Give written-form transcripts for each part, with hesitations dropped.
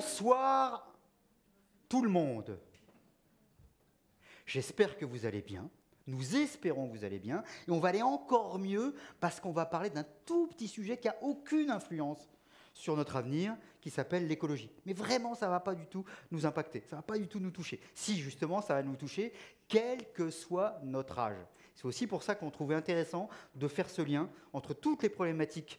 Bonsoir tout le monde. J'espère que vous allez bien. Nous espérons que vous allez bien. Et on va aller encore mieux parce qu'on va parler d'un tout petit sujet qui n'a aucune influence sur notre avenir, qui s'appelle l'écologie. Mais vraiment, ça ne va pas du tout nous impacter. Ça ne va pas du tout nous toucher. Si, justement, ça va nous toucher, quel que soit notre âge. C'est aussi pour ça qu'on trouvait intéressant de faire ce lien entre toutes les problématiques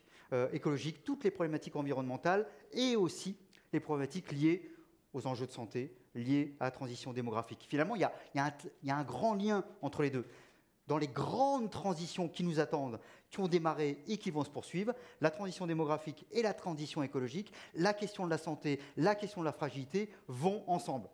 écologiques, toutes les problématiques environnementales et aussi les problématiques liées aux enjeux de santé, liés à la transition démographique. Finalement, il y a un grand lien entre les deux. Dans les grandes transitions qui nous attendent, qui ont démarré et qui vont se poursuivre, la transition démographique et la transition écologique, la question de la santé, la question de la fragilité vont ensemble.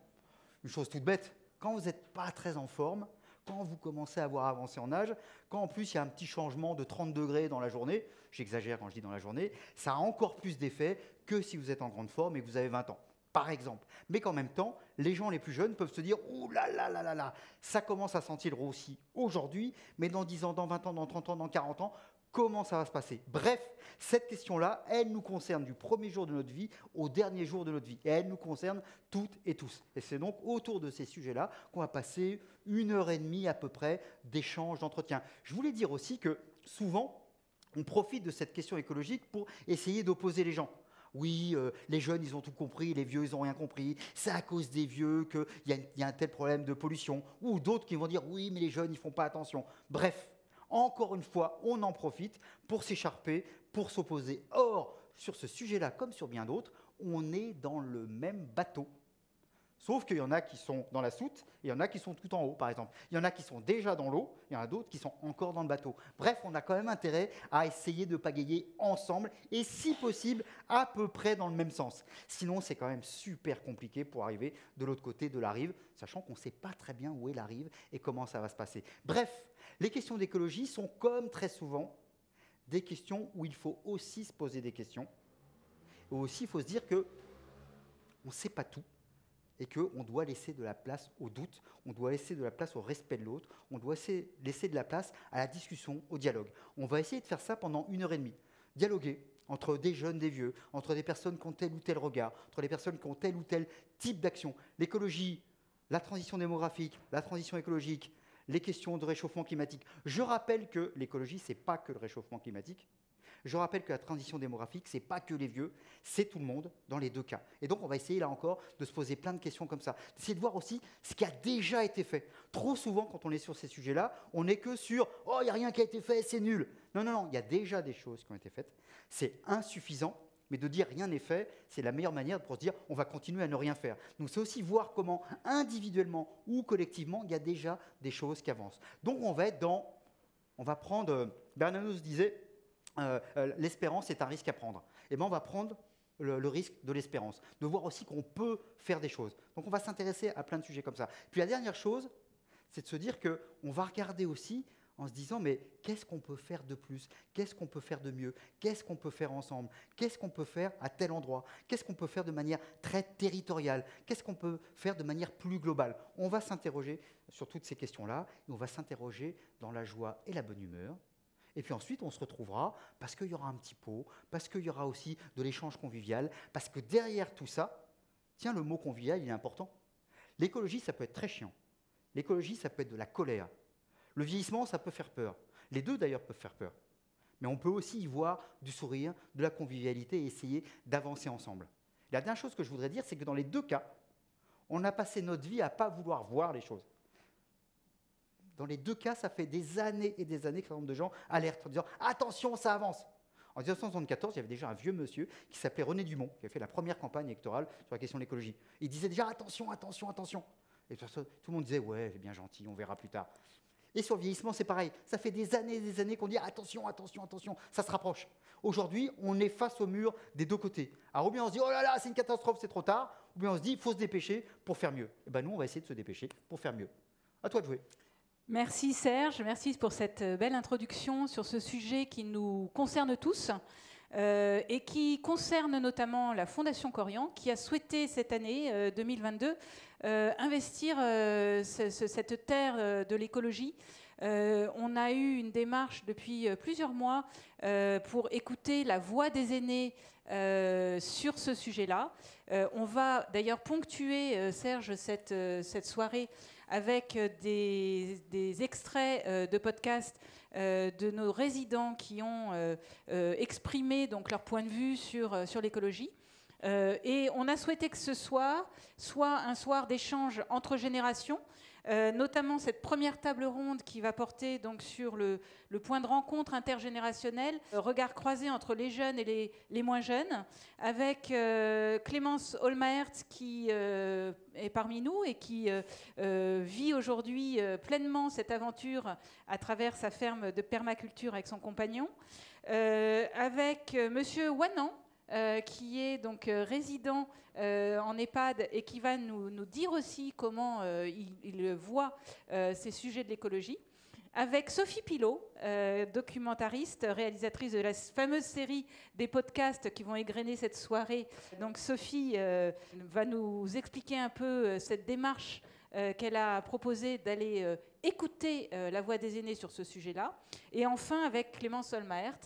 Une chose toute bête, quand vous n'êtes pas très en forme, quand vous commencez à avoir avancé en âge, quand en plus il y a un petit changement de 30 degrés dans la journée, j'exagère quand je dis dans la journée, ça a encore plus d'effet que si vous êtes en grande forme et que vous avez 20 ans. Par exemple. Mais qu'en même temps, les gens les plus jeunes peuvent se dire « Ouh là là là là là, ça commence à sentir aussi aujourd'hui, mais dans 10 ans, dans 20 ans, dans 30 ans, dans 40 ans, comment ça va se passer ?» Bref, cette question-là, elle nous concerne du premier jour de notre vie au dernier jour de notre vie. Et elle nous concerne toutes et tous. Et c'est donc autour de ces sujets-là qu'on va passer 1h30 à peu près d'échanges, d'entretien. Je voulais dire aussi que souvent, on profite de cette question écologique pour essayer d'opposer les gens. Oui, les jeunes, ils ont tout compris, les vieux, ils n'ont rien compris. C'est à cause des vieux qu'il y a un tel problème de pollution. Ou d'autres qui vont dire, oui, mais les jeunes, ils ne font pas attention. Bref, encore une fois, on en profite pour s'écharper, pour s'opposer. Or, sur ce sujet-là, comme sur bien d'autres, on est dans le même bateau. Sauf qu'il y en a qui sont dans la soute, et il y en a qui sont tout en haut, par exemple. Il y en a qui sont déjà dans l'eau, il y en a d'autres qui sont encore dans le bateau. Bref, on a quand même intérêt à essayer de pagayer ensemble, et si possible, à peu près dans le même sens. Sinon, c'est quand même super compliqué pour arriver de l'autre côté de la rive, sachant qu'on ne sait pas très bien où est la rive et comment ça va se passer. Bref, les questions d'écologie sont, comme très souvent, des questions où il faut aussi se poser des questions. Et aussi, il faut se dire qu'on ne sait pas tout. Et qu'on doit laisser de la place au doute, on doit laisser de la place au respect de l'autre, on doit laisser de la place à la discussion, au dialogue. On va essayer de faire ça pendant 1h30. Dialoguer entre des jeunes, des vieux, entre des personnes qui ont tel ou tel regard, entre des personnes qui ont tel ou tel type d'action. L'écologie, la transition démographique, la transition écologique, les questions de réchauffement climatique. Je rappelle que l'écologie, ce n'est pas que le réchauffement climatique. Je rappelle que la transition démographique, ce n'est pas que les vieux, c'est tout le monde dans les deux cas. Et donc, on va essayer, là encore, de se poser plein de questions comme ça. D'essayer de voir aussi ce qui a déjà été fait. Trop souvent, quand on est sur ces sujets-là, on n'est que sur « Oh, il n'y a rien qui a été fait, c'est nul !» Non, non, non, il y a déjà des choses qui ont été faites. C'est insuffisant, mais de dire « rien n'est fait », c'est la meilleure manière pour se dire « on va continuer à ne rien faire ». Donc, c'est aussi voir comment, individuellement ou collectivement, il y a déjà des choses qui avancent. Donc, on va être dans… On va prendre… Bernanos disait… l'espérance est un risque à prendre. Et bien, on va prendre le risque de l'espérance, de voir aussi qu'on peut faire des choses. Donc, on va s'intéresser à plein de sujets comme ça. Puis, la dernière chose, c'est de se dire qu'on va regarder aussi en se disant, mais qu'est-ce qu'on peut faire de plus? Qu'est-ce qu'on peut faire de mieux? Qu'est-ce qu'on peut faire ensemble? Qu'est-ce qu'on peut faire à tel endroit? Qu'est-ce qu'on peut faire de manière très territoriale? Qu'est-ce qu'on peut faire de manière plus globale? On va s'interroger sur toutes ces questions-là, et on va s'interroger dans la joie et la bonne humeur. Et puis ensuite, on se retrouvera parce qu'il y aura un petit pot, parce qu'il y aura aussi de l'échange convivial, parce que derrière tout ça, tiens, le mot convivial, il est important. L'écologie, ça peut être très chiant. L'écologie, ça peut être de la colère. Le vieillissement, ça peut faire peur. Les deux, d'ailleurs, peuvent faire peur. Mais on peut aussi y voir du sourire, de la convivialité et essayer d'avancer ensemble. La dernière chose que je voudrais dire, c'est que dans les deux cas, on a passé notre vie à ne pas vouloir voir les choses. Dans les deux cas, ça fait des années et des années qu'un nombre de gens alertent en disant « Attention, ça avance !» En 1974, il y avait déjà un vieux monsieur qui s'appelait René Dumont, qui avait fait la première campagne électorale sur la question de l'écologie. Il disait déjà « Attention, attention, attention !» Et tout le monde disait « Ouais, c'est bien gentil, on verra plus tard. » Et sur le vieillissement, c'est pareil. Ça fait des années et des années qu'on dit « Attention, attention, attention !» Ça se rapproche. Aujourd'hui, on est face au mur des deux côtés. Alors, ou bien on se dit « Oh là là, c'est une catastrophe, c'est trop tard !» Ou bien on se dit « Il faut se dépêcher pour faire mieux. » Et bien nous, on va essayer de se dépêcher pour faire mieux. À toi de jouer. Merci Serge, merci pour cette belle introduction sur ce sujet qui nous concerne tous et qui concerne notamment la Fondation Corian qui a souhaité cette année 2022 investir cette terre de l'écologie On a eu une démarche depuis plusieurs mois pour écouter la voix des aînés sur ce sujet-là. On va d'ailleurs ponctuer, Serge, cette soirée avec des extraits de podcasts de nos résidents qui ont exprimé donc, leur point de vue sur l'écologie. Et on a souhaité que ce soir soit un soir d'échange entre générations, notamment cette première table ronde qui va porter donc, sur le point de rencontre intergénérationnel, regard croisé entre les jeunes et les moins jeunes, avec Clémence Olmaert qui est parmi nous et qui vit aujourd'hui pleinement cette aventure à travers sa ferme de permaculture avec son compagnon, avec Monsieur Wanan, qui est donc résident en EHPAD et qui va nous dire aussi comment il voit ces sujets de l'écologie. Avec Sophie Pilot, documentariste, réalisatrice de la fameuse série des podcasts qui vont égrener cette soirée. Donc Sophie va nous expliquer un peu cette démarche qu'elle a proposé d'aller écouter la voix des aînés sur ce sujet-là. Et enfin avec Clémence Olmaert,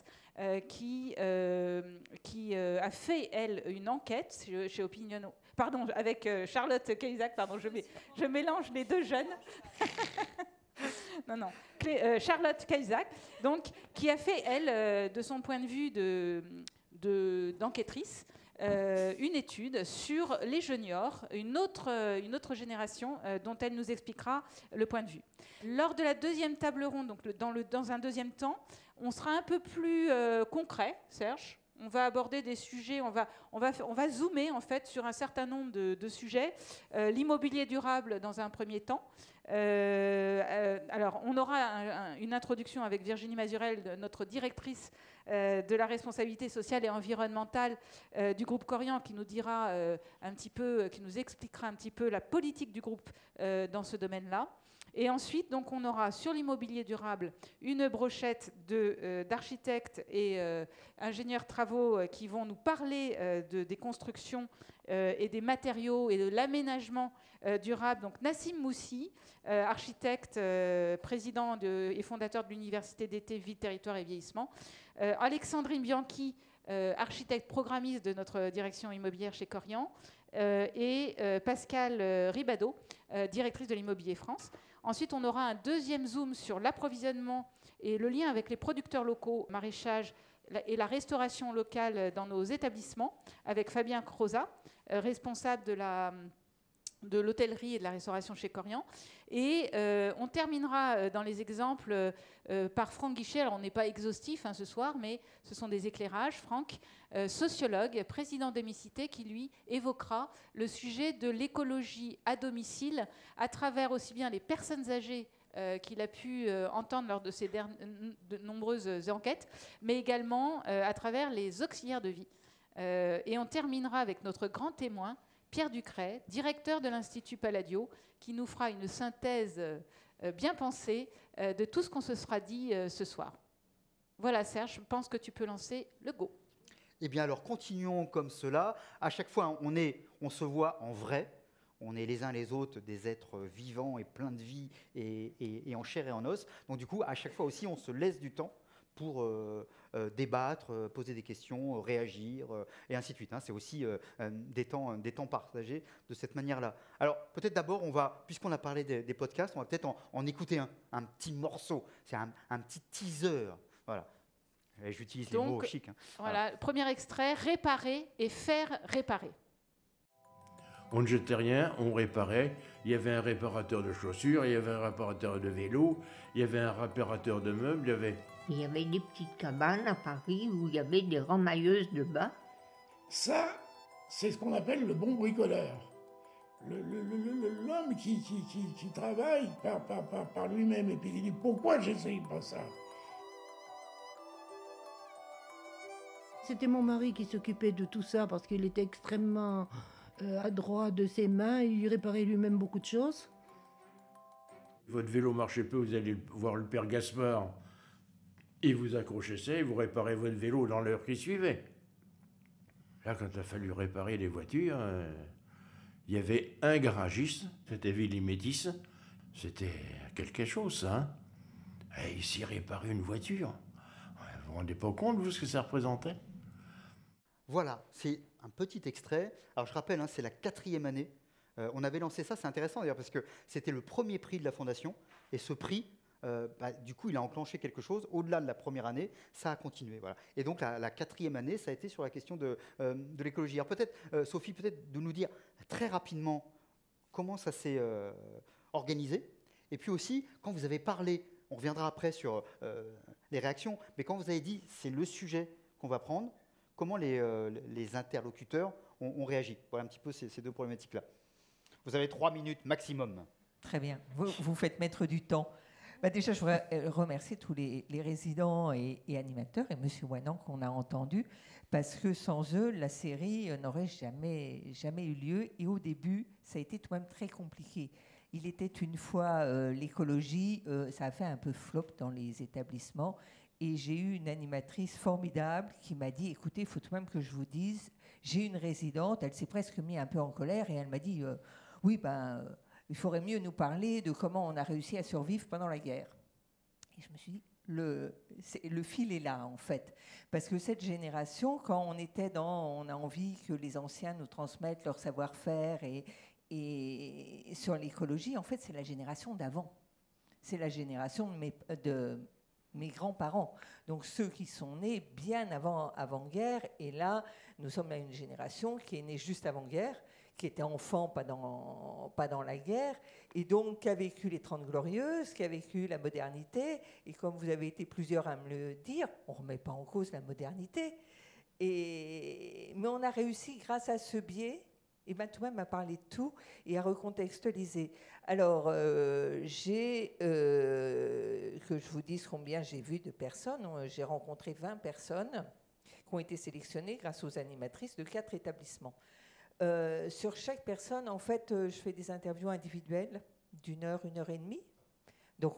qui a fait, elle, une enquête chez Opinion... Pardon, avec Charlotte Cahuzac, pardon, je mélange les deux jeunes. Non. Charlotte Cahuzac, donc, qui a fait, elle, de son point de vue d'enquêtrice, une étude sur les juniors, une autre génération dont elle nous expliquera le point de vue. Lors de la deuxième table ronde, donc dans un deuxième temps, on sera un peu plus concret, Serge. On va aborder des sujets, on va zoomer en fait sur un certain nombre de sujets. L'immobilier durable dans un premier temps. Alors, on aura une introduction avec Virginie Mazurel, notre directrice de la responsabilité sociale et environnementale du groupe Corian, qui nous dira un petit peu, qui nous expliquera un petit peu la politique du groupe dans ce domaine-là. Et ensuite, donc, on aura sur l'immobilier durable une brochette d'architectes et ingénieurs travaux qui vont nous parler des constructions et des matériaux et de l'aménagement durable. Donc Nassim Moussi, architecte, président et fondateur de l'Université d'été Vie, Territoire et Vieillissement. Alexandrine Bianchi, architecte programmiste de notre direction immobilière chez Corian. Et Pascal Ribado, directrice de l'Immobilier France. Ensuite, on aura un deuxième zoom sur l'approvisionnement et le lien avec les producteurs locaux, maraîchage et la restauration locale dans nos établissements, avec Fabien Croza, responsable de l'hôtellerie et de la restauration chez Corian. Et on terminera dans les exemples par Franck Guichet. Alors, on n'est pas exhaustif ce soir, mais ce sont des éclairages. Franck, sociologue, président d'Hémicité, qui, lui, évoquera le sujet de l'écologie à domicile à travers aussi bien les personnes âgées qu'il a pu entendre lors de ces de nombreuses enquêtes, mais également à travers les auxiliaires de vie. Et on terminera avec notre grand témoin, Pierre Ducret, directeur de l'Institut Palladio, qui nous fera une synthèse bien pensée de tout ce qu'on se sera dit ce soir. Voilà, Serge, je pense que tu peux lancer le go. Eh bien, alors, continuons comme cela. À chaque fois, on se voit en vrai. On est les uns les autres des êtres vivants et pleins de vie et en chair et en os. Donc, du coup, à chaque fois aussi, on se laisse du temps pour débattre, poser des questions, réagir, et ainsi de suite. C'est aussi des temps partagés de cette manière-là. Alors, peut-être d'abord, puisqu'on a parlé des podcasts, on va peut-être en écouter un petit morceau. C'est un petit teaser. Voilà. Et j'utilise les mots chics. Voilà, premier extrait, réparer et faire réparer. On ne jetait rien, on réparait. Il y avait un réparateur de chaussures, il y avait un réparateur de vélos, il y avait un réparateur de meubles, Il y avait des petites cabanes à Paris où il y avait des remailleuses de bas. Ça, c'est ce qu'on appelle le bon bricoleur. L'homme qui travaille par lui-même et puis il dit « Pourquoi j'essaye pas ça ?» C'était mon mari qui s'occupait de tout ça parce qu'il était extrêmement adroit de ses mains. Il réparait lui-même beaucoup de choses. Votre vélo marchait peu, vous allez voir le père Gaspard. Et vous accrochez ça et vous réparez votre vélo dans l'heure qui suivait. Là, quand il a fallu réparer les voitures, il y avait un garagiste, c'était Willy Métis. C'était quelque chose, ça. Et ici, réparer une voiture. Vous vous rendez pas compte, vous, ce que ça représentait? Voilà, c'est un petit extrait. Alors je rappelle, hein, c'est la 4e année. On avait lancé ça, c'est intéressant d'ailleurs, parce que c'était le premier prix de la Fondation. Et ce prix, du coup, il a enclenché quelque chose. Au-delà de la première année, ça a continué. Voilà. Et donc la 4e année, ça a été sur la question de l'écologie. Alors peut-être, Sophie, peut-être de nous dire très rapidement comment ça s'est organisé. Et puis aussi, quand vous avez parlé, on reviendra après sur les réactions, mais quand vous avez dit c'est le sujet qu'on va prendre, comment les interlocuteurs ont réagi? Voilà un petit peu ces deux problématiques-là. Vous avez 3 minutes maximum. Très bien. Vous faites mettre du temps. Déjà, je voudrais remercier tous les résidents et animateurs et M. Wanan qu'on a entendu, parce que sans eux, la série n'aurait jamais eu lieu. Et au début, ça a été tout de même très compliqué. Il était une fois l'écologie, ça a fait un peu flop dans les établissements. Et j'ai eu une animatrice formidable qui m'a dit, écoutez, il faut tout de même que je vous dise, j'ai une résidente, elle s'est presque mise un peu en colère et elle m'a dit, oui, il faudrait mieux nous parler de comment on a réussi à survivre pendant la guerre. Et je me suis dit, le fil est là, en fait. Parce que cette génération, quand on a envie que les anciens nous transmettent leur savoir-faire et sur l'écologie, en fait, c'est la génération d'avant. C'est la génération de mes grands-parents. Donc ceux qui sont nés bien avant-guerre. Et là, nous sommes à une génération qui est née juste avant-guerre, qui était enfant pas dans la guerre, et donc qui a vécu les 30 Glorieuses, qui a vécu la modernité. Et comme vous avez été plusieurs à me le dire, on ne remet pas en cause la modernité. Mais on a réussi, grâce à ce biais, et tout de même à parler de tout et à recontextualiser. Alors, que je vous dise combien j'ai vu de personnes. J'ai rencontré 20 personnes qui ont été sélectionnées grâce aux animatrices de 4 établissements. Sur chaque personne, en fait, je fais des interviews individuelles d'1 heure, 1 heure et demie. Donc,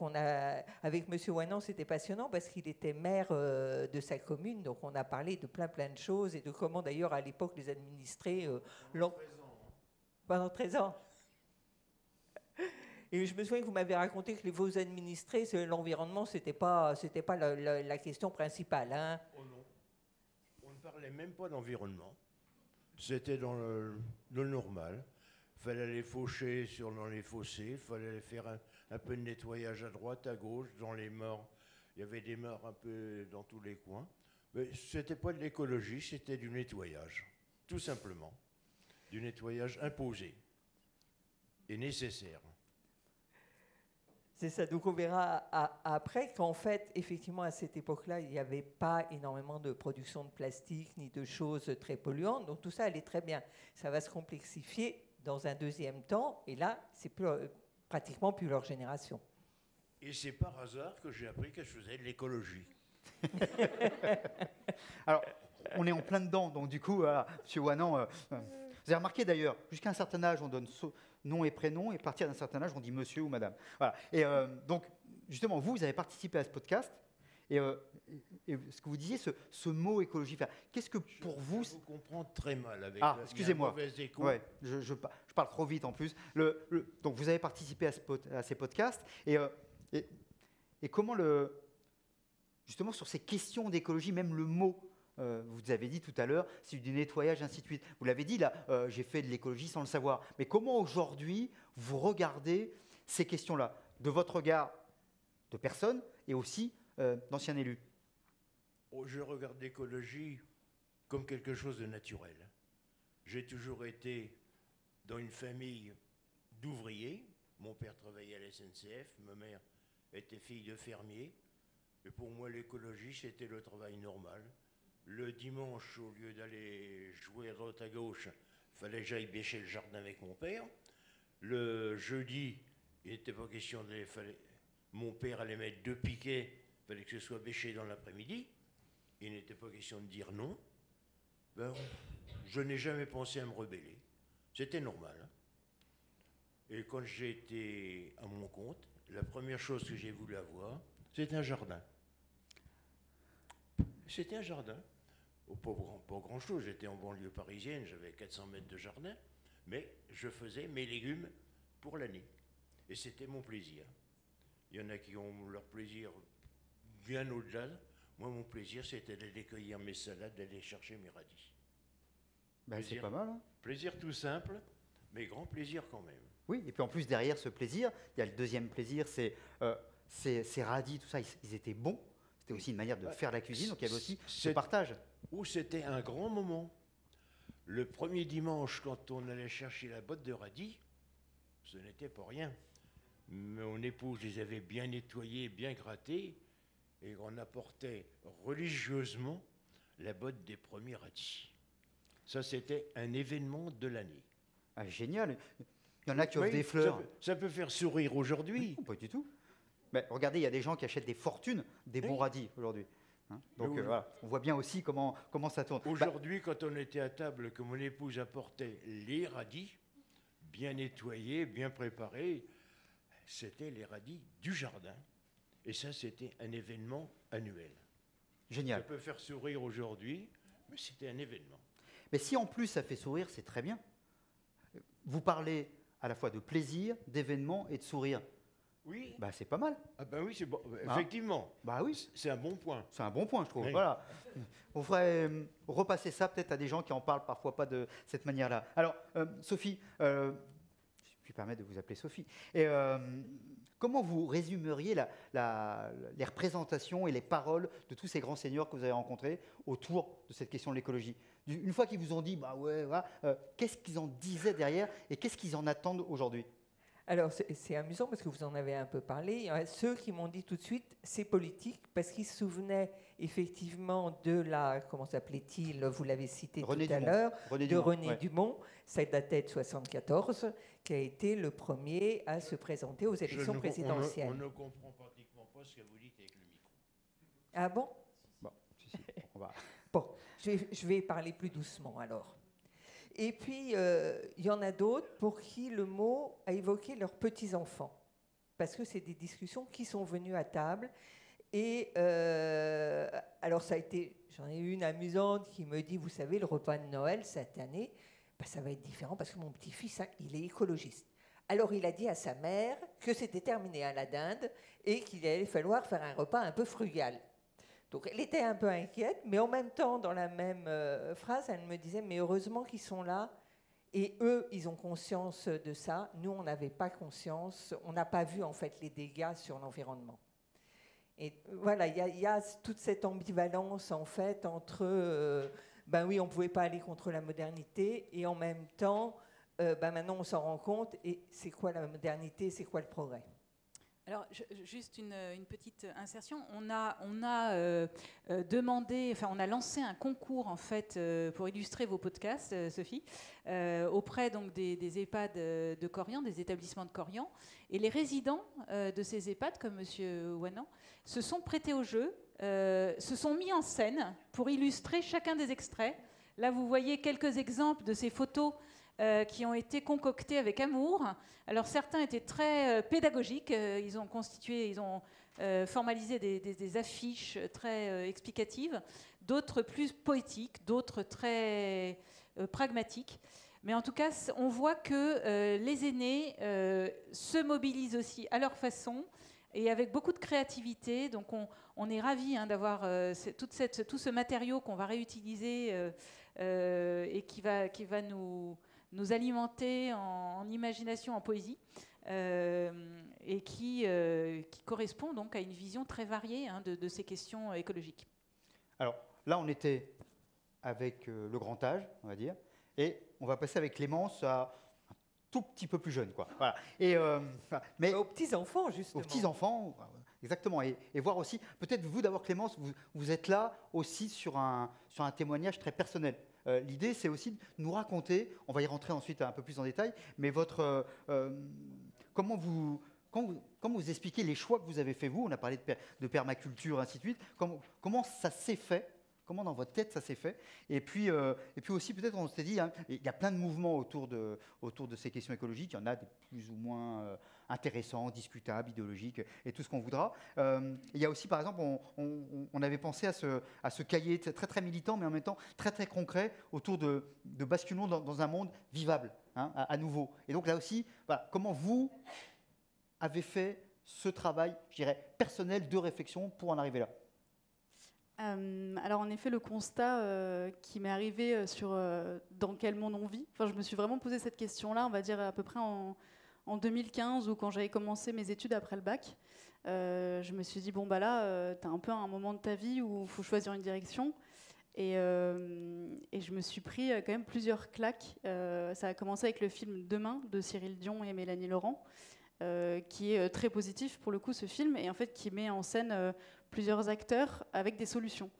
avec M. Wanan, c'était passionnant parce qu'il était maire de sa commune. Donc, on a parlé de plein de choses et de comment, d'ailleurs, à l'époque, les administrés pendant 13 ans. Et je me souviens que vous m'avez raconté que vos administrés, l'environnement, c'était pas la question principale. Hein. Oh non. On ne parlait même pas d'environnement. C'était dans le normal. Il fallait aller faucher dans les fossés, il fallait aller faire un peu de nettoyage à droite, à gauche, dans les mares. Il y avait des mares un peu dans tous les coins. Mais ce n'était pas de l'écologie, c'était du nettoyage, tout simplement. Du nettoyage imposé et nécessaire. C'est ça, donc on verra après qu'en fait, effectivement, à cette époque-là, il n'y avait pas énormément de production de plastique ni de choses très polluantes, donc tout ça allait très bien. Ça va se complexifier dans un deuxième temps, et là, c'est pratiquement plus leur génération. Et c'est par hasard que j'ai appris que je faisais de l'écologie. Alors, on est en plein dedans, donc du coup, M. Wanan... Vous avez remarqué d'ailleurs, jusqu'à un certain âge, on donne nom et prénom, et à partir d'un certain âge, on dit monsieur ou madame. Voilà. Et donc, justement, vous avez participé à ce podcast, et ce que vous disiez, ce mot écologie, qu'est-ce que pour vous... Je vous comprends très mal avec excusez-moi. mauvais écho. Ouais, je parle trop vite en plus. Donc, vous avez participé à ces podcasts, et comment justement, sur ces questions d'écologie, même le mot... vous avez dit tout à l'heure, c'est du nettoyage, ainsi de suite. Vous l'avez dit, là, j'ai fait de l'écologie sans le savoir. Mais comment aujourd'hui vous regardez ces questions-là, de votre regard de personne et aussi d'ancien élu? Je regarde l'écologie comme quelque chose de naturel. J'ai toujours été dans une famille d'ouvriers. Mon père travaillait à la SNCF, ma mère était fille de fermier. Et pour moi, l'écologie, c'était le travail normal. Le dimanche, au lieu d'aller jouer à droite à gauche, il fallait que j'aille bêcher le jardin avec mon père. Le jeudi, il n'était pas question d'aller... Mon père allait mettre 2 piquets, il fallait que ce soit bêché dans l'après-midi. Il n'était pas question de dire non. Je n'ai jamais pensé à me rebeller. C'était normal. Et quand j'ai été à mon compte, la première chose que j'ai voulu avoir, c'était un jardin. C'était un jardin. Pas grand-chose, j'étais en banlieue parisienne, j'avais 400 mètres de jardin, mais je faisais mes légumes pour l'année. Et c'était mon plaisir. Il y en a qui ont leur plaisir bien au-delà. Moi, mon plaisir, c'était d'aller cueillir mes salades, d'aller chercher mes radis. Ben, c'est pas mal. Hein. Plaisir tout simple, mais grand plaisir quand même. Oui, et puis en plus, derrière ce plaisir, il y a le deuxième plaisir, c'est ces radis, tout ça, ils étaient bons. C'était aussi une manière de faire la cuisine, donc il y avait aussi ce partage. C'était un grand moment. Le premier dimanche, quand on allait chercher la botte de radis, ce n'était pas rien. Mon épouse les avait bien nettoyés, bien grattés, et on apportait religieusement la botte des premiers radis. Ça, c'était un événement de l'année. Ah, génial. Il y en a qui offrent des fleurs. Ça peut faire sourire aujourd'hui. Non, pas du tout. Mais regardez, il y a des gens qui achètent des fortunes des bons radis aujourd'hui. Hein, donc voilà, on voit bien aussi comment ça tourne. Aujourd'hui, quand on était à table, que mon épouse apportait les radis, bien nettoyés, bien préparés, c'était les radis du jardin. Et ça, c'était un événement annuel. Génial. Ça peut faire sourire aujourd'hui, mais c'était un événement. Mais si en plus ça fait sourire, c'est très bien. Vous parlez à la fois de plaisir, d'événement et de sourire. Oui. Bah, c'est pas mal. Ah ben oui, c'est bon. Effectivement. Bah oui. C'est un bon point. C'est un bon point, je trouve. Oui. Voilà. On ferait repasser ça peut-être à des gens qui en parlent parfois pas de cette manière-là. Alors, Sophie, je puis permettre de vous appeler Sophie. Et comment vous résumeriez les représentations et les paroles de tous ces grands seigneurs que vous avez rencontrés autour de cette question de l'écologie? Une fois qu'ils vous ont dit, bah ouais, voilà, qu'est-ce qu'ils en disaient derrière et qu'est-ce qu'ils en attendent aujourd'hui? Alors, c'est amusant parce que vous en avez un peu parlé. Il y a ceux qui m'ont dit tout de suite, c'est politique, parce qu'ils se souvenaient effectivement de la, comment s'appelait-il, vous l'avez cité tout à l'heure, de René Dumont. Ça datait de 1974, qui a été le premier à se présenter aux élections présidentielles. On ne comprend pratiquement pas ce que vous dites avec le micro. Ah bon? Bon, si, on va... Bon, je vais parler plus doucement alors. Et puis, il y en a d'autres pour qui le mot a évoqué leurs petits-enfants, parce que c'est des discussions qui sont venues à table. Et alors, ça a été, j'en ai eu une amusante qui me dit, vous savez, le repas de Noël cette année, ben, ça va être différent parce que mon petit-fils, hein, il est écologiste. Alors, il a dit à sa mère que c'était terminé à la dinde et qu'il allait falloir faire un repas un peu frugal. Donc elle était un peu inquiète, mais en même temps, dans la même phrase, elle me disait, mais heureusement qu'ils sont là, et eux, ils ont conscience de ça. Nous, on n'avait pas conscience, on n'a pas vu en fait les dégâts sur l'environnement. Et voilà, il y a toute cette ambivalence en fait entre, ben oui, on ne pouvait pas aller contre la modernité, et en même temps, ben maintenant on s'en rend compte, et c'est quoi la modernité, c'est quoi le progrès? Alors, juste une petite insertion. On a demandé, enfin, on a lancé un concours en fait pour illustrer vos podcasts, Sophie, auprès donc des EHPAD de Corian, des établissements de Corian, et les résidents de ces EHPAD, comme Monsieur Ouanan, se sont prêtés au jeu, se sont mis en scène pour illustrer chacun des extraits. Là, vous voyez quelques exemples de ces photos qui ont été concoctés avec amour. Alors certains étaient très pédagogiques, ils ont formalisé des affiches très explicatives, d'autres plus poétiques, d'autres très pragmatiques. Mais en tout cas, on voit que les aînés se mobilisent aussi à leur façon et avec beaucoup de créativité. Donc on est ravis d'avoir tout ce matériau qu'on va réutiliser et qui va nous alimenter en imagination, en poésie, et qui correspond donc à une vision très variée de ces questions écologiques. Alors là, on était avec le grand âge, on va dire, et on va passer avec Clémence à un tout petit peu plus jeune, quoi. Voilà. Et, mais aux petits-enfants, justement. Aux petits-enfants, exactement. Et voir aussi, peut-être vous d'abord, Clémence, vous êtes là aussi sur un témoignage très personnel. L'idée, c'est aussi de nous raconter, on va y rentrer ensuite un peu plus en détail, mais comment vous expliquez les choix que vous avez fait, vous, on a parlé de permaculture, ainsi de suite, comment ça s'est fait, comment dans votre tête ça s'est fait, et puis aussi peut-être on s'est dit, hein, il y a plein de mouvements autour de ces questions écologiques, il y en a des plus ou moins intéressants, discutables, idéologiques, et tout ce qu'on voudra. Il y a aussi, par exemple, on avait pensé à ce cahier très très militant, mais en même temps très très concret, autour de basculement dans un monde vivable, hein, à nouveau. Et donc là aussi, voilà, comment vous avez fait ce travail, je dirais, personnel de réflexion pour en arriver là? Alors en effet, le constat qui m'est arrivé sur dans quel monde on vit, enfin, je me suis vraiment posé cette question-là, on va dire à peu près en 2015, ou quand j'avais commencé mes études après le bac. Je me suis dit, bon bah là, tu as un peu un moment de ta vie où il faut choisir une direction. Et je me suis pris quand même plusieurs claques. Ça a commencé avec le film Demain de Cyril Dion et Mélanie Laurent, qui est très positif pour le coup, ce film, et en fait qui met en scène plusieurs acteurs avec des solutions.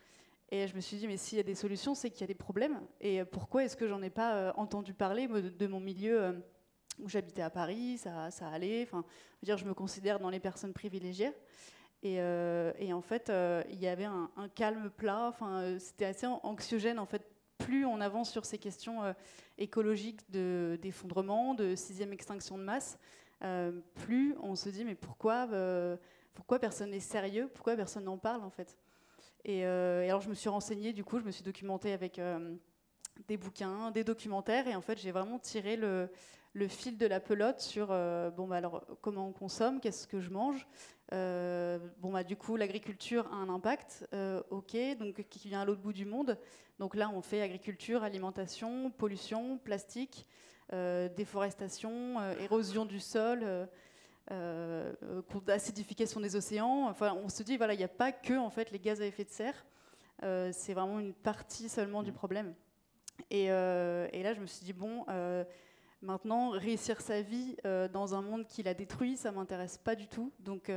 Et je me suis dit, mais s'il y a des solutions, c'est qu'il y a des problèmes. Et pourquoi est-ce que j'en ai pas entendu parler de mon milieu où j'habitais à Paris, ça allait. Enfin, je me considère dans les personnes privilégiées. Et en fait, il y avait un calme plat. Enfin, c'était assez anxiogène. En fait, plus on avance sur ces questions écologiques d'effondrement, de sixième extinction de masse, plus on se dit, mais pourquoi personne n'est sérieux? Pourquoi personne n'en parle, en fait? Et alors, je me suis renseignée, du coup, je me suis documentée avec des bouquins, des documentaires, et en fait, j'ai vraiment tiré le fil de la pelote sur alors, comment on consomme, qu'est-ce que je mange. Du coup, l'agriculture a un impact, ok, donc qui vient à l'autre bout du monde. Donc là, on fait agriculture, alimentation, pollution, plastique, déforestation, érosion du sol, acidification des océans. Enfin, on se dit, voilà, il n'y a pas que en fait les gaz à effet de serre. C'est vraiment une partie seulement du problème. Et là, je me suis dit, bon, maintenant, réussir sa vie dans un monde qui l'a détruit, ça ne m'intéresse pas du tout. Donc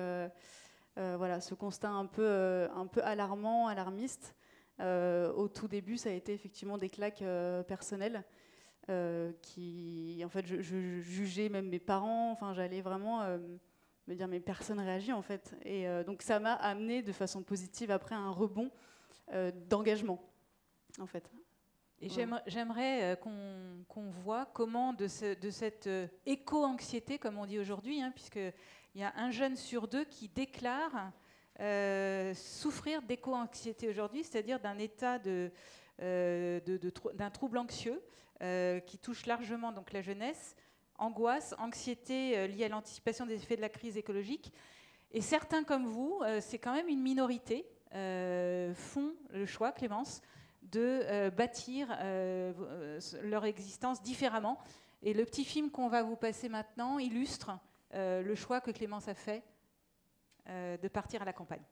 voilà, ce constat un peu alarmant, alarmiste, au tout début, ça a été effectivement des claques personnelles qui, en fait, je jugeais même mes parents. Enfin, j'allais vraiment me dire, mais personne réagit, en fait. Et donc, ça m'a amené de façon positive après un rebond d'engagement, en fait. Et j'aimerais qu'on voit comment de cette éco-anxiété, comme on dit aujourd'hui, puisqu'il y a un jeune sur deux qui déclare souffrir d'éco-anxiété aujourd'hui, c'est-à-dire d'un état d'un trouble anxieux qui touche largement donc la jeunesse, angoisse, anxiété liée à l'anticipation des effets de la crise écologique. Et certains comme vous, c'est quand même une minorité, font le choix, Clémence, de bâtir leur existence différemment. Et le petit film qu'on va vous passer maintenant illustre le choix que Clémence a fait de partir à la campagne.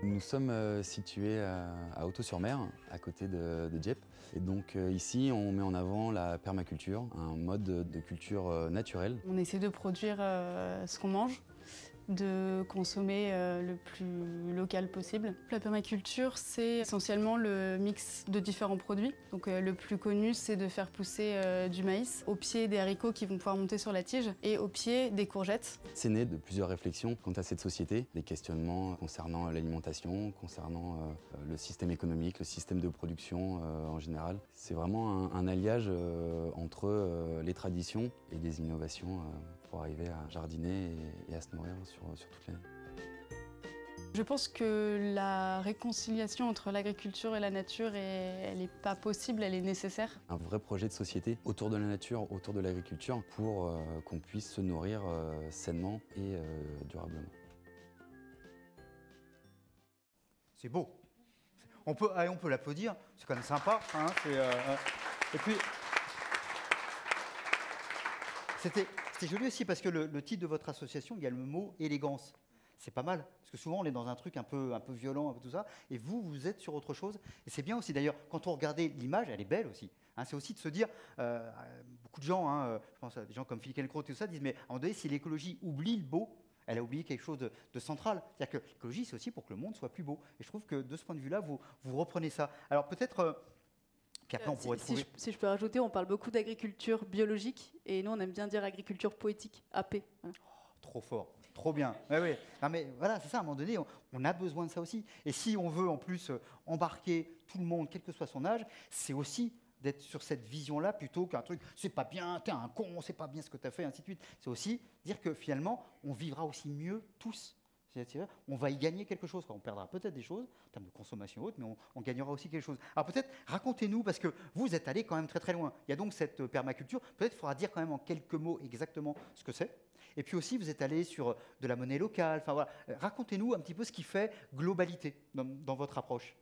Nous sommes situés à Hautot-sur-Mer, à côté de Dieppe. Et donc ici, on met en avant la permaculture, un mode de culture naturelle. On essaie de produire ce qu'on mange, de consommer le plus local possible. La permaculture, c'est essentiellement le mix de différents produits. Donc le plus connu, c'est de faire pousser du maïs au pied des haricots qui vont pouvoir monter sur la tige et au pied des courgettes. C'est né de plusieurs réflexions quant à cette société, des questionnements concernant l'alimentation, concernant le système économique, le système de production en général. C'est vraiment un alliage entre les traditions et les innovations pour arriver à jardiner et à se nourrir sur toute l'année. Je pense que la réconciliation entre l'agriculture et la nature, elle n'est pas possible, elle est nécessaire. Un vrai projet de société autour de la nature, autour de l'agriculture, pour qu'on puisse se nourrir sainement et durablement. C'est beau. On peut l'applaudir, c'est quand même sympa. Et puis, c'était joli aussi parce que le titre de votre association, il y a le mot élégance. C'est pas mal, parce que souvent on est dans un truc un peu violent, un peu tout ça, et vous êtes sur autre chose. Et c'est bien aussi d'ailleurs, quand on regardait l'image, elle est belle aussi. C'est aussi de se dire, beaucoup de gens, je pense à des gens comme Philippe Kellecroix et tout ça, disent, mais à un moment donné, si l'écologie oublie le beau, elle a oublié quelque chose de central. C'est-à-dire que l'écologie, c'est aussi pour que le monde soit plus beau. Et je trouve que de ce point de vue-là, vous reprenez ça. Alors peut-être... Puis après, on pourrait trouver... si je peux rajouter, on parle beaucoup d'agriculture biologique, et nous, on aime bien dire agriculture poétique, AP. Voilà. Trop fort, trop bien. Ouais, ouais. Non, mais voilà, c'est ça, à un moment donné, on a besoin de ça aussi. Et si on veut en plus embarquer tout le monde, quel que soit son âge, c'est aussi d'être sur cette vision-là plutôt qu'un truc, c'est pas bien, t'es un con, c'est pas bien ce que t'as fait, ainsi de suite. C'est aussi dire que finalement, on vivra aussi mieux tous On va y gagner quelque chose. On perdra peut-être des choses en termes de consommation haute, mais on gagnera aussi quelque chose. Alors peut-être, racontez-nous, parce que vous êtes allé quand même très très loin. Il y a donc cette permaculture. Peut-être qu'il faudra dire quand même en quelques mots exactement ce que c'est. Et puis aussi, vous êtes allé sur de la monnaie locale. Enfin voilà, racontez-nous un petit peu ce qui fait globalité dans votre approche.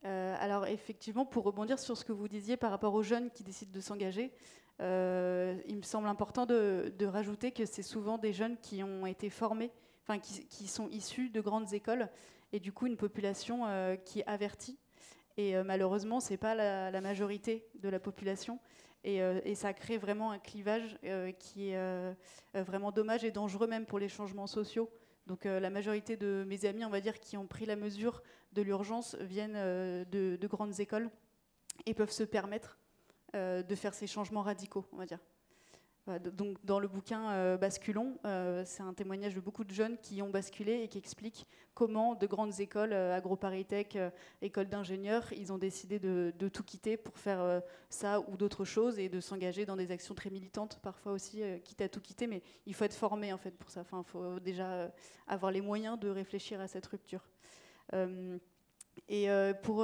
Alors effectivement, pour rebondir sur ce que vous disiez par rapport aux jeunes qui décident de s'engager, il me semble important de rajouter que c'est souvent des jeunes qui ont été formés, enfin qui sont issus de grandes écoles, et du coup une population qui est avertie. Et malheureusement, c'est pas la majorité de la population. Et ça crée vraiment un clivage qui est vraiment dommage et dangereux même pour les changements sociaux. Donc la majorité de mes amis, on va dire, qui ont pris la mesure de l'urgence viennent de grandes écoles et peuvent se permettre de faire ces changements radicaux, on va dire. Voilà, donc dans le bouquin Basculons, c'est un témoignage de beaucoup de jeunes qui ont basculé et qui expliquent comment de grandes écoles, AgroParisTech, écoles d'ingénieurs, ils ont décidé de tout quitter pour faire ça ou d'autres choses et de s'engager dans des actions très militantes, parfois aussi, quitte à tout quitter, mais il faut être formé en fait pour ça. Enfin, il faut déjà avoir les moyens de réfléchir à cette rupture. Et pour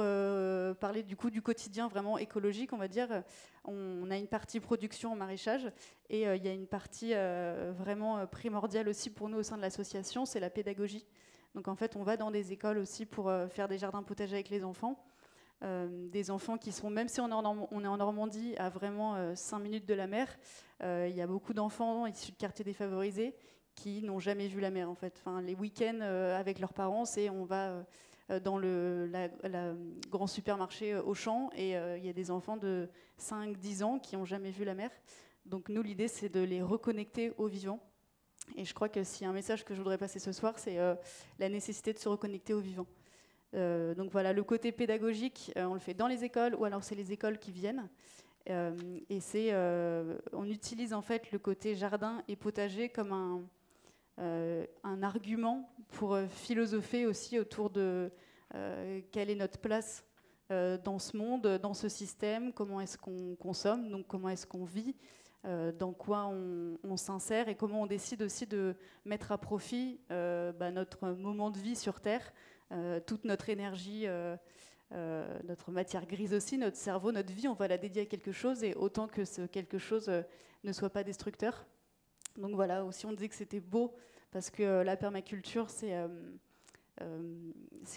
parler du coup du quotidien vraiment écologique, on va dire, on a une partie production en maraîchage et il y a une partie vraiment primordiale aussi pour nous au sein de l'association, c'est la pédagogie. Donc en fait, on va dans des écoles aussi pour faire des jardins potagers avec les enfants. Des enfants qui sont, même si on est en Normandie, à vraiment 5 minutes de la mer, il y a beaucoup d'enfants issus de quartiers défavorisés qui n'ont jamais vu la mer en fait. Enfin, les week-ends avec leurs parents, c'est on va dans le grand supermarché Auchan et il y a des enfants de 5-10 ans qui n'ont jamais vu la mer. Donc nous, l'idée, c'est de les reconnecter au vivant. Et je crois que s'il y a un message que je voudrais passer ce soir, c'est la nécessité de se reconnecter au vivant. Donc voilà, le côté pédagogique, on le fait dans les écoles ou alors c'est les écoles qui viennent. Et on utilise en fait le côté jardin et potager comme un argument pour philosopher aussi autour de quelle est notre place dans ce monde, dans ce système, comment est-ce qu'on consomme, donc comment est-ce qu'on vit, dans quoi on s'insère et comment on décide aussi de mettre à profit notre moment de vie sur Terre, toute notre énergie, notre matière grise aussi, notre cerveau, notre vie, on va la dédier à quelque chose et autant que ce quelque chose ne soit pas destructeur. Donc voilà, aussi on disait que c'était beau parce que la permaculture, c'est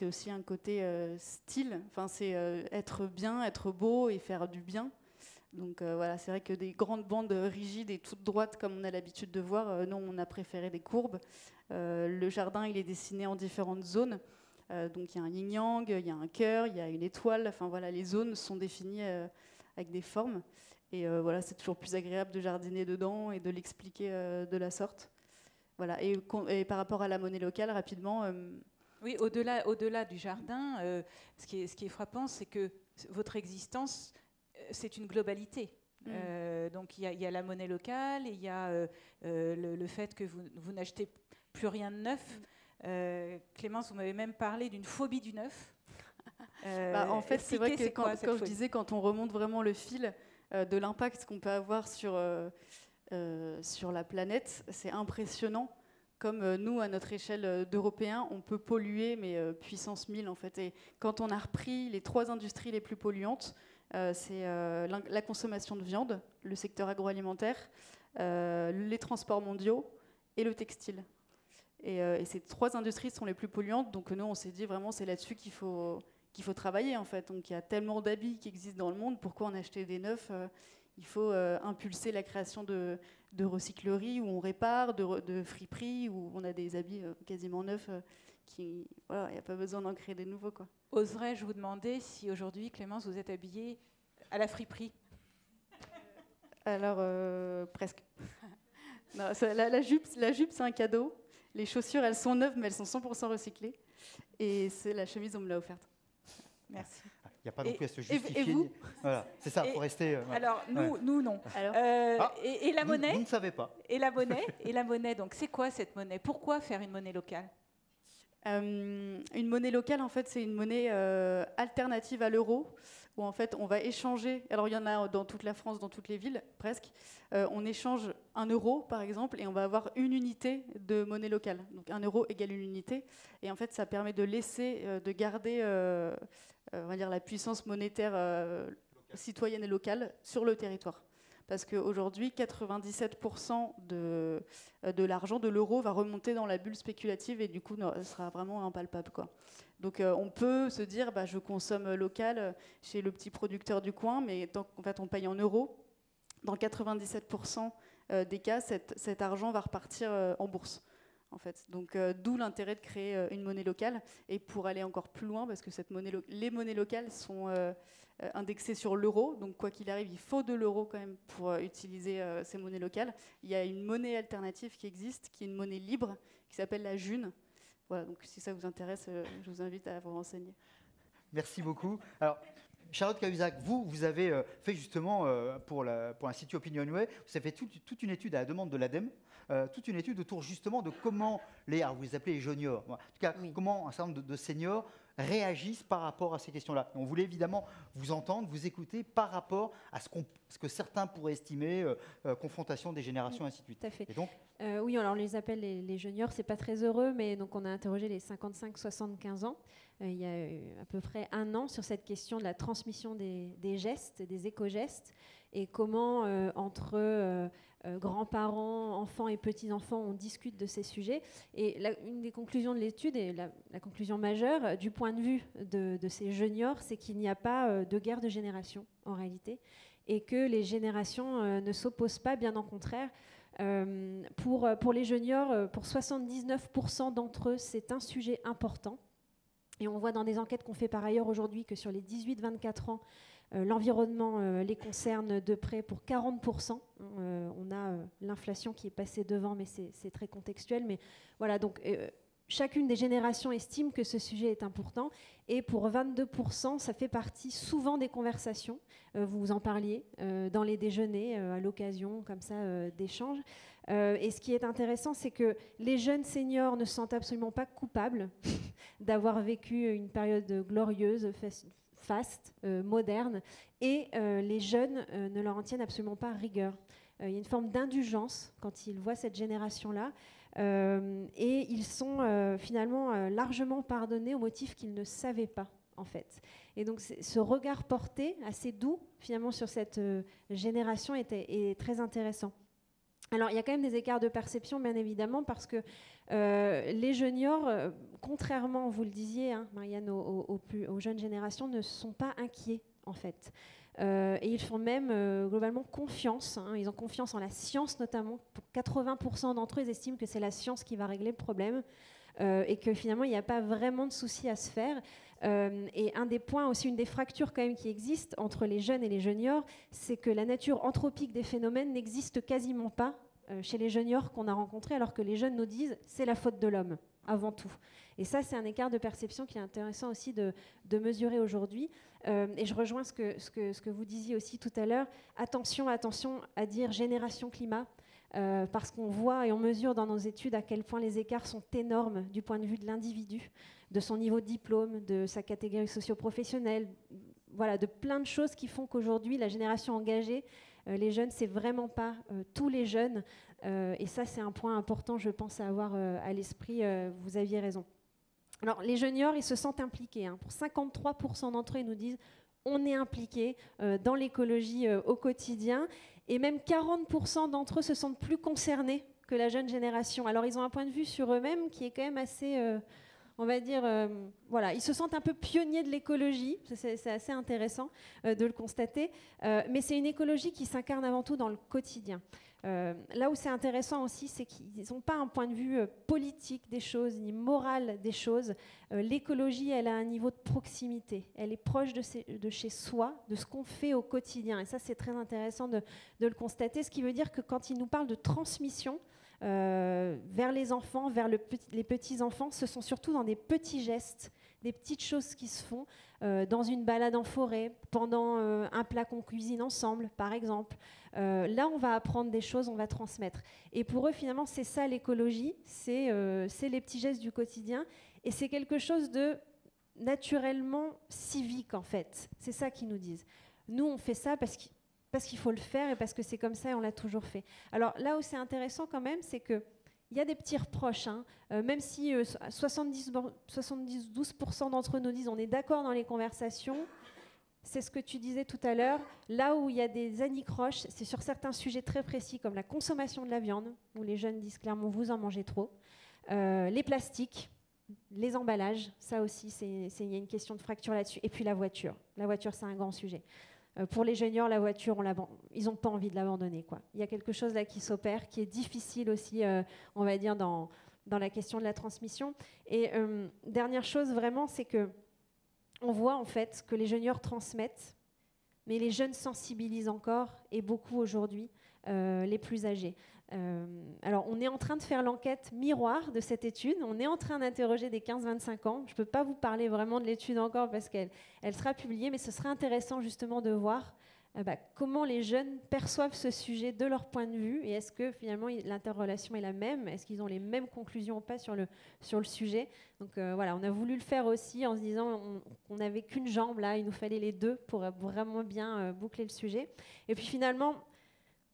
aussi un côté style, enfin, c'est être bien, être beau et faire du bien. Donc voilà, c'est vrai que des grandes bandes rigides et toutes droites comme on a l'habitude de voir, nous on a préféré des courbes. Le jardin, il est dessiné en différentes zones. Donc il y a un yin-yang, il y a un cœur, il y a une étoile. Enfin voilà, les zones sont définies avec des formes. Et voilà, c'est toujours plus agréable de jardiner dedans et de l'expliquer de la sorte. Voilà. Et par rapport à la monnaie locale, rapidement. Oui, au-delà du jardin, ce qui est frappant, c'est que votre existence, c'est une globalité. Donc il y a la monnaie locale, et il y a le fait que vous n'achetez plus rien de neuf. Clémence, vous m'avez même parlé d'une phobie du neuf. En fait, c'est vrai que quand je disais, quand on remonte vraiment le fil de l'impact qu'on peut avoir sur la planète, c'est impressionnant. Comme nous, à notre échelle d'Européens, on peut polluer, mais puissance 1000 en fait. Et quand on a repris les 3 industries les plus polluantes, c'est la consommation de viande, le secteur agroalimentaire, les transports mondiaux et le textile. Et ces 3 industries sont les plus polluantes, donc nous on s'est dit vraiment c'est là-dessus qu'il faut travailler en fait. Donc il y a tellement d'habits qui existent dans le monde, pourquoi en acheter des neufs? Il faut impulser la création de recycleries où on répare, de friperies où on a des habits quasiment neufs. Voilà, il n'y a pas besoin d'en créer des nouveaux, quoi. Oserais-je vous demander si aujourd'hui, Clémence, vous êtes habillée à la friperie? Alors, presque. Non, la jupe, c'est un cadeau. Les chaussures, elles sont neuves, mais elles sont 100% recyclées. Et la chemise, on me l'a offerte. Merci. Il n'y a pas non plus à se justifier. Et vous? Voilà, c'est ça, il faut rester... Alors, nous non. Alors, et la monnaie? Vous ne savez pas. Et la monnaie, donc c'est quoi cette monnaie? Pourquoi faire une monnaie locale? Une monnaie locale, en fait, c'est une monnaie alternative à l'euro, où en fait on va échanger, alors il y en a dans toute la France, dans toutes les villes presque, on échange 1 euro par exemple et on va avoir une unité de monnaie locale. Donc 1 euro égale une unité et en fait ça permet de laisser, de garder on va dire la puissance monétaire citoyenne et locale sur le territoire. Parce qu'aujourd'hui, 97% de l'argent, de l'euro, va remonter dans la bulle spéculative et du coup, sera vraiment impalpable, quoi. Donc on peut se dire, bah, je consomme local chez le petit producteur du coin, mais tant qu'en fait, on paye en euros, dans 97% des cas, cet argent va repartir en bourse. En fait. Donc d'où l'intérêt de créer une monnaie locale. Et pour aller encore plus loin, parce que les monnaies locales sont indexées sur l'euro, donc quoi qu'il arrive, il faut de l'euro quand même pour utiliser ces monnaies locales. Il y a une monnaie alternative qui existe, qui est une monnaie libre, qui s'appelle la June. Voilà, donc si ça vous intéresse, je vous invite à vous renseigner. Merci beaucoup. Alors, Charlotte Cahuzac, vous avez fait justement pour l'Institut Opinionway, vous avez fait toute une étude à la demande de l'ADEME, toute une étude autour justement de comment alors vous les appelez les juniors, en tout cas oui. Comment un certain nombre de seniors réagissent par rapport à ces questions-là. On voulait évidemment vous entendre, vous écouter par rapport à ce que certains pourraient estimer confrontation des générations, ainsi de suite. Tout à fait. Et donc, oui, alors on les appelle les juniors, c'est pas très heureux, mais donc on a interrogé les 55-75 ans. Il y a à peu près 1 an sur cette question de la transmission des gestes, des éco-gestes, et comment entre grands-parents, enfants et petits-enfants, on discute de ces sujets. Et une des conclusions de l'étude, et la conclusion majeure du point de vue de ces juniors, c'est qu'il n'y a pas de guerre de génération en réalité, et que les générations ne s'opposent pas, bien au contraire. Pour les juniors, pour 79% d'entre eux, c'est un sujet important. Et on voit dans des enquêtes qu'on fait par ailleurs aujourd'hui que sur les 18-24 ans, l'environnement les concerne de près pour 40%. On a l'inflation qui est passée devant, mais c'est très contextuel. Mais voilà, donc chacune des générations estime que ce sujet est important. Et pour 22%, ça fait partie souvent des conversations. Vous en parliez dans les déjeuners, à l'occasion comme ça d'échanges. Et ce qui est intéressant, c'est que les jeunes seniors ne se sentent absolument pas coupables d'avoir vécu une période glorieuse, faste, moderne, et les jeunes ne leur en tiennent absolument pas rigueur. Il y a une forme d'indulgence quand ils voient cette génération-là, et ils sont finalement largement pardonnés au motif qu'ils ne savaient pas, en fait. Et donc ce regard porté, assez doux, finalement, sur cette génération est très intéressant. Alors, il y a quand même des écarts de perception, bien évidemment, parce que les juniors, contrairement, vous le disiez, hein, Marianne, aux jeunes générations, ne sont pas inquiets, en fait. Et ils font même globalement confiance. Hein, ils ont confiance en la science, notamment. Pour 80% d'entre eux, ils estiment que c'est la science qui va régler le problème et que finalement, il n'y a pas vraiment de souci à se faire. Et un des points, aussi une des fractures quand même qui existent entre les jeunes et les juniors, c'est que la nature anthropique des phénomènes n'existe quasiment pas chez les juniors qu'on a rencontrés, alors que les jeunes nous disent c'est la faute de l'homme, avant tout. Et ça, c'est un écart de perception qui est intéressant aussi de mesurer aujourd'hui. Et je rejoins ce que vous disiez aussi tout à l'heure. Attention à dire génération climat. Parce qu'on voit et on mesure dans nos études à quel point les écarts sont énormes du point de vue de l'individu, de son niveau de diplôme, de sa catégorie socio-professionnelle, voilà, de plein de choses qui font qu'aujourd'hui, la génération engagée, les jeunes, c'est vraiment pas tous les jeunes. Et ça, c'est un point important, je pense, à avoir à l'esprit. Vous aviez raison. Alors, les juniors, ils se sentent impliqués. Hein. Pour 53% d'entre eux, ils nous disent on est impliqués dans l'écologie au quotidien. Et même 40% d'entre eux se sentent plus concernés que la jeune génération. Alors, ils ont un point de vue sur eux-mêmes qui est quand même assez, on va dire, voilà, ils se sentent un peu pionniers de l'écologie. C'est assez intéressant de le constater. Mais c'est une écologie qui s'incarne avant tout dans le quotidien. Là où c'est intéressant aussi, c'est qu'ils n'ont pas un point de vue politique des choses, ni moral des choses. L'écologie, elle a un niveau de proximité. Elle est proche de chez soi, de ce qu'on fait au quotidien. Et ça, c'est très intéressant de le constater. Ce qui veut dire que quand ils nous parlent de transmission vers les enfants, vers les petits-enfants, ce sont surtout dans des petits gestes, des petites choses qui se font dans une balade en forêt, pendant un plat qu'on cuisine ensemble, par exemple. Là, on va apprendre des choses, on va transmettre. Et pour eux, finalement, c'est ça l'écologie, c'est les petits gestes du quotidien. Et c'est quelque chose de naturellement civiques, en fait. C'est ça qu'ils nous disent. Nous, on fait ça parce qu'il faut le faire et parce que c'est comme ça et on l'a toujours fait. Alors là où c'est intéressant quand même, c'est qu'il y a des petits reproches, hein. Même si 72% d'entre eux nous disent on est d'accord dans les conversations, c'est ce que tu disais tout à l'heure, là où il y a des anicroches, c'est sur certains sujets très précis comme la consommation de la viande, où les jeunes disent clairement vous en mangez trop, les plastiques, les emballages, ça aussi, il y a une question de fracture là-dessus, et puis la voiture. La voiture, c'est un grand sujet. Pour les juniors, la voiture, ils n'ont pas envie de l'abandonner, quoi. Il y a quelque chose là qui s'opère, qui est difficile aussi, on va dire, dans la question de la transmission. Et dernière chose, vraiment, c'est que on voit en fait que les juniors transmettent, mais les jeunes sensibilisent encore, et beaucoup aujourd'hui, les plus âgés. Alors, on est en train de faire l'enquête miroir de cette étude. On est en train d'interroger des 15-25 ans. Je ne peux pas vous parler vraiment de l'étude encore parce qu'elle sera publiée, mais ce sera intéressant justement de voir comment les jeunes perçoivent ce sujet de leur point de vue et est-ce que finalement l'interrelation est la même, est-ce qu'ils ont les mêmes conclusions ou pas sur le sujet. Donc voilà, on a voulu le faire aussi en se disant qu'on n'avait qu'une jambe là, il nous fallait les deux pour vraiment bien boucler le sujet. Et puis finalement,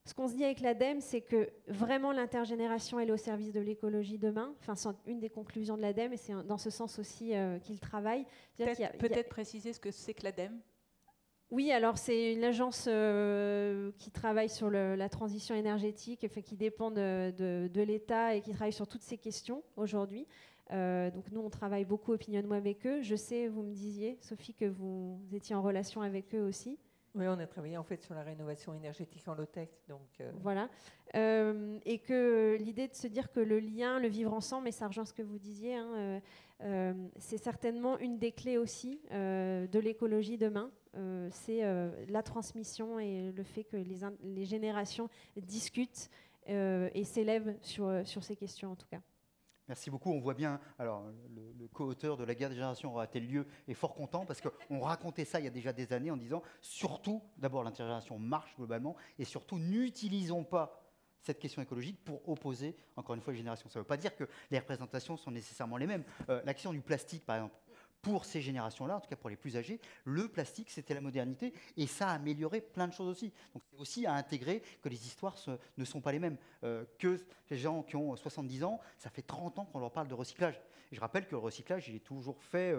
ce qu'on se dit avec l'ADEME, c'est que vraiment l'intergénération elle est au service de l'écologie demain. Enfin, c'est une des conclusions de l'ADEME et c'est dans ce sens aussi qu'il travaille. Peut-être préciser ce que c'est que l'ADEME. Oui, alors c'est une agence qui travaille sur la transition énergétique, qui dépend de l'État et qui travaille sur toutes ces questions aujourd'hui. Donc nous, on travaille beaucoup opinionnement avec eux. Je sais, vous me disiez, Sophie, que vous étiez en relation avec eux aussi. Oui, on a travaillé en fait sur la rénovation énergétique en low-tech. Voilà. Et que l'idée de se dire que le lien, le vivre ensemble, et ça rejoint ce que vous disiez, hein, c'est certainement une des clés aussi de l'écologie demain. C'est la transmission et le fait que les générations discutent et s'élèvent sur ces questions en tout cas. Merci beaucoup. On voit bien, alors le co-auteur de La guerre des générations aura tel lieu est fort content parce qu'on racontait ça il y a déjà des années en disant surtout, d'abord l'intergénération marche globalement et surtout n'utilisons pas cette question écologique pour opposer encore une fois les générations. Ça ne veut pas dire que les représentations sont nécessairement les mêmes. La question du plastique par exemple, pour ces générations-là, en tout cas pour les plus âgés, le plastique, c'était la modernité et ça a amélioré plein de choses aussi. Donc c'est aussi à intégrer que les histoires ne sont pas les mêmes. Que les gens qui ont 70 ans, ça fait 30 ans qu'on leur parle de recyclage. Et je rappelle que le recyclage, il est toujours fait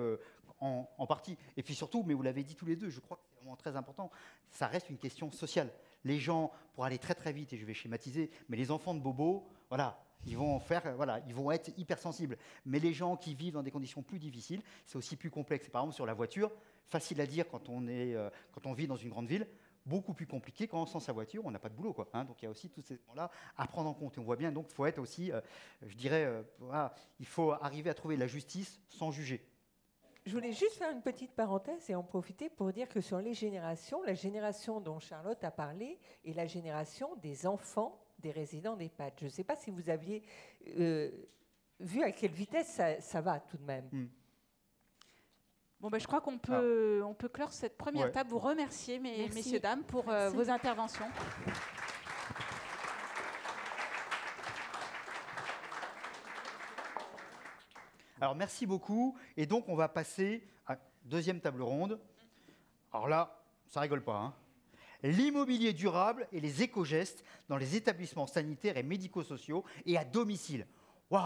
en partie. Et puis surtout, mais vous l'avez dit tous les deux, je crois que c'est vraiment très important, ça reste une question sociale. Les gens, pour aller très très vite, et je vais schématiser, mais les enfants de bobo, voilà, ils vont ils vont être hypersensibles. Mais les gens qui vivent dans des conditions plus difficiles, c'est aussi plus complexe. Par exemple, sur la voiture, facile à dire quand on vit dans une grande ville, beaucoup plus compliqué quand sans sa voiture, on n'a pas de boulot, quoi. Hein, donc il y a aussi tous ces points-là à prendre en compte. Et on voit bien, donc il faut être aussi, je dirais, il faut arriver à trouver la justice sans juger. Je voulais juste faire une petite parenthèse et en profiter pour dire que sur les générations, la génération dont Charlotte a parlé est la génération des enfants des résidents d'EHPAD. Je ne sais pas si vous aviez vu à quelle vitesse ça va tout de même. Bon, je crois qu'on peut clore cette première table. Vous remercier, messieurs, dames, pour vos interventions. Alors, merci beaucoup. Et donc, on va passer à deuxième table ronde. Alors là, ça rigole pas, hein. L'immobilier durable et les éco-gestes dans les établissements sanitaires et médico-sociaux et à domicile. Waouh!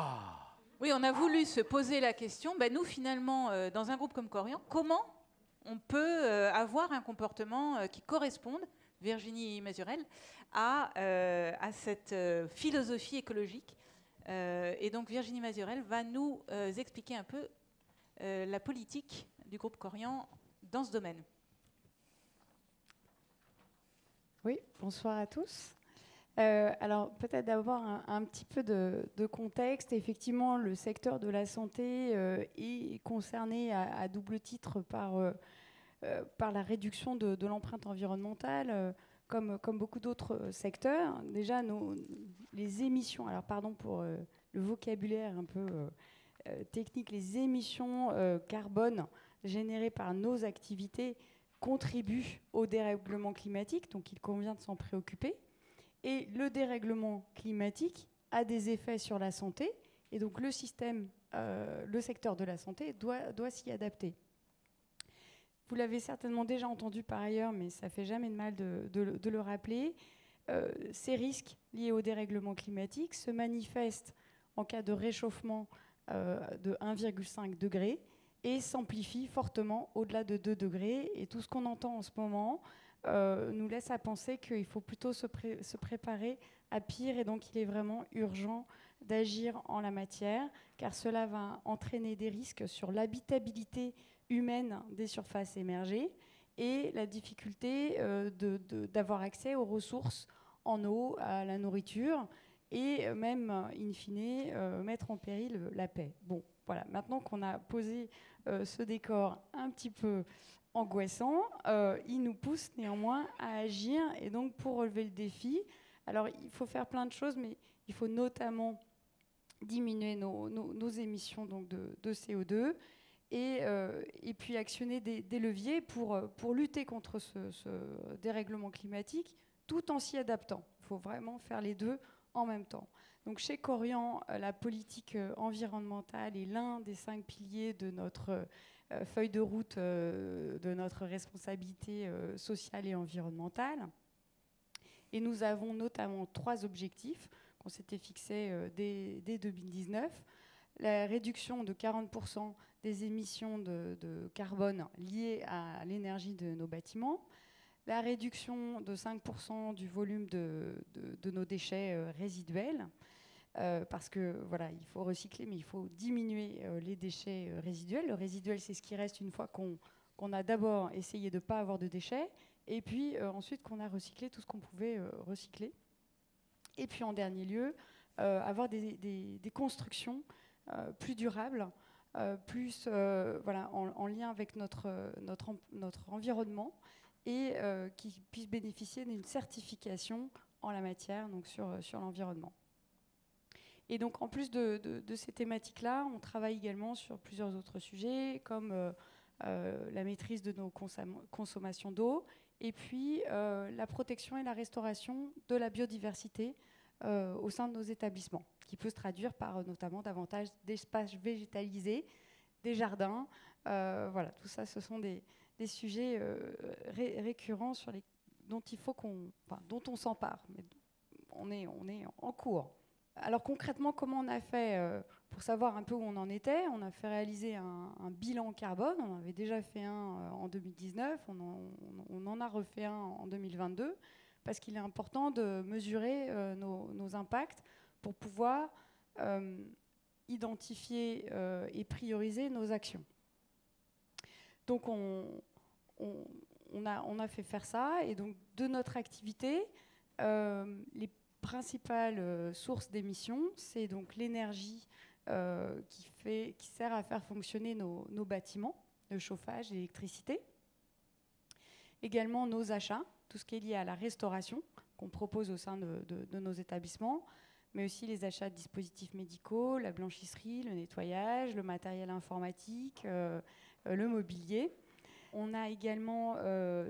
Oui, on a voulu se poser la question, nous finalement, dans un groupe comme Korian, comment on peut avoir un comportement qui corresponde, Virginie Mazurel, à cette philosophie écologique. Et donc Virginie Mazurel va nous expliquer un peu la politique du groupe Korian dans ce domaine. Oui, bonsoir à tous. Alors peut-être d'abord un petit peu de contexte. Effectivement, le secteur de la santé est concerné à double titre par la réduction de l'empreinte environnementale, comme beaucoup d'autres secteurs. Déjà, les émissions, alors pardon pour le vocabulaire un peu technique, les émissions carbone générées par nos activités contribuent au dérèglement climatique, donc il convient de s'en préoccuper. Et le dérèglement climatique a des effets sur la santé, et donc le secteur de la santé doit s'y adapter. Vous l'avez certainement déjà entendu par ailleurs, mais ça fait jamais de mal de le rappeler. Ces risques liés au dérèglement climatique se manifestent en cas de réchauffement de 1,5 degré et s'amplifient fortement au-delà de 2 degrés. Et tout ce qu'on entend en ce moment nous laisse à penser qu'il faut plutôt se préparer à pire, et donc il est vraiment urgent d'agir en la matière, car cela va entraîner des risques sur l'habitabilité humaine des surfaces émergées et la difficulté d'avoir accès aux ressources en eau, à la nourriture, et même, in fine, mettre en péril la paix. Bon, voilà, maintenant qu'on a posé ce décor un petit peu angoissant, il nous pousse néanmoins à agir, et donc pour relever le défi, alors il faut faire plein de choses, mais il faut notamment diminuer nos émissions donc de CO2, et puis actionner des leviers pour lutter contre ce dérèglement climatique, tout en s'y adaptant. Il faut vraiment faire les deux en même temps. Donc chez Korian, la politique environnementale est l'un des 5 piliers de notre feuille de route de notre responsabilité sociale et environnementale. Et nous avons notamment 3 objectifs qu'on s'était fixés dès 2019. La réduction de 40% des émissions de carbone liées à l'énergie de nos bâtiments, la réduction de 5% du volume de nos déchets résiduels, parce que voilà, il faut recycler, mais il faut diminuer les déchets résiduels. Le résiduel, c'est ce qui reste une fois qu'on a d'abord essayé de ne pas avoir de déchets, et puis ensuite qu'on a recyclé tout ce qu'on pouvait recycler. Et puis en dernier lieu, avoir des constructions plus durables, plus voilà, en lien avec notre environnement, et qui puissent bénéficier d'une certification en la matière, donc sur l'environnement. Et donc en plus de ces thématiques-là, on travaille également sur plusieurs autres sujets, comme la maîtrise de nos consommations d'eau, et puis la protection et la restauration de la biodiversité au sein de nos établissements, qui peut se traduire par notamment davantage d'espaces végétalisés, des jardins. Voilà, tout ça, ce sont des sujets récurrents dont on s'empare, mais on est en cours. Alors concrètement, comment on a fait pour savoir un peu où on en était? On a fait réaliser un bilan carbone. On avait déjà fait un en 2019, on en a refait un en 2022, parce qu'il est important de mesurer nos impacts pour pouvoir identifier et prioriser nos actions. Donc on a fait faire ça, et donc de notre activité, les principales sources d'émissions, c'est donc l'énergie qui sert à faire fonctionner nos bâtiments, le chauffage, l'électricité. Également nos achats, tout ce qui est lié à la restauration qu'on propose au sein de nos établissements, mais aussi les achats de dispositifs médicaux, la blanchisserie, le nettoyage, le matériel informatique, le mobilier. On a également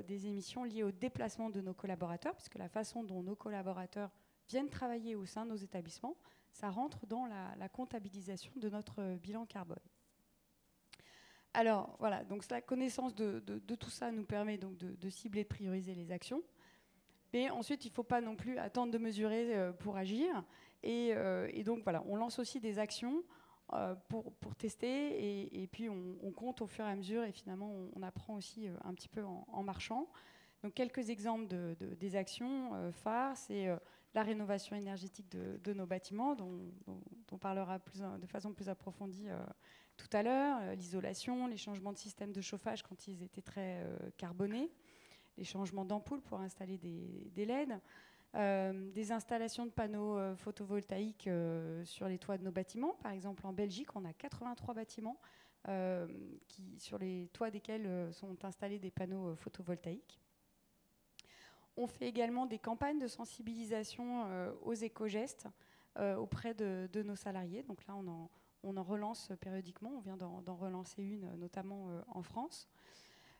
des émissions liées au déplacement de nos collaborateurs, puisque la façon dont nos collaborateurs viennent travailler au sein de nos établissements, ça rentre dans la comptabilisation de notre bilan carbone. Alors voilà, donc la connaissance de tout ça nous permet donc de cibler, de prioriser les actions. Mais ensuite, il ne faut pas non plus attendre de mesurer pour agir. Et donc voilà, on lance aussi des actions pour tester, et puis on compte au fur et à mesure, et finalement on apprend aussi un petit peu en marchant. Donc quelques exemples des actions phares, c'est la rénovation énergétique de nos bâtiments, dont on parlera de façon plus approfondie tout à l'heure, l'isolation, les changements de système de chauffage quand ils étaient très carbonés, les changements d'ampoules pour installer des LED, des installations de panneaux photovoltaïques sur les toits de nos bâtiments. Par exemple, en Belgique, on a 83 bâtiments sur les toits desquels sont installés des panneaux photovoltaïques. On fait également des campagnes de sensibilisation aux éco-gestes auprès de nos salariés. Donc là, on en relance périodiquement. On vient d'en relancer une, notamment en France.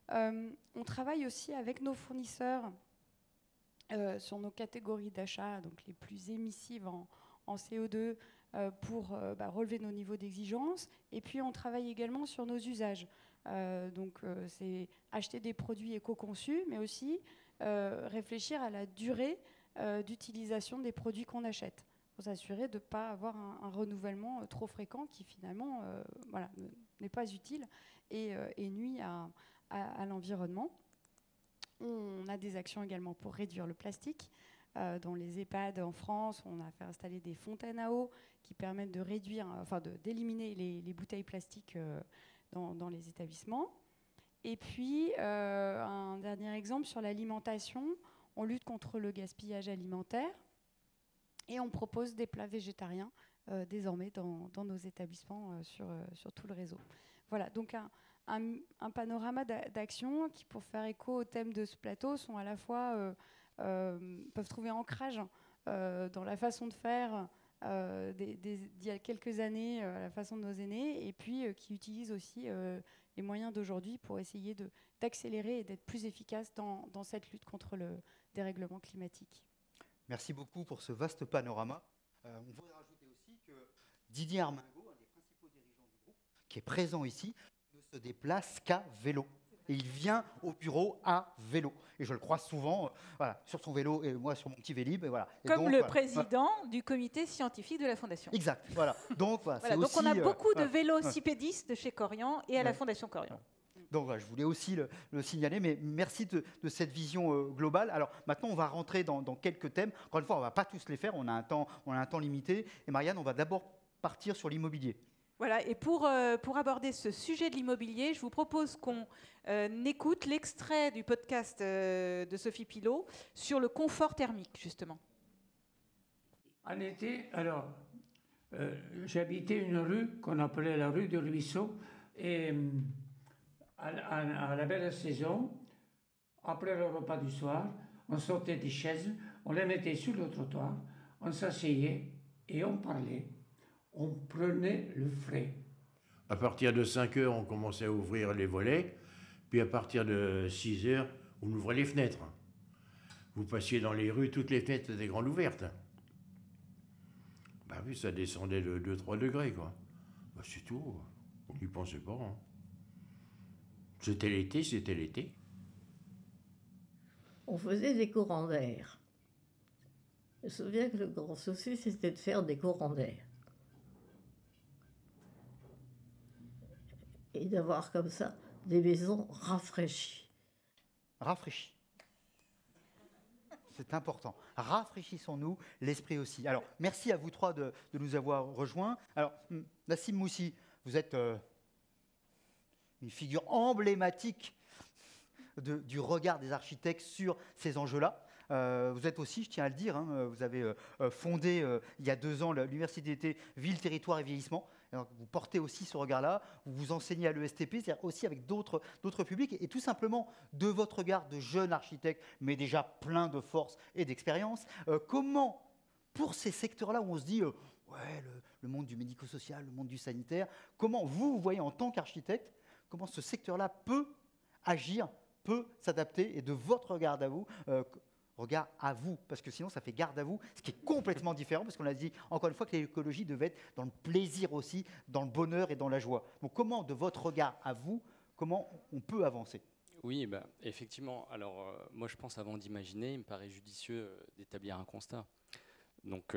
On travaille aussi avec nos fournisseurs sur nos catégories d'achat, donc les plus émissives en CO2, pour relever nos niveaux d'exigence. Et puis, on travaille également sur nos usages. Donc, c'est acheter des produits éco-conçus, mais aussi réfléchir à la durée d'utilisation des produits qu'on achète, pour s'assurer de ne pas avoir un renouvellement trop fréquent qui finalement voilà, n'est pas utile et nuit à l'environnement. On a des actions également pour réduire le plastique. Dans les EHPAD en France, on a fait installer des fontaines à eau qui permettent de réduire, enfin d'éliminer les bouteilles plastiques dans les établissements. Et puis, un dernier exemple sur l'alimentation, on lutte contre le gaspillage alimentaire et on propose des plats végétariens désormais dans nos établissements sur tout le réseau. Voilà, donc un panorama d'actions qui, pour faire écho au thème de ce plateau, sont à la fois peuvent trouver ancrage dans la façon de faire d'il y a quelques années, la façon de nos aînés, et puis qui utilisent aussi les moyens d'aujourd'hui pour essayer d'accélérer et d'être plus efficaces dans cette lutte contre le dérèglement climatique. Merci beaucoup pour ce vaste panorama. On voudrait rajouter aussi que Didier Armingaud, un des principaux dirigeants du groupe, qui est présent ici, ne se déplace qu'à vélo. Et il vient au bureau à vélo. Et je le croise souvent, voilà, sur son vélo et moi sur mon petit Vélib. Et voilà. Et comme donc, le voilà, président du comité scientifique de la Fondation. Exact. Voilà. Donc, voilà, voilà, donc aussi, on a beaucoup de vélocipédistes chez Korian et à la Fondation Korian. Donc voilà, je voulais aussi le signaler, mais merci de cette vision globale. Alors maintenant, on va rentrer dans quelques thèmes. Encore une fois, on ne va pas tous les faire, on a un temps limité. Et Marianne, on va d'abord partir sur l'immobilier. Voilà, et pour aborder ce sujet de l'immobilier, je vous propose qu'on écoute l'extrait du podcast de Sophie Pilot sur le confort thermique, justement. En été, alors, j'habitais une rue qu'on appelait la rue du Ruisseau, et à la belle saison, après le repas du soir, on sortait des chaises, on les mettait sur le trottoir, on s'asseyait et on parlait. On prenait le frais. À partir de 5 heures, on commençait à ouvrir les volets, puis à partir de 6 heures, on ouvrait les fenêtres. Vous passiez dans les rues, toutes les fenêtres étaient grandes ouvertes. Bah oui, ça descendait de 2-3 degrés, quoi. Bah c'est tout, on n'y pensait pas. Hein. C'était l'été, c'était l'été. On faisait des courants d'air. Je me souviens que le grand souci, c'était de faire des courants d'air. Et d'avoir comme ça des maisons rafraîchies. Rafraîchies. C'est important. Rafraîchissons-nous, l'esprit aussi. Alors, merci à vous trois de nous avoir rejoints. Alors, Nassim Moussi, vous êtes une figure emblématique du regard des architectes sur ces enjeux-là. Vous êtes aussi, je tiens à le dire, hein, vous avez fondé il y a 2 ans l'université d'été Ville, Territoire et Vieillissement. Alors, vous portez aussi ce regard-là, vous enseignez à l'ESTP, c'est-à-dire aussi avec d'autres publics, et tout simplement de votre regard de jeune architecte, mais déjà plein de force et d'expérience, comment, pour ces secteurs-là où on se dit, ouais, le monde du médico-social, le monde du sanitaire, comment vous voyez en tant qu'architecte, comment ce secteur-là peut agir, peut s'adapter, et de votre regard à vous, parce que sinon ça fait garde à vous, ce qui est complètement différent, parce qu'on a dit encore une fois que l'écologie devait être dans le plaisir aussi, dans le bonheur et dans la joie. Donc comment, de votre regard à vous, comment on peut avancer ? Oui, bah, effectivement. Alors moi je pense, avant d'imaginer, il me paraît judicieux d'établir un constat. Donc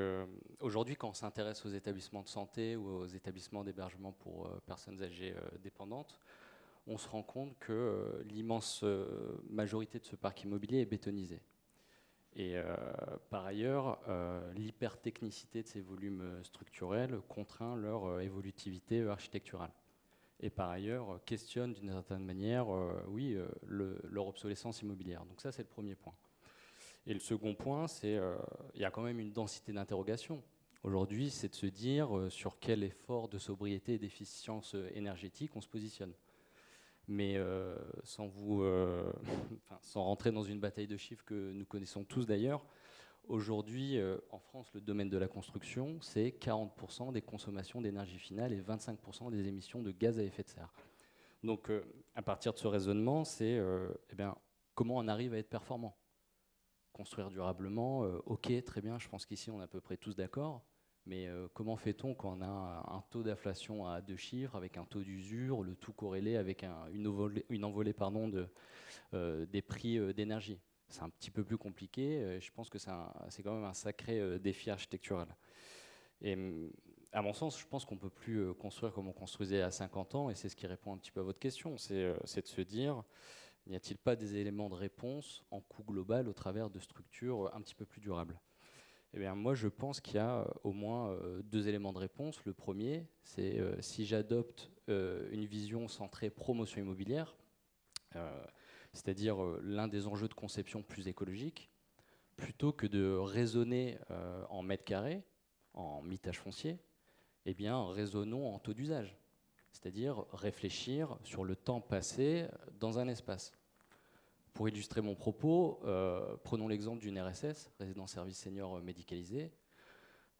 aujourd'hui, quand on s'intéresse aux établissements de santé ou aux établissements d'hébergement pour personnes âgées dépendantes, on se rend compte que l'immense majorité de ce parc immobilier est bétonisé. Et par ailleurs, l'hypertechnicité de ces volumes structurels contraint leur évolutivité architecturale. Et par ailleurs, questionne d'une certaine manière, leur obsolescence immobilière. Donc ça, c'est le premier point. Et le second point, c'est qu'il y a quand même une densité d'interrogation. Aujourd'hui, c'est de se dire sur quel effort de sobriété et d'efficience énergétique on se positionne. Mais sans rentrer dans une bataille de chiffres que nous connaissons tous d'ailleurs, aujourd'hui, en France, le domaine de la construction, c'est 40% des consommations d'énergie finale et 25% des émissions de gaz à effet de serre. Donc, à partir de ce raisonnement, c'est comment on arrive à être performant. Construire durablement, ok, très bien, je pense qu'ici, on est à peu près tous d'accord, Mais comment fait-on quand on a un taux d'inflation à 2 chiffres, avec un taux d'usure, le tout corrélé avec une envolée des prix d'énergie? C'est un petit peu plus compliqué. Je pense que c'est quand même un sacré défi architectural. Et à mon sens, je pense qu'on ne peut plus construire comme on construisait à 50 ans, et c'est ce qui répond un petit peu à votre question, c'est de se dire, n'y a-t-il pas des éléments de réponse en coût global au travers de structures un petit peu plus durables? Eh bien, moi, je pense qu'il y a au moins 2 éléments de réponse. Le premier, c'est si j'adopte une vision centrée promotion immobilière, c'est-à-dire l'un des enjeux de conception plus écologique, plutôt que de raisonner en mètres carrés, en mitage foncier, eh bien, raisonnons en taux d'usage, c'est-à-dire réfléchir sur le temps passé dans un espace. Pour illustrer mon propos, prenons l'exemple d'une RSS, résidence service senior médicalisé,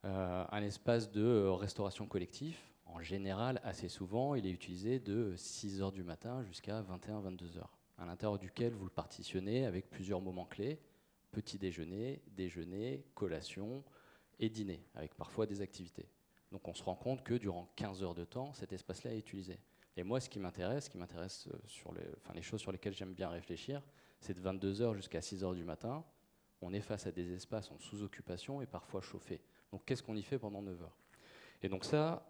un espace de restauration collectif. En général, assez souvent, il est utilisé de 6 h du matin jusqu'à 21-22 h, à l'intérieur duquel vous le partitionnez avec plusieurs moments clés, petit déjeuner, déjeuner, collation et dîner, avec parfois des activités. Donc on se rend compte que durant 15 heures de temps, cet espace-là est utilisé. Et moi, ce qui m'intéresse sur les choses sur lesquelles j'aime bien réfléchir, c'est de 22 h jusqu'à 6 h du matin, on est face à des espaces en sous-occupation et parfois chauffés. Donc qu'est-ce qu'on y fait pendant 9 heures? Et donc ça,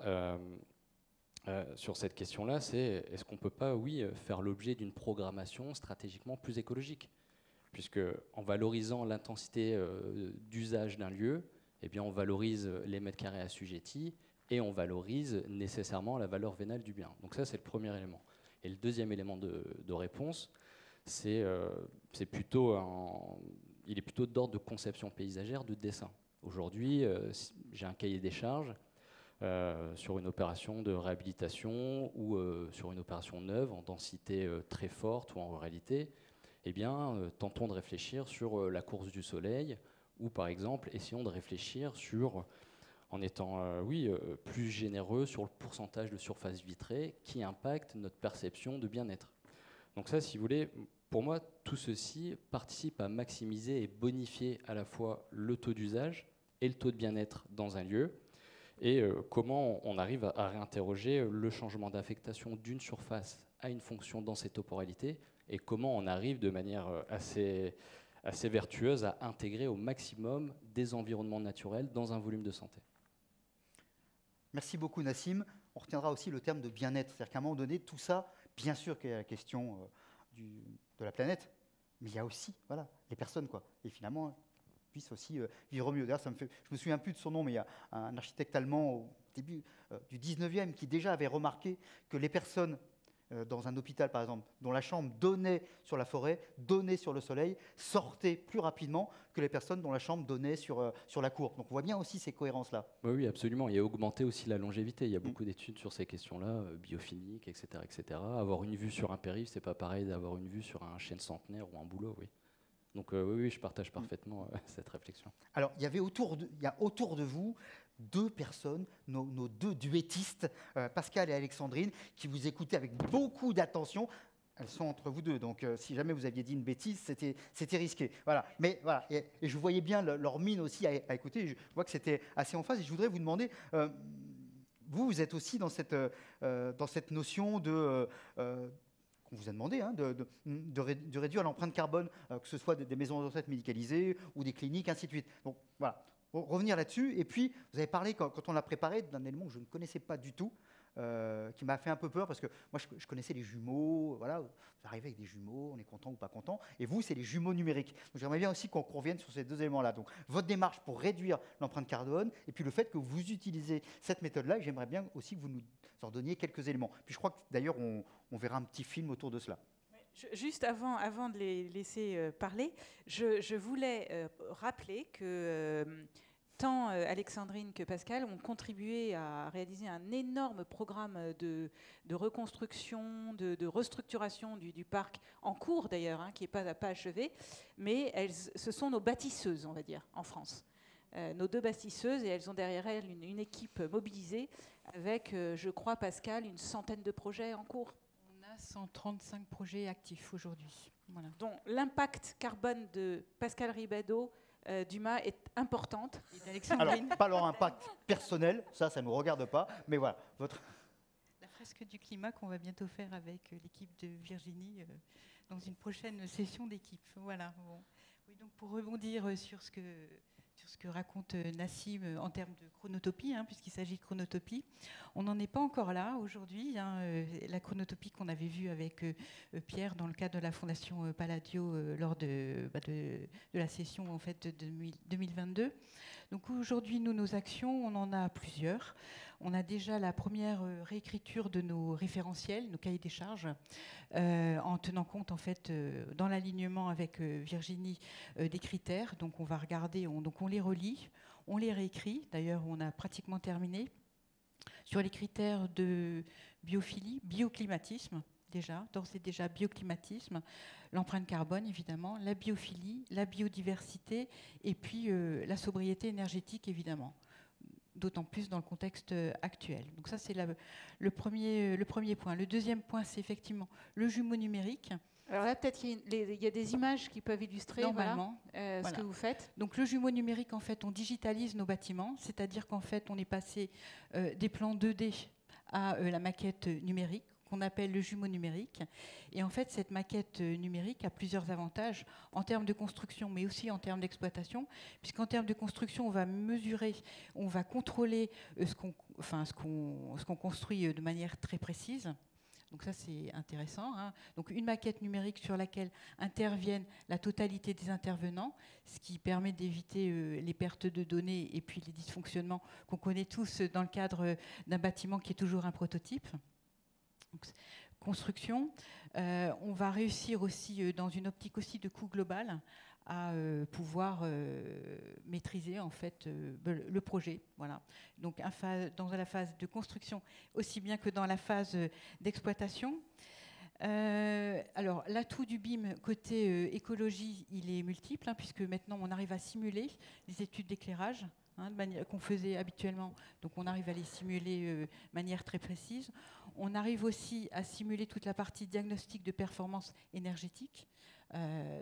sur cette question-là, c'est est-ce qu'on ne peut pas, oui, faire l'objet d'une programmation stratégiquement plus écologique? Puisque en valorisant l'intensité d'usage d'un lieu, eh bien, on valorise les mètres carrés assujettis et on valorise nécessairement la valeur vénale du bien. Donc ça, c'est le premier élément. Et le deuxième élément de réponse, il est plutôt d'ordre de conception paysagère, de dessin. Aujourd'hui, j'ai un cahier des charges sur une opération de réhabilitation ou sur une opération neuve en densité très forte ou en ruralité. Eh bien, tentons de réfléchir sur la course du soleil, ou par exemple, essayons de réfléchir en étant plus généreux sur le pourcentage de surface vitrée qui impacte notre perception de bien-être. Donc ça, si vous voulez, pour moi, tout ceci participe à maximiser et bonifier à la fois le taux d'usage et le taux de bien-être dans un lieu, et comment on arrive à réinterroger le changement d'affectation d'une surface à une fonction dans cette temporalité, et comment on arrive de manière assez vertueuse à intégrer au maximum des environnements naturels dans un volume de santé. Merci beaucoup Nassim. On retiendra aussi le terme de bien-être. C'est-à-dire qu'à un moment donné, tout ça, bien sûr qu'il y a la question de la planète, mais il y a aussi les personnes, quoi. Et finalement, puissent aussi vivre mieux. D'ailleurs, je me souviens plus de son nom, mais il y a un architecte allemand au début du 19e qui déjà avait remarqué que les personnes dans un hôpital, par exemple, dont la chambre donnait sur la forêt, donnait sur le soleil, sortaient plus rapidement que les personnes dont la chambre donnait sur la cour. Donc on voit bien aussi ces cohérences-là. Oui, absolument. Et augmenter aussi la longévité. Il y a beaucoup d'études sur ces questions-là, biophiliques, etc., etc. Avoir une vue sur un périph', c'est pas pareil d'avoir une vue sur un chêne centenaire ou un bouleau, oui. Donc oui, je partage parfaitement cette réflexion. Alors, il y a autour de vous 2 personnes, nos 2 duettistes, Pascal et Alexandrine, qui vous écoutaient avec beaucoup d'attention. Elles sont entre vous 2, donc si jamais vous aviez dit une bêtise, c'était risqué. Voilà. Mais voilà, et je voyais bien leur mine aussi à écouter. Je vois que c'était assez en phase. Et je voudrais vous demander, vous êtes aussi dans cette notion de on vous a demandé de réduire l'empreinte carbone, que ce soit des maisons de retraite médicalisées ou des cliniques, ainsi de suite. Donc voilà, revenir là-dessus. Et puis, vous avez parlé, quand on l'a préparé, d'un élément que je ne connaissais pas du tout, qui m'a fait un peu peur, parce que moi, je connaissais les jumeaux. Voilà, vous arrivez avec des jumeaux, on est content ou pas content. Et vous, c'est les jumeaux numériques. Donc j'aimerais bien aussi qu'on revienne sur ces 2 éléments-là. Donc votre démarche pour réduire l'empreinte carbone, et puis le fait que vous utilisez cette méthode-là, et j'aimerais bien aussi que vous nous en donniez quelques éléments. Puis je crois que d'ailleurs, on verra un petit film autour de cela. Juste avant de les laisser parler, je voulais rappeler que tant Alexandrine que Pascal ont contribué à réaliser un énorme programme de reconstruction, de restructuration du parc, en cours d'ailleurs, qui n'est pas achevé, mais ce sont nos bâtisseuses, on va dire, en France. Nos 2 bâtisseuses, et elles ont derrière elles une équipe mobilisée avec, je crois, Pascal, une centaine de projets en cours. On a 135 projets actifs aujourd'hui. Voilà. Donc l'impact carbone de Pascal Ribado Dumas est importante. Alors, pas leur impact personnel, ça ne nous regarde pas, mais voilà, votre... La fresque du climat qu'on va bientôt faire avec l'équipe de Virginie dans une prochaine session d'équipe. Voilà. Bon. Oui, donc pour rebondir sur ce que raconte Nassim en termes de chronotopie, puisqu'il s'agit de chronotopie, on n'en est pas encore là aujourd'hui. La chronotopie qu'on avait vue avec Pierre dans le cadre de la Fondation Palladio lors de la session en fait, de 2022. Donc aujourd'hui, nous, nos actions, on en a plusieurs. On a déjà la première réécriture de nos référentiels, nos cahiers des charges, en tenant compte en fait dans l'alignement avec Virginie des critères. Donc on va regarder, on les relit, on les réécrit. D'ailleurs, on a pratiquement terminé sur les critères de biophilie, bioclimatisme. D'ores et déjà, bioclimatisme, l'empreinte carbone, évidemment, la biophilie, la biodiversité, et puis la sobriété énergétique, évidemment, d'autant plus dans le contexte actuel. Donc ça, c'est le premier point. Le deuxième point, c'est effectivement le jumeau numérique. Alors là, peut-être qu'il y a des images qui peuvent illustrer normalement ce que vous faites. Donc le jumeau numérique, en fait, on digitalise nos bâtiments, c'est-à-dire qu'en fait, on est passé des plans 2D à la maquette numérique, qu'on appelle le jumeau numérique. Et en fait, cette maquette numérique a plusieurs avantages en termes de construction, mais aussi en termes d'exploitation, puisqu'en termes de construction, on va mesurer, on va contrôler ce qu'on construit de manière très précise. Donc ça, c'est intéressant. Donc une maquette numérique sur laquelle interviennent la totalité des intervenants, ce qui permet d'éviter les pertes de données et puis les dysfonctionnements qu'on connaît tous dans le cadre d'un bâtiment qui est toujours un prototype. Donc, construction. On va réussir aussi, dans une optique aussi de coût global, à pouvoir maîtriser en fait le projet. Voilà. Donc dans la phase de construction aussi bien que dans la phase d'exploitation. Alors l'atout du BIM côté écologie, il est multiple, puisque maintenant on arrive à simuler les études d'éclairage qu'on faisait habituellement. Donc on arrive à les simuler de manière très précise. On arrive aussi à simuler toute la partie diagnostic de performance énergétique,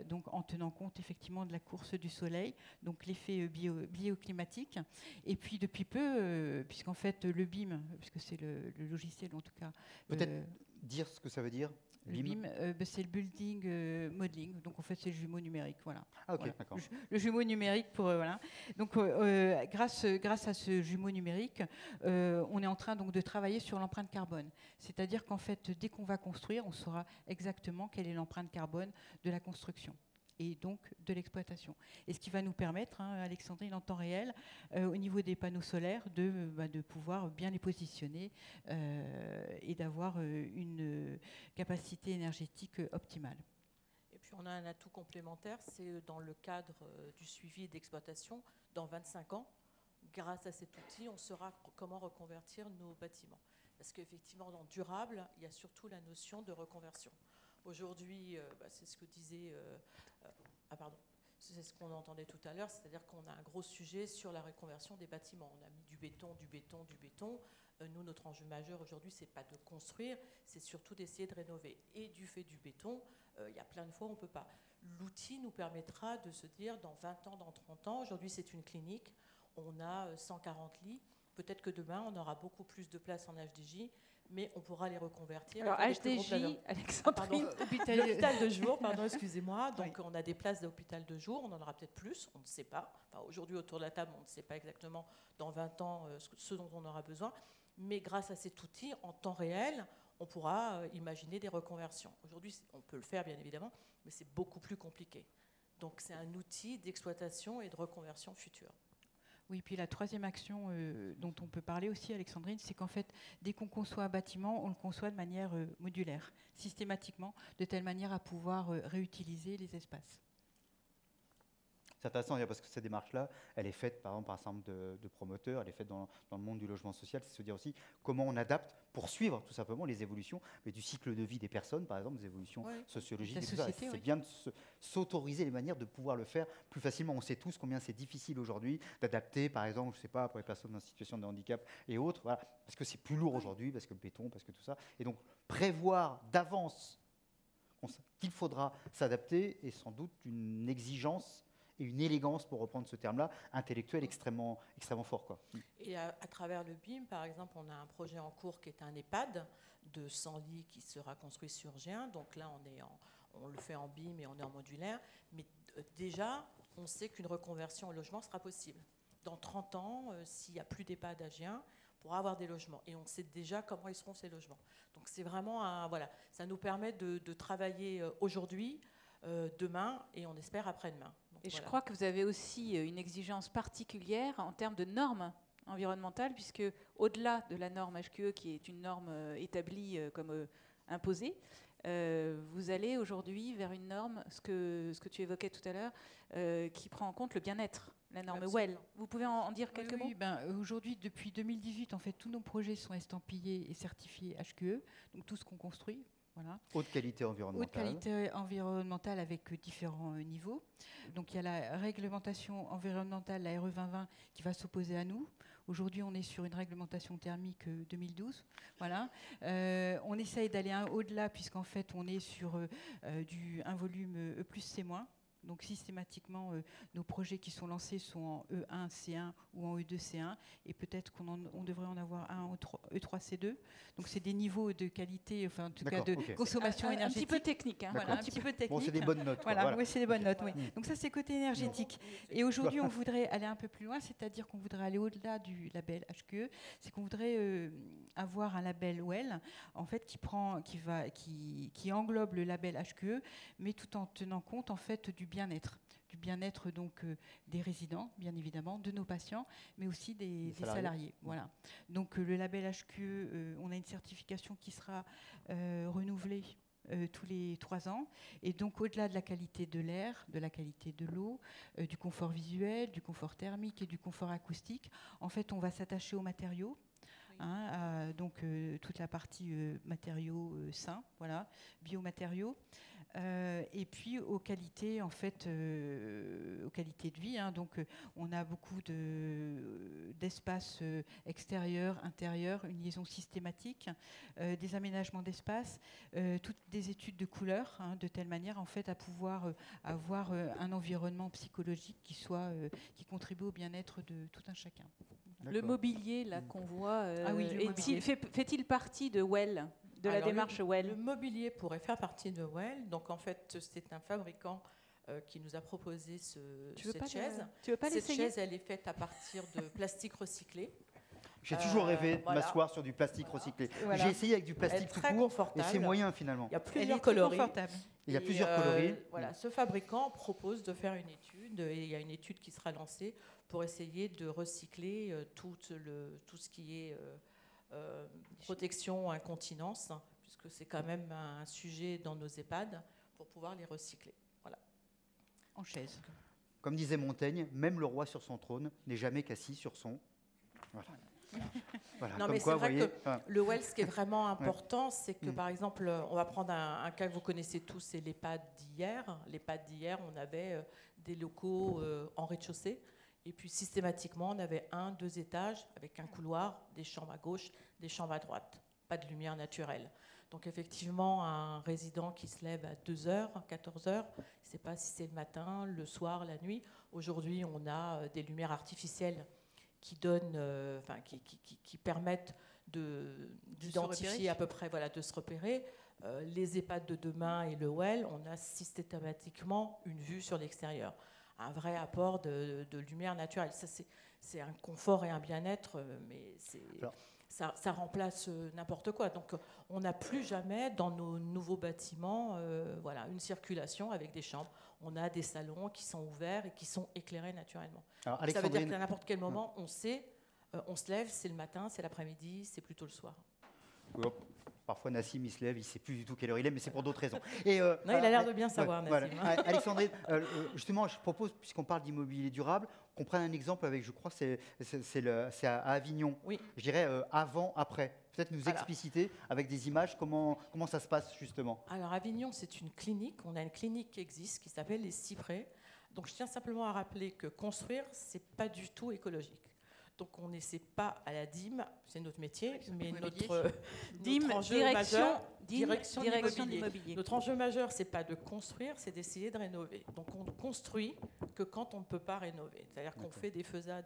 donc en tenant compte effectivement de la course du soleil, donc l'effet bioclimatique. Et puis depuis peu, puisqu'en fait le BIM, puisque c'est le logiciel en tout cas... Peut-être dire ce que ça veut dire. Le BIM, c'est le building modeling, donc en fait c'est le jumeau numérique, voilà. Ah, ok, voilà. d'accord. Le jumeau numérique pour voilà. Donc grâce à ce jumeau numérique, on est en train donc de travailler sur l'empreinte carbone. C'est-à-dire qu'en fait dès qu'on va construire, on saura exactement quelle est l'empreinte carbone de la construction et donc de l'exploitation. Et ce qui va nous permettre, Alexandrine, en temps réel, au niveau des panneaux solaires, de pouvoir bien les positionner et d'avoir une capacité énergétique optimale. Et puis on a un atout complémentaire, c'est dans le cadre du suivi et d'exploitation, dans 25 ans, grâce à cet outil, on saura comment reconvertir nos bâtiments. Parce qu'effectivement, dans durable, il y a surtout la notion de reconversion. Aujourd'hui, c'est ce que disait... c'est ce qu'on entendait tout à l'heure, c'est-à-dire qu'on a un gros sujet sur la reconversion des bâtiments. On a mis du béton. Nous, notre enjeu majeur aujourd'hui, c'est pas de construire, c'est surtout d'essayer de rénover. Et du fait du béton, il y a plein de fois où on ne peut pas. L'outil nous permettra de se dire, dans 20 ans, dans 30 ans, aujourd'hui c'est une clinique, on a 140 lits, peut-être que demain, on aura beaucoup plus de place en HDJ, mais on pourra les reconvertir. Alors HDJ, Alexandrine, l'hôpital de jour, excusez-moi. Donc oui. On a des places d'hôpital de jour, on en aura peut-être plus, on ne sait pas. Enfin, aujourd'hui, autour de la table, on ne sait pas exactement dans 20 ans ce dont on aura besoin. Mais grâce à cet outil, en temps réel, on pourra imaginer des reconversions. Aujourd'hui, on peut le faire, bien évidemment, mais c'est beaucoup plus compliqué. Donc c'est un outil d'exploitation et de reconversion future. Oui, puis la troisième action dont on peut parler aussi, Alexandrine, c'est qu'en fait, dès qu'on conçoit un bâtiment, on le conçoit de manière modulaire, systématiquement, de telle manière à pouvoir réutiliser les espaces. C'est intéressant parce que cette démarche-là, elle est faite par exemple par un certain nombre de promoteurs, elle est faite dans le monde du logement social, c'est se dire aussi comment on adapte pour suivre tout simplement les évolutions mais du cycle de vie des personnes, par exemple, des évolutions sociologiques. C'est bien de s'autoriser les manières de pouvoir le faire plus facilement. On sait tous combien c'est difficile aujourd'hui d'adapter, par exemple, je ne sais pas, pour les personnes en situation de handicap et autres, voilà, parce que c'est plus lourd aujourd'hui, parce que le béton, parce que tout ça. Et donc, prévoir d'avance qu'il faudra s'adapter est sans doute une exigence et une élégance, pour reprendre ce terme-là, intellectuelle extrêmement fort, quoi. Et à travers le BIM, par exemple, on a un projet en cours qui est un EHPAD de 100 lits qui sera construit sur G1. Donc là, on le fait en BIM et on est en modulaire. Mais déjà, on sait qu'une reconversion au logement sera possible. Dans 30 ans, s'il n'y a plus d'EHPAD à G1, on pourra avoir des logements. Et on sait déjà comment ils seront ces logements. Donc c'est vraiment voilà, ça nous permet de travailler aujourd'hui, demain et on espère après-demain. Et je crois que vous avez aussi une exigence particulière en termes de normes environnementales, puisque au-delà de la norme HQE, qui est une norme établie comme imposée, vous allez aujourd'hui vers une norme, ce que tu évoquais tout à l'heure, qui prend en compte le bien-être, la norme WELL. Vous pouvez en dire quelques mots? Aujourd'hui, depuis 2018, en fait, tous nos projets sont estampillés et certifiés HQE, donc tout ce qu'on construit. Voilà. Haute qualité environnementale. Haute qualité environnementale avec différents niveaux. Donc il y a la réglementation environnementale, la RE 2020, qui va s'opposer à nous. Aujourd'hui, on est sur une réglementation thermique 2012. Voilà. On essaye d'aller au-delà, puisqu'en fait, on est sur un volume E+, C-. Donc systématiquement, nos projets qui sont lancés sont en E1, C1 ou en E2, C1, et peut-être qu'on devrait en avoir un en E3, C2. Donc c'est des niveaux de qualité, enfin en tout cas de consommation énergétique. Un petit peu technique. Hein. Voilà, un petit peu technique. Bon, c'est des bonnes notes. Voilà, oui, c'est des bonnes notes. Oui. Donc ça, c'est côté énergétique. Et aujourd'hui, on voudrait aller un peu plus loin, c'est-à-dire qu'on voudrait aller au-delà du label HQE. C'est qu'on voudrait avoir un label WELL, en fait, qui englobe le label HQE, mais tout en tenant compte en fait du bien-être donc des résidents, bien évidemment, de nos patients, mais aussi des salariés. Voilà. Donc le label HQE, on a une certification qui sera renouvelée tous les 3 ans. Et donc au-delà de la qualité de l'air, de la qualité de l'eau, du confort visuel, du confort thermique et du confort acoustique, en fait, on va s'attacher aux matériaux. Donc toute la partie matériaux sains, voilà, biomatériaux. Et puis aux qualités en fait, aux qualités de vie. Donc on a beaucoup d'espaces extérieurs, intérieurs, une liaison systématique, des aménagements d'espace, toutes des études de couleurs, de telle manière en fait à pouvoir avoir un environnement psychologique qui contribue au bien-être de tout un chacun. Le mobilier là qu'on voit, mobilier. fait-il partie de WELL? De la démarche WELL. Le mobilier pourrait faire partie de WELL. Donc en fait, c'est un fabricant qui nous a proposé cette chaise. Tu veux pas cette chaise, elle est faite à partir de plastique recyclé. J'ai toujours rêvé de m'asseoir sur du plastique recyclé. Voilà. J'ai essayé avec du plastique tout court, et c'est moyen finalement. Il y a plusieurs coloris. Il y a plusieurs coloris. Voilà, ce fabricant propose de faire une étude, et il y a une étude qui sera lancée pour essayer de recycler tout ce qui est protection, incontinence, puisque c'est quand même un sujet dans nos EHPAD, pour pouvoir les recycler. Voilà. En chaise. Comme disait Montaigne, même le roi sur son trône n'est jamais qu'assis sur son... Voilà. Voilà, non, mais c'est vrai que le WELL, ce qui est vraiment important, c'est que, par exemple, on va prendre un cas que vous connaissez tous, c'est l'EHPAD d'hier. L'EHPAD d'hier, on avait des locaux en rez-de-chaussée. Et puis, systématiquement, on avait 1-2 étages avec un couloir, des chambres à gauche, des chambres à droite. Pas de lumière naturelle. Donc, effectivement, un résident qui se lève à 2h, 14h, il ne sait pas si c'est le matin, le soir, la nuit. Aujourd'hui, on a des lumières artificielles qui donnent, qui permettent d'identifier à peu près, voilà, de se repérer. Les EHPAD de demain et le WELL, on a systématiquement une vue sur l'extérieur. Un vrai apport de lumière naturelle. Ça, c'est un confort et un bien-être, mais ça remplace n'importe quoi. Donc, on n'a plus jamais dans nos nouveaux bâtiments une circulation avec des chambres. On a des salons qui sont ouverts et qui sont éclairés naturellement. Alors, ça veut dire qu'à n'importe quel moment, on sait, on se lève, c'est le matin, c'est l'après-midi, c'est plutôt le soir. Parfois, Nassim, il se lève, il ne sait plus du tout quelle heure il est, mais c'est pour d'autres raisons. Et, non, il a l'air de bien savoir, Nassim. Voilà. Alexandrine, justement, je propose, puisqu'on parle d'immobilier durable, qu'on prenne un exemple avec, je crois, c'est à Avignon. Oui. Je dirais avant, après. Peut-être nous expliciter avec des images comment ça se passe, justement. Alors, Avignon, c'est une clinique. On a une clinique qui existe, qui s'appelle les Cyprès. Donc, je tiens simplement à rappeler que construire, ce n'est pas du tout écologique. Donc on n'essaie pas à la DIM, c'est notre métier, mais d'immobilier. notre enjeu majeur, direction de l'immobilier. Notre enjeu majeur, c'est pas de construire, c'est d'essayer de rénover. Donc on ne construit que quand on ne peut pas rénover. C'est-à-dire qu'on fait des faisas.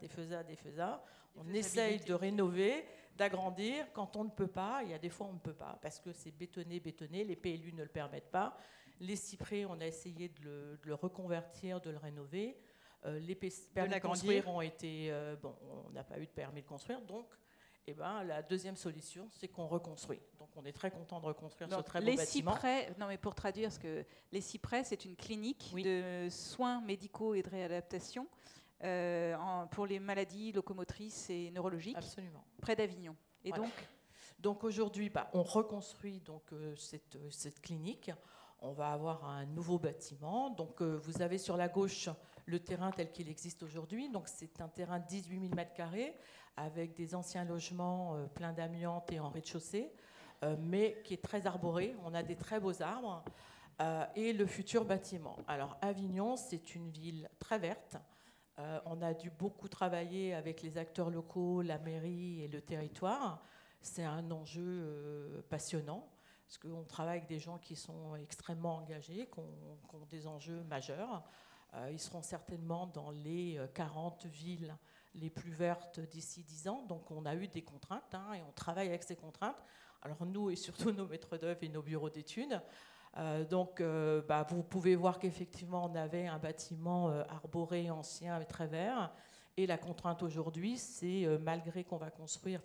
On essaye de rénover, d'agrandir. Quand on ne peut pas, il y a des fois on ne peut pas, parce que c'est bétonné, les PLU ne le permettent pas. Les cyprès, on a essayé de le reconvertir, de le rénover. Les permis de construire ont été... on n'a pas eu de permis de construire, donc la deuxième solution, c'est qu'on reconstruit. Donc on est très content de reconstruire ce très beau bâtiment. Non, mais pour traduire, parce que les cyprès, c'est une clinique de soins médicaux et de réadaptation pour les maladies locomotrices et neurologiques. Absolument. Près d'Avignon. Et voilà. Donc aujourd'hui, on reconstruit cette clinique. On va avoir un nouveau bâtiment. Donc vous avez sur la gauche le terrain tel qu'il existe aujourd'hui. Donc c'est un terrain de 18 000 m² avec des anciens logements pleins d'amiante et en rez-de-chaussée, mais qui est très arboré. On a des très beaux arbres et le futur bâtiment. Alors Avignon, c'est une ville très verte. On a dû beaucoup travailler avec les acteurs locaux, la mairie et le territoire. C'est un enjeu passionnant, parce qu'on travaille avec des gens qui sont extrêmement engagés, qui ont des enjeux majeurs. Ils seront certainement dans les 40 villes les plus vertes d'ici 10 ans. Donc on a eu des contraintes et on travaille avec ces contraintes. Alors nous et surtout nos maîtres d'œuvre et nos bureaux d'études. Vous pouvez voir qu'effectivement on avait un bâtiment arboré, ancien et très vert. Et la contrainte aujourd'hui, c'est malgré qu'on va construire...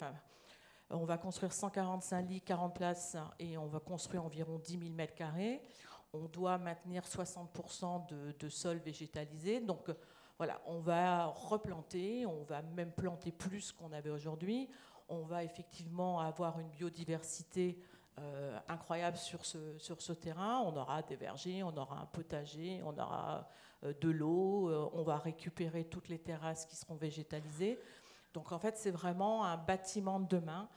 On va construire 145 lits, 40 places et on va construire environ 10 000 m². On doit maintenir 60% de sol végétalisé. Donc voilà, on va replanter, on va même planter plus qu'on avait aujourd'hui. On va effectivement avoir une biodiversité incroyable sur ce terrain. On aura des vergers, on aura un potager, on aura de l'eau. On va récupérer toutes les terrasses qui seront végétalisées. Donc en fait, c'est vraiment un bâtiment de demain.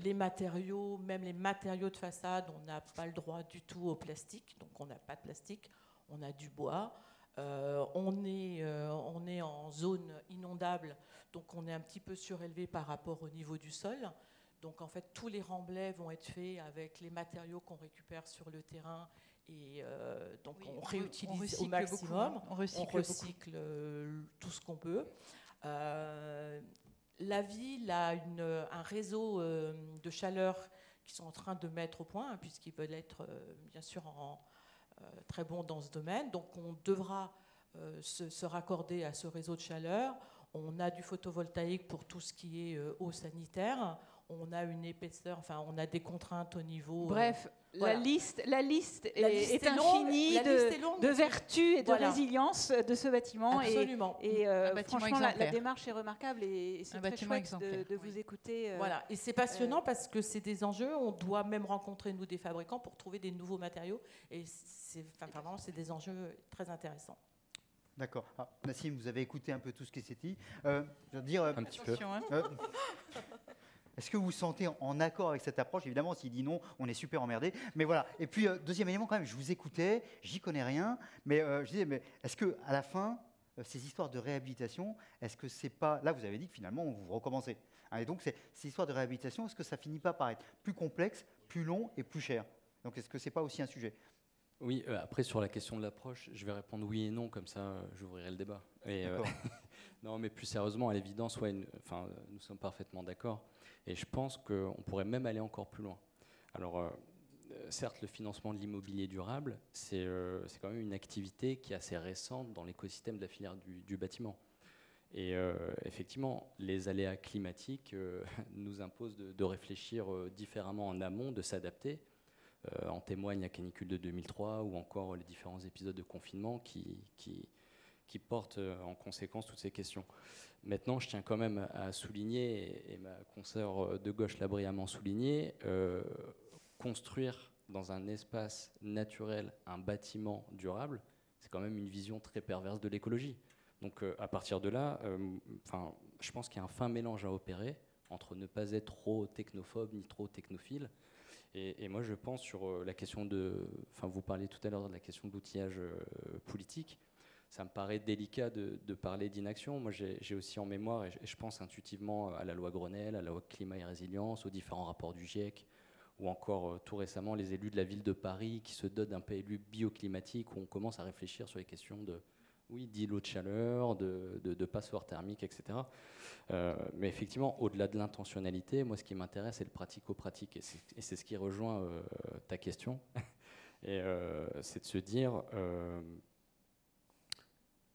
Les matériaux, même les matériaux de façade, on n'a pas le droit du tout au plastique. Donc on n'a pas de plastique, on a du bois. On est en zone inondable, donc on est un petit peu surélevé par rapport au niveau du sol. Donc en fait, tous les remblais vont être faits avec les matériaux qu'on récupère sur le terrain. Et donc on réutilise au maximum. On recycle tout ce qu'on peut. La ville a un réseau de chaleur qu'ils sont en train de mettre au point, puisqu'ils veulent être bien sûr très bons dans ce domaine. Donc on devra se raccorder à ce réseau de chaleur. On a du photovoltaïque pour tout ce qui est eau sanitaire. On a une épaisseur, on a des contraintes au niveau... Bref, voilà. la liste est infinie de vertus et de résilience de ce bâtiment. Absolument. Et franchement, la démarche est remarquable et c'est très chouette de vous écouter. Voilà, et c'est passionnant parce que c'est des enjeux. On doit même rencontrer, nous, des fabricants pour trouver des nouveaux matériaux. Et vraiment, c'est des enjeux très intéressants. D'accord. Nassim, vous avez écouté un peu tout ce qui s'est dit. Je veux dire, un petit peu. Est-ce que vous vous sentez en accord avec cette approche? Évidemment, s'il dit non, on est super emmerdé. Mais voilà. Et puis, deuxième élément, quand même, je vous écoutais, j'y connais rien, mais je disais, mais est-ce qu'à la fin, ces histoires de réhabilitation, est-ce que c'est pas... Là, vous avez dit que finalement, vous recommencez. Et donc, ces histoires de réhabilitation, est-ce que ça finit pas par être plus complexe, plus long et plus cher? Donc, est-ce que c'est pas aussi un sujet? Oui, après, sur la question de l'approche, je vais répondre oui et non, comme ça, j'ouvrirai le débat. Et, non, mais plus sérieusement, à l'évidence, nous sommes parfaitement d'accord. Et je pense qu'on pourrait même aller encore plus loin. Alors, certes, le financement de l'immobilier durable, c'est quand même une activité qui est assez récente dans l'écosystème de la filière du bâtiment. Et effectivement, les aléas climatiques nous imposent de réfléchir différemment en amont, de s'adapter. En témoigne la canicule de 2003 ou encore les différents épisodes de confinement qui portent en conséquence toutes ces questions. Maintenant, je tiens quand même à souligner, et ma consoeur de gauche l'a brillamment souligné, construire dans un espace naturel un bâtiment durable, c'est quand même une vision très perverse de l'écologie. Donc à partir de là, je pense qu'il y a un fin mélange à opérer entre ne pas être trop technophobe ni trop technophile. Et moi, je pense sur la question de... vous parliez tout à l'heure de la question de l'outillage politique. ça me paraît délicat de parler d'inaction. Moi, j'ai aussi en mémoire, et je pense intuitivement à la loi Grenelle, à la loi climat et résilience, aux différents rapports du GIEC, ou encore tout récemment les élus de la ville de Paris qui se dotent d'un PLU bioclimatique où on commence à réfléchir sur les questions d'îlots de chaleur, de passoires thermiques, etc. Mais effectivement, au-delà de l'intentionnalité, moi ce qui m'intéresse c'est le pratico-pratique, et c'est ce qui rejoint ta question. Et c'est de se dire,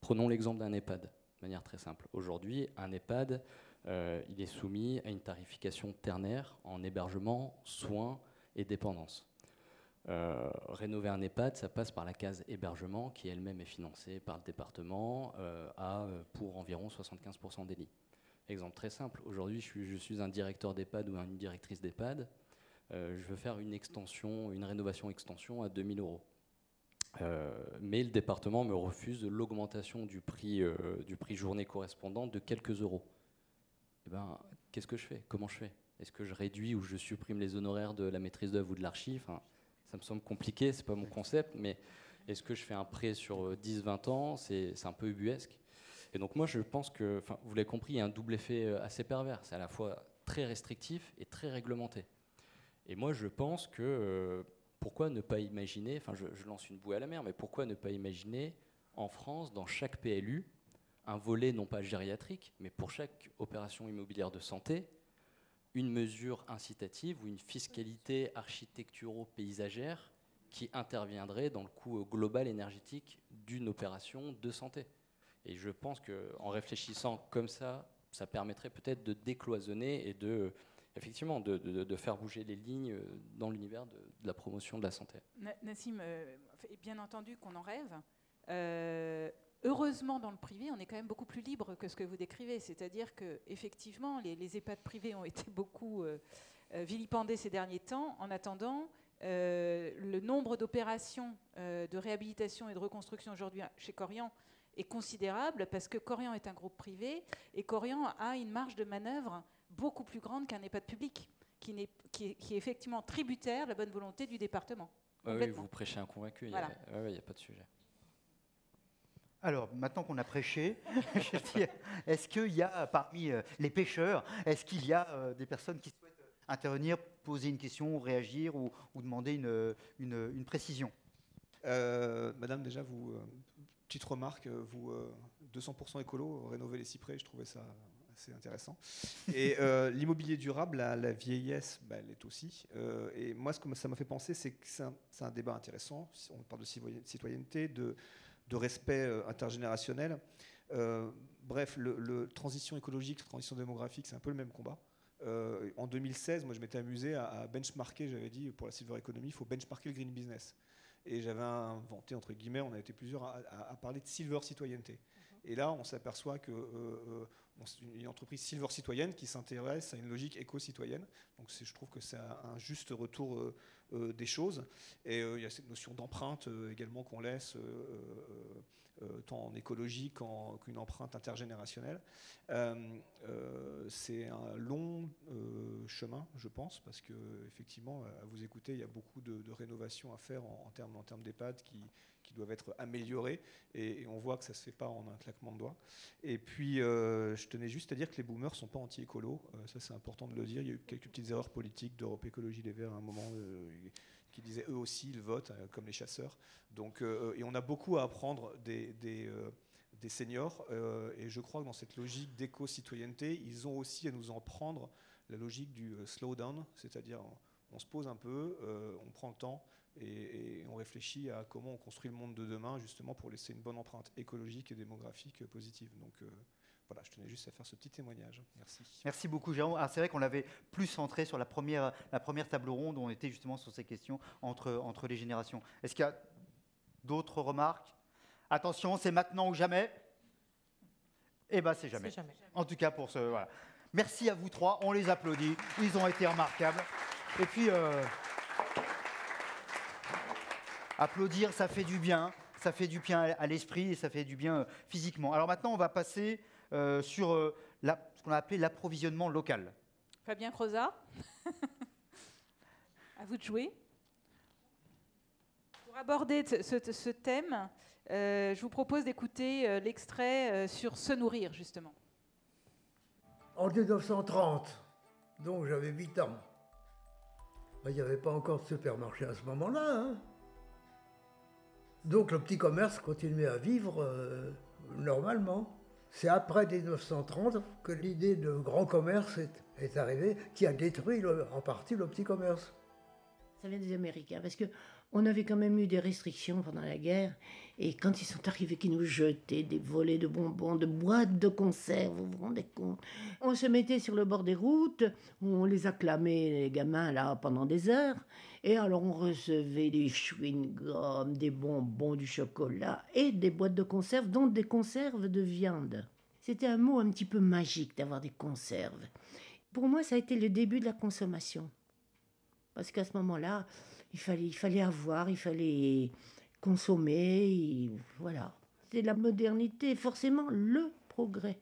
prenons l'exemple d'un EHPAD, de manière très simple. Aujourd'hui, un EHPAD, il est soumis à une tarification ternaire en hébergement, soins et dépendance. Rénover un EHPAD, ça passe par la case hébergement, qui elle-même est financée par le département pour environ 75% des lits. Exemple très simple, aujourd'hui je suis un directeur d'EHPAD ou une directrice d'EHPAD, je veux faire une rénovation-extension à 2 000 €. Mais le département me refuse l'augmentation du prix journée correspondante de quelques euros. Eh ben, qu'est-ce que je fais? Comment je fais? Est-ce que je réduis ou je supprime les honoraires de la maîtrise d'œuvre ou de l'archi? Enfin, ça me semble compliqué, c'est pas mon concept, mais est-ce que je fais un prêt sur 10-20 ans? C'est un peu ubuesque. Et donc moi, je pense que, vous l'avez compris, il y a un double effet assez pervers. C'est à la fois très restrictif et très réglementé. Et moi, je pense que pourquoi ne pas imaginer, je lance une bouée à la mer, mais pourquoi ne pas imaginer en France, dans chaque PLU, un volet non pas gériatrique, mais pour chaque opération immobilière de santé, une mesure incitative ou une fiscalité architecturo-paysagère qui interviendrait dans le coût global énergétique d'une opération de santé. Et je pense qu'en réfléchissant comme ça, ça permettrait peut-être de décloisonner et effectivement, de faire bouger les lignes dans l'univers de la promotion de la santé. Nassim, bien entendu qu'on en rêve. Heureusement, dans le privé, on est quand même beaucoup plus libre que ce que vous décrivez. C'est-à-dire qu'effectivement, les EHPAD privés ont été beaucoup vilipendés ces derniers temps. En attendant, le nombre d'opérations de réhabilitation et de reconstruction aujourd'hui chez Korian est considérable parce que Korian est un groupe privé et Korian a une marge de manœuvre beaucoup plus grande qu'un EHPAD public, qui est effectivement tributaire de la bonne volonté du département. Oui, vous prêchez un convaincu, Voilà. Il n'y a pas de sujet. Alors, maintenant qu'on a prêché, est-ce qu'il y a parmi les pêcheurs, est-ce qu'il y a des personnes qui souhaitent intervenir, poser une question, réagir ou demander une précision? Madame, déjà, petite remarque, vous, 200% écolo, rénover les cyprès, je trouvais ça assez intéressant. Et l'immobilier durable, la vieillesse, elle est aussi. Et moi, ce que ça m'a fait penser, c'est que c'est un débat intéressant. On parle de citoyenneté, de respect intergénérationnel. Bref, le transition écologique, transition démographique, c'est un peu le même combat. En 2016, moi, je m'étais amusé à benchmarker, j'avais dit, pour la silver economy, il faut benchmarker le green business. Et j'avais inventé, entre guillemets, on a été plusieurs à parler de silver citoyenneté. Et là, on s'aperçoit qu'une entreprise silver citoyenne qui s'intéresse à une logique éco-citoyenne. Donc je trouve que c'est un juste retour des choses. Et il y a cette notion d'empreinte également qu'on laisse, tant en écologie qu'une empreinte intergénérationnelle. C'est un long chemin, je pense, parce qu'effectivement, à vous écouter, il y a beaucoup de rénovations à faire en termes d'EHPAD qui doivent être améliorées, et on voit que ça ne se fait pas en un claquement de doigts. Et puis, je tenais juste à dire que les boomers ne sont pas anti-écolo, ça c'est important de le dire. Il y a eu quelques petites erreurs politiques d'Europe Écologie Les Verts à un moment qui disaient eux aussi ils votent, comme les chasseurs. Donc, et on a beaucoup à apprendre des seniors, et je crois que dans cette logique d'éco-citoyenneté, ils ont aussi à nous en prendre la logique du slow down, c'est-à-dire on se pose un peu, on prend le temps, et on réfléchit à comment on construit le monde de demain, justement pour laisser une bonne empreinte écologique et démographique positive. Donc voilà, je tenais juste à faire ce petit témoignage. Merci. Merci beaucoup, Jérôme. Alors, c'est vrai qu'on l'avait plus centré sur la première table ronde, où on était justement sur ces questions entre les générations. Est-ce qu'il y a d'autres remarques? Attention, c'est maintenant ou jamais. Eh bien, c'est jamais. En tout cas, pour ce... Voilà. Merci à vous trois, on les applaudit. Ils ont été remarquables. Et puis... applaudir, ça fait du bien à l'esprit et ça fait du bien physiquement. Alors maintenant, on va passer sur ce qu'on a appelé l'approvisionnement local. Fabien Crozat, à vous de jouer. Pour aborder ce thème, Je vous propose d'écouter l'extrait sur se nourrir, justement. En 1930, donc j'avais 8 ans. Il n'y avait pas encore de supermarché à ce moment-là. Hein. Donc le petit commerce continuait à vivre normalement. C'est après 1930 que l'idée de grand commerce est arrivée, qui a détruit en partie le petit commerce. Ça vient des Américains, parce qu'on avait quand même eu des restrictions pendant la guerre, et quand ils sont arrivés, qu'ils nous jetaient des volets de bonbons, de boîtes de conserve, vous vous rendez compte? On se mettait sur le bord des routes, on les acclamait, les gamins, là, pendant des heures, et alors on recevait des chewing-gums, des bonbons, du chocolat, et des boîtes de conserve, dont des conserves de viande. C'était un mot un petit peu magique d'avoir des conserves. Pour moi, ça a été le début de la consommation. Parce qu'à ce moment-là, il fallait avoir, il fallait consommer, voilà. C'est la modernité, forcément le progrès.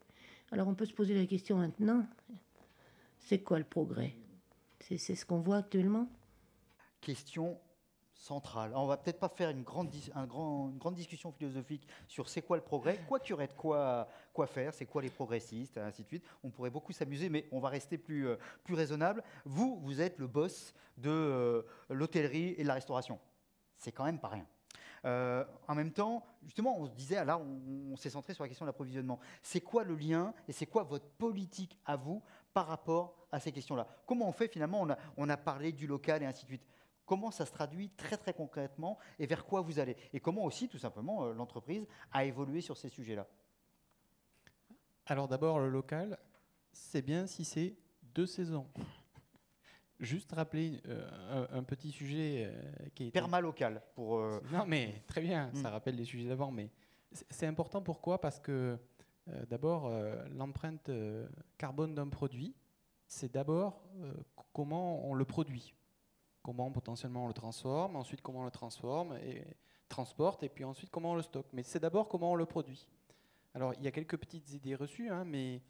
Alors on peut se poser la question maintenant, c'est quoi le progrès? C'est ce qu'on voit actuellement? Question centrale. Alors, on va peut-être pas faire une grande discussion philosophique sur c'est quoi le progrès, quoi qu'il y aurait de quoi faire, c'est quoi les progressistes, et ainsi de suite. On pourrait beaucoup s'amuser, mais on va rester plus raisonnable. Vous êtes le boss de l'hôtellerie et de la restauration. C'est quand même pas rien. En même temps, justement, on se disait, là, on s'est centré sur la question de l'approvisionnement. C'est quoi le lien et c'est quoi votre politique à vous par rapport à ces questions-là? Comment on fait finalement? On a parlé du local et ainsi de suite. Comment ça se traduit très très concrètement et vers quoi vous allez? Et comment aussi, tout simplement, l'entreprise a évolué sur ces sujets-là? Alors d'abord, le local, c'est bien si c'est 2 saisons. Juste rappeler un petit sujet qui est... Permalocal pour... Non mais très bien, ça rappelle les sujets d'avant, mais c'est important pourquoi? Parce que d'abord, l'empreinte carbone d'un produit, c'est d'abord comment on le produit. Comment potentiellement on le transforme, ensuite comment on le transforme et transporte, et puis ensuite comment on le stocke. Mais c'est d'abord comment on le produit. Alors il y a quelques petites idées reçues, hein, mais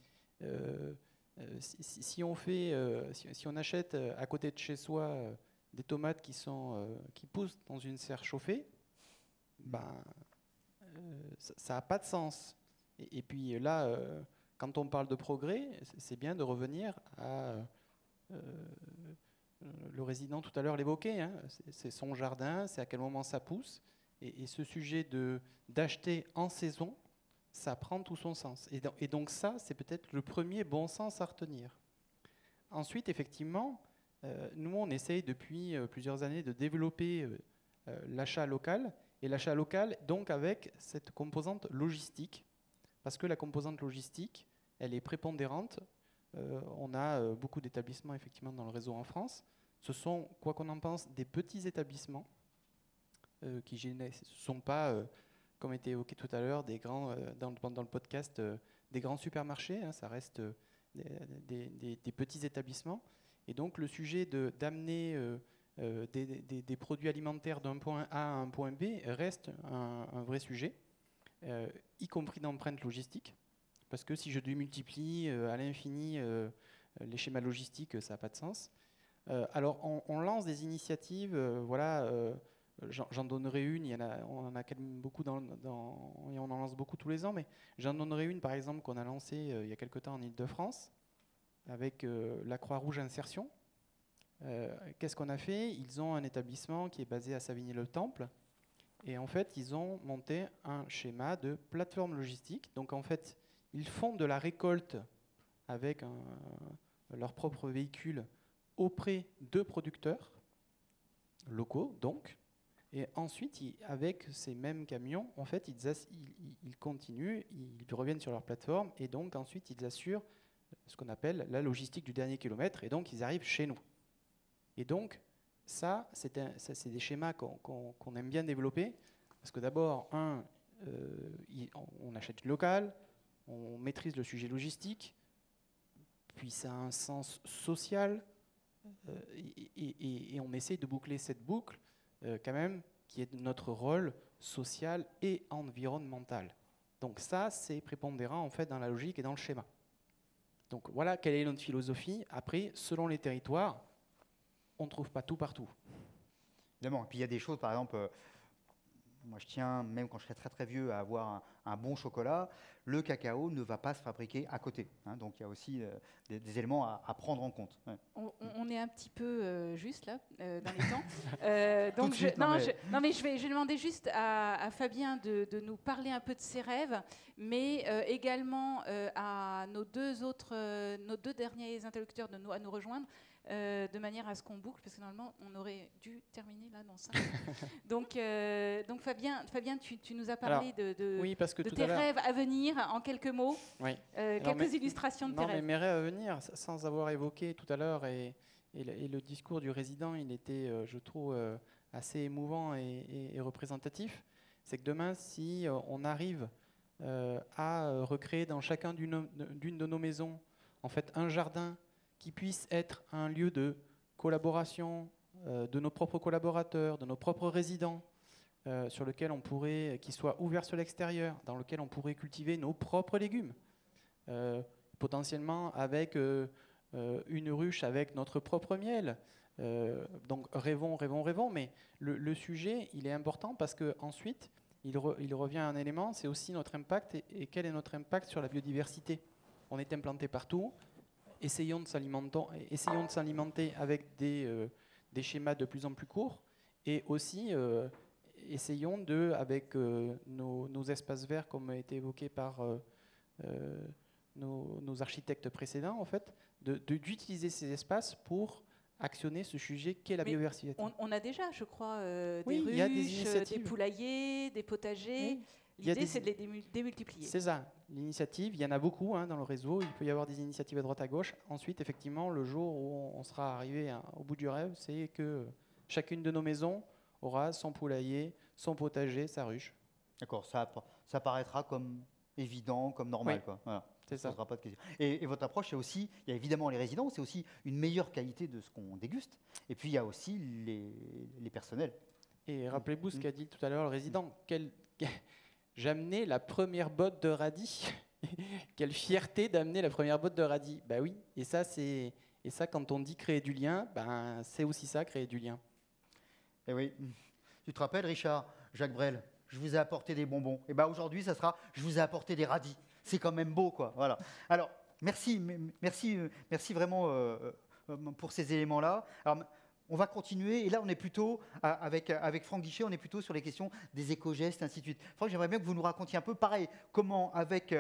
si on achète à côté de chez soi des tomates qui poussent dans une serre chauffée, ça n'a pas de sens. Et puis là, quand on parle de progrès, c'est bien de revenir à... le résident tout à l'heure l'évoquait, hein, c'est son jardin, c'est à quel moment ça pousse. Et ce sujet d'acheter en saison, ça prend tout son sens. Et donc ça, c'est peut-être le premier bon sens à retenir. Ensuite, effectivement, nous, on essaye depuis plusieurs années de développer l'achat local. Et l'achat local, donc avec cette composante logistique. Parce que la composante logistique, elle est prépondérante. On a beaucoup d'établissements effectivement dans le réseau en France. Ce sont, quoi qu'on en pense, des petits établissements qui ne sont pas, comme était évoqué tout à l'heure, des grands, dans le podcast, des grands supermarchés. Hein, ça reste des petits établissements. Et donc le sujet d'amener des produits alimentaires d'un point A à un point B reste un vrai sujet, y compris d'empreinte logistique. Parce que si je démultiplie à l'infini les schémas logistiques, ça n'a pas de sens. Alors, on lance des initiatives, voilà, j'en donnerai une, on en a quand même beaucoup et on en lance beaucoup tous les ans, mais j'en donnerai une, par exemple, qu'on a lancée il y a quelque temps en Ile-de-France, avec la Croix-Rouge Insertion. Qu'est-ce qu'on a fait? Ils ont un établissement qui est basé à Savigny-le-Temple, et en fait, ils ont monté un schéma de plateforme logistique. Donc, en fait, ils font de la récolte avec leur propre véhicule auprès de producteurs locaux, donc. Et ensuite, avec ces mêmes camions, en fait, ils continuent, ils reviennent sur leur plateforme, et donc ensuite, ils assurent ce qu'on appelle la logistique du dernier kilomètre, et donc ils arrivent chez nous. Et donc, ça, c'est des schémas qu'on aime bien développer, parce que d'abord, on achète du local, on maîtrise le sujet logistique, puis ça a un sens social, et on essaye de boucler cette boucle, quand même, qui est notre rôle social et environnemental. Donc ça, c'est prépondérant, en fait, dans la logique et dans le schéma. Donc voilà quelle est notre philosophie. Après, selon les territoires, on ne trouve pas tout partout. Évidemment. Et puis il y a des choses, par exemple, moi je tiens, même quand je serai très très vieux, à avoir un bon chocolat, le cacao ne va pas se fabriquer à côté. Hein. Donc il y a aussi des éléments à prendre en compte. Ouais. On est un petit peu juste là, dans les temps. Donc je vais demander juste à Fabien de nous parler un peu de ses rêves, mais également à nos deux derniers interlocuteurs à nous rejoindre. De manière à ce qu'on boucle, parce que normalement on aurait dû terminer là dans 5 donc Fabien, tu nous as parlé de tes rêves à venir en quelques mots, quelques illustrations de tes rêves. Mais mes rêves à venir, sans avoir évoqué tout à l'heure, et le discours du résident, il était, je trouve, assez émouvant et représentatif. C'est que demain, si on arrive à recréer dans chacun d'une de nos maisons, en fait, un jardin qui puisse être un lieu de collaboration de nos propres collaborateurs, de nos propres résidents, sur lequel on pourrait, qui soit ouvert sur l'extérieur, dans lequel on pourrait cultiver nos propres légumes, potentiellement avec une ruche avec notre propre miel. Donc rêvons, mais le sujet, il est important parce qu'ensuite, il revient à un élément, c'est aussi notre impact et quel est notre impact sur la biodiversité. On est implanté partout. Essayons de s'alimenter avec des schémas de plus en plus courts et aussi essayons avec nos espaces verts, comme a été évoqué par nos architectes précédents, en fait, d'utiliser ces espaces pour actionner ce sujet qu'est la biodiversité. On a déjà, je crois, des ruches, des poulaillers, des potagers. Oui. L'idée, c'est de les démultiplier. C'est ça, l'initiative, il y en a beaucoup dans le réseau, il peut y avoir des initiatives à droite à gauche. Ensuite, effectivement, le jour où on sera arrivé au bout du rêve, c'est que chacune de nos maisons aura son poulailler, son potager, sa ruche. D'accord, ça paraîtra comme évident, comme normal. Oui. Quoi. Voilà. C'est ça. Pas de question. Et votre approche, c'est aussi, il y a évidemment les résidents, c'est aussi une meilleure qualité de ce qu'on déguste. Et puis, il y a aussi les personnels. Et rappelez-vous ce qu'a dit tout à l'heure le résident. J'amenais la première botte de radis. Quelle fierté d'amener la première botte de radis. Bah oui, et ça, quand on dit créer du lien, c'est aussi ça, créer du lien. Et oui, tu te rappelles, Richard, Jacques Brel, je vous ai apporté des bonbons. Et aujourd'hui, ça sera, je vous ai apporté des radis. C'est quand même beau, quoi. Voilà. Alors, merci vraiment pour ces éléments-là. Alors, on va continuer, et là on est plutôt, avec Franck Guichet, on est plutôt sur les questions des éco-gestes, ainsi de suite. Franck, j'aimerais bien que vous nous racontiez un peu, pareil, comment avec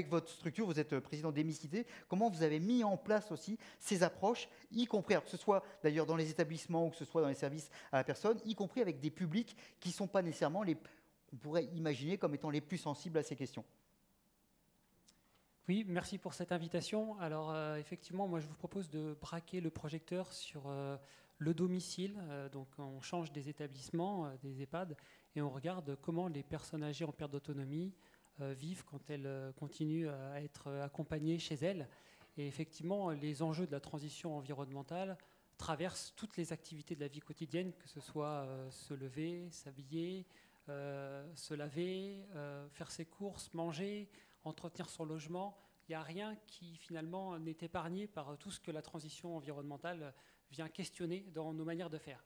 votre structure, vous êtes président d'Emicité, comment vous avez mis en place aussi ces approches, y compris, alors que ce soit d'ailleurs dans les établissements ou que ce soit dans les services à la personne, y compris avec des publics qui ne sont pas nécessairement on pourrait imaginer comme étant les plus sensibles à ces questions. Oui, merci pour cette invitation. Alors effectivement, moi je vous propose de braquer le projecteur sur le domicile. Donc on change des établissements, des EHPAD, et on regarde comment les personnes âgées en perte d'autonomie vivent quand elles continuent à être accompagnées chez elles. Et effectivement, les enjeux de la transition environnementale traversent toutes les activités de la vie quotidienne, que ce soit se lever, s'habiller, se laver, faire ses courses, manger, entretenir son logement. Il n'y a rien qui finalement n'est épargné par tout ce que la transition environnementale vient questionner dans nos manières de faire.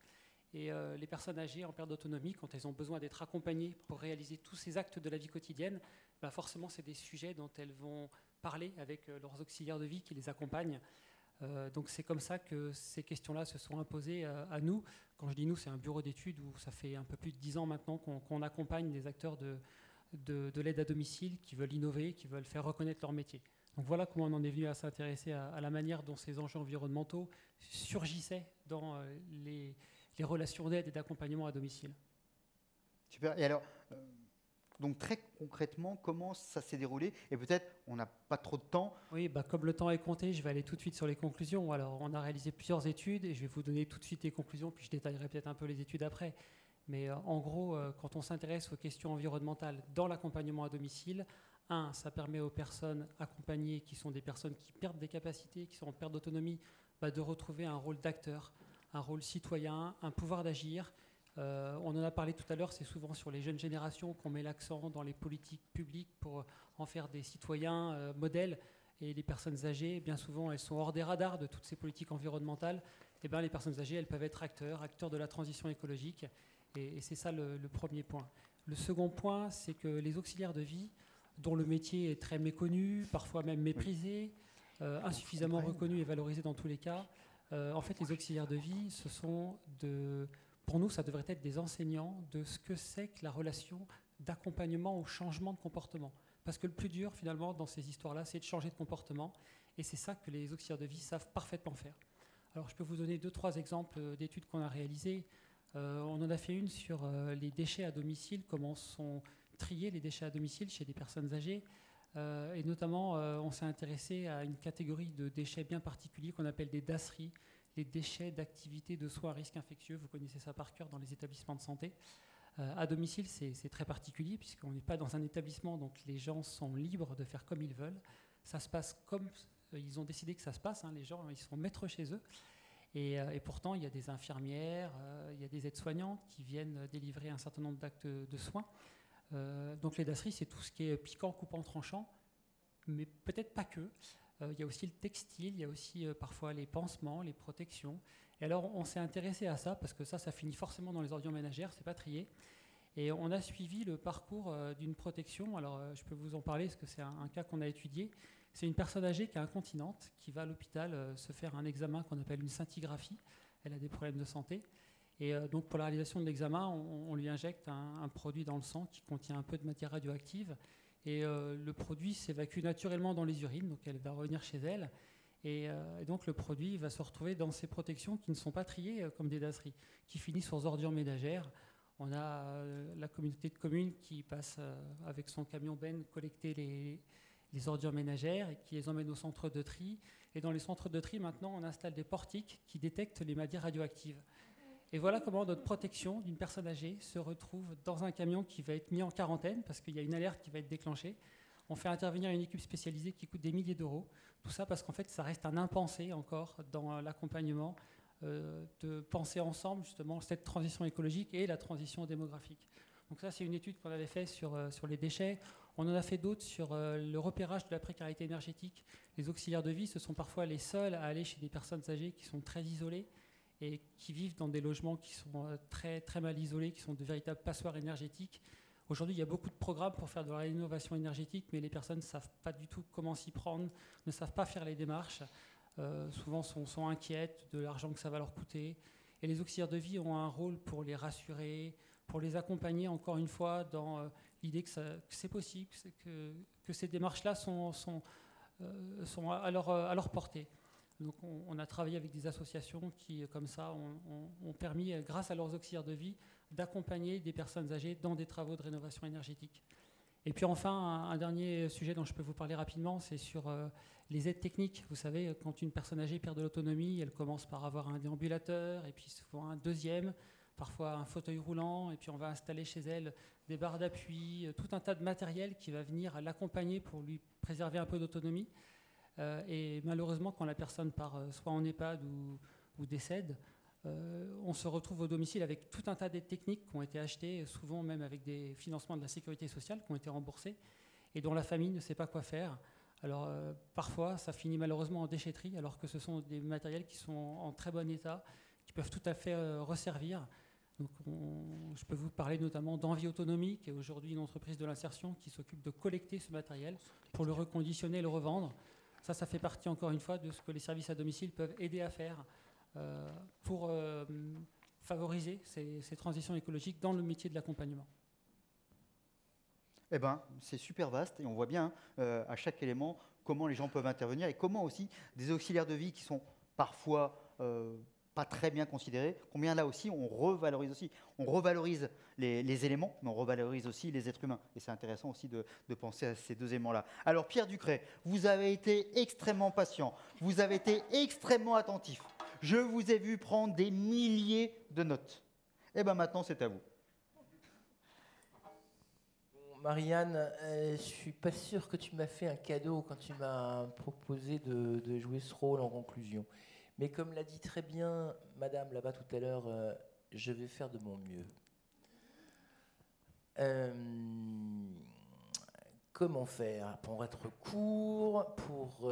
Et les personnes âgées en perte d'autonomie, quand elles ont besoin d'être accompagnées pour réaliser tous ces actes de la vie quotidienne, forcément c'est des sujets dont elles vont parler avec leurs auxiliaires de vie qui les accompagnent. Donc c'est comme ça que ces questions-là se sont imposées à nous. Quand je dis nous, c'est un bureau d'études où ça fait un peu plus de 10 ans maintenant qu'on accompagne les acteurs de l'aide à domicile qui veulent innover, qui veulent faire reconnaître leur métier. Donc voilà comment on en est venu à s'intéresser à la manière dont ces enjeux environnementaux surgissaient dans les relations d'aide et d'accompagnement à domicile. Super. Et alors, donc très concrètement, comment ça s'est déroulé? Et peut-être, on n'a pas trop de temps. Oui, comme le temps est compté, je vais aller tout de suite sur les conclusions. Alors, on a réalisé plusieurs études et je vais vous donner tout de suite les conclusions, puis je détaillerai peut-être un peu les études après. Mais en gros, quand on s'intéresse aux questions environnementales dans l'accompagnement à domicile, ça permet aux personnes accompagnées, qui sont des personnes qui perdent des capacités, qui sont en perte d'autonomie, de retrouver un rôle d'acteur, un rôle citoyen, un pouvoir d'agir. On en a parlé tout à l'heure, c'est souvent sur les jeunes générations qu'on met l'accent dans les politiques publiques pour en faire des citoyens modèles. Et les personnes âgées, bien souvent, elles sont hors des radars de toutes ces politiques environnementales. Et les personnes âgées, elles peuvent être acteurs de la transition écologique. Et c'est ça le premier point. Le second point, c'est que les auxiliaires de vie, dont le métier est très méconnu, parfois même méprisé, insuffisamment reconnu et valorisé dans tous les cas, en fait, les auxiliaires de vie, pour nous, ça devrait être des enseignants de ce que c'est que la relation d'accompagnement au changement de comportement. Parce que le plus dur, finalement, dans ces histoires-là, c'est de changer de comportement. Et c'est ça que les auxiliaires de vie savent parfaitement faire. Alors, je peux vous donner 2-3 exemples d'études qu'on a réalisées. On en a fait une sur les déchets à domicile, comment sont triés les déchets à domicile chez des personnes âgées. Et notamment, on s'est intéressé à une catégorie de déchets bien particuliers qu'on appelle des DASRI, les déchets d'activité de soins à risque infectieux. Vous connaissez ça par cœur dans les établissements de santé. À domicile, c'est très particulier puisqu'on n'est pas dans un établissement, donc les gens sont libres de faire comme ils veulent. Ça se passe comme ils ont décidé que ça se passe. Les gens, ils sont maîtres chez eux. Et pourtant, il y a des infirmières, il y a des aides-soignantes qui viennent délivrer un certain nombre d'actes de soins. Donc les DASRI, c'est tout ce qui est piquant, coupant, tranchant, mais peut-être pas que. Il y a aussi le textile, il y a aussi parfois les pansements, les protections. Et alors, on s'est intéressé à ça, parce que ça finit forcément dans les ordures ménagères, c'est pas trié. Et on a suivi le parcours d'une protection. Alors, je peux vous en parler, parce que c'est un cas qu'on a étudié. C'est une personne âgée qui est incontinente, qui va à l'hôpital se faire un examen qu'on appelle une scintigraphie. Elle a des problèmes de santé. Et donc, pour la réalisation de l'examen, on lui injecte un produit dans le sang qui contient un peu de matière radioactive. Et le produit s'évacue naturellement dans les urines, donc elle va revenir chez elle. Et donc le produit va se retrouver dans ces protections qui ne sont pas triées comme des DASRI, qui finissent aux ordures ménagères. On a la communauté de communes qui passe avec son camion benne collecter les ordures ménagères et qui les emmène au centre de tri. Et dans les centres de tri, maintenant, on installe des portiques qui détectent les matières radioactives. Et voilà comment notre protection d'une personne âgée se retrouve dans un camion qui va être mis en quarantaine parce qu'il y a une alerte qui va être déclenchée. On fait intervenir une équipe spécialisée qui coûte des milliers d'euros. Tout ça parce qu'en fait, ça reste un impensé encore dans l'accompagnement de penser ensemble justement cette transition écologique et la transition démographique. Donc ça, c'est une étude qu'on avait faite sur les déchets. On en a fait d'autres sur le repérage de la précarité énergétique. Les auxiliaires de vie, ce sont parfois les seuls à aller chez des personnes âgées qui sont très isolées et qui vivent dans des logements qui sont très, très mal isolés, qui sont de véritables passoires énergétiques. Aujourd'hui, il y a beaucoup de programmes pour faire de la rénovation énergétique, mais les personnes ne savent pas du tout comment s'y prendre, ne savent pas faire les démarches, souvent sont inquiètes de l'argent que ça va leur coûter. Et les auxiliaires de vie ont un rôle pour les rassurer, pour les accompagner, encore une fois, dans l'idée que c'est possible, que ces démarches-là sont à leur portée. Donc on a travaillé avec des associations qui, comme ça, ont permis, grâce à leurs auxiliaires de vie, d'accompagner des personnes âgées dans des travaux de rénovation énergétique. Et puis enfin, un dernier sujet dont je peux vous parler rapidement, c'est sur les aides techniques. Vous savez, quand une personne âgée perd de l'autonomie, elle commence par avoir un déambulateur, et puis souvent un deuxième, parfois un fauteuil roulant, et puis on va installer chez elle des barres d'appui, tout un tas de matériel qui va venir l'accompagner pour lui préserver un peu d'autonomie. Et malheureusement, quand la personne part soit en EHPAD ou décède, on se retrouve au domicile avec tout un tas d'aides techniques qui ont été achetées, souvent même avec des financements de la sécurité sociale qui ont été remboursés, et dont la famille ne sait pas quoi faire. Alors parfois, ça finit malheureusement en déchetterie, alors que ce sont des matériels qui sont en très bon état, qui peuvent tout à fait resservir. Donc je peux vous parler notamment d'Envie Autonomie, qui est aujourd'hui une entreprise de l'insertion qui s'occupe de collecter ce matériel pour le reconditionner et le revendre. Ça fait partie, encore une fois, de ce que les services à domicile peuvent aider à faire pour favoriser ces transitions écologiques dans le métier de l'accompagnement. Eh bien, c'est super vaste et on voit bien à chaque élément comment les gens peuvent intervenir et comment aussi des auxiliaires de vie qui sont parfois pas très bien considérés, combien là aussi on revalorise aussi. On revalorise les éléments, mais on revalorise aussi les êtres humains. Et c'est intéressant aussi de penser à ces deux éléments-là. Alors Pierre Ducret, vous avez été extrêmement patient, vous avez été extrêmement attentif. Je vous ai vu prendre des milliers de notes. Et bien maintenant, c'est à vous. Bon, Marianne, je ne suis pas sûr que tu m'as fait un cadeau quand tu m'as proposé de jouer ce rôle en conclusion. Mais comme l'a dit très bien Madame là-bas tout à l'heure, je vais faire de mon mieux. Comment faire pour être court, pour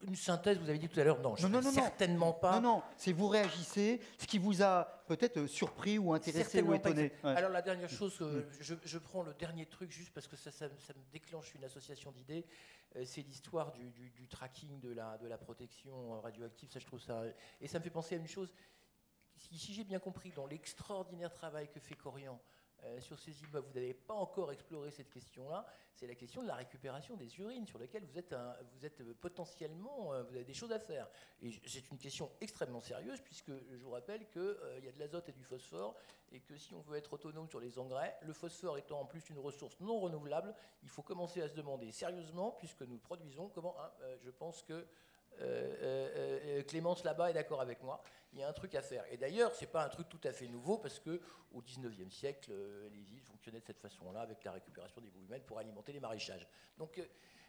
Une synthèse, vous avez dit tout à l'heure, non, certainement pas. Non, c'est vous réagissez, ce qui vous a peut-être surpris ou intéressé ou étonné. Ouais. Alors la dernière chose, je prends le dernier truc juste parce que ça me déclenche une association d'idées, c'est l'histoire du tracking de la protection radioactive, ça je trouve ça... Et ça me fait penser à une chose, si j'ai bien compris, dans l'extraordinaire travail que fait Corian, sur ces immeubles, vous n'avez pas encore exploré cette question-là, c'est la question de la récupération des urines, sur laquelle vous êtes potentiellement, vous avez des choses à faire. Et c'est une question extrêmement sérieuse, puisque je vous rappelle qu'il y a de l'azote et du phosphore, et que si on veut être autonome sur les engrais, le phosphore étant en plus une ressource non renouvelable, il faut commencer à se demander sérieusement, puisque nous produisons, je pense que Clémence là-bas est d'accord avec moi, il y a un truc à faire. Et d'ailleurs, c'est pas un truc tout à fait nouveau, parce qu'au XIXe siècle, les îles fonctionnaient de cette façon-là, avec la récupération des boues humaines pour alimenter les maraîchages. Donc,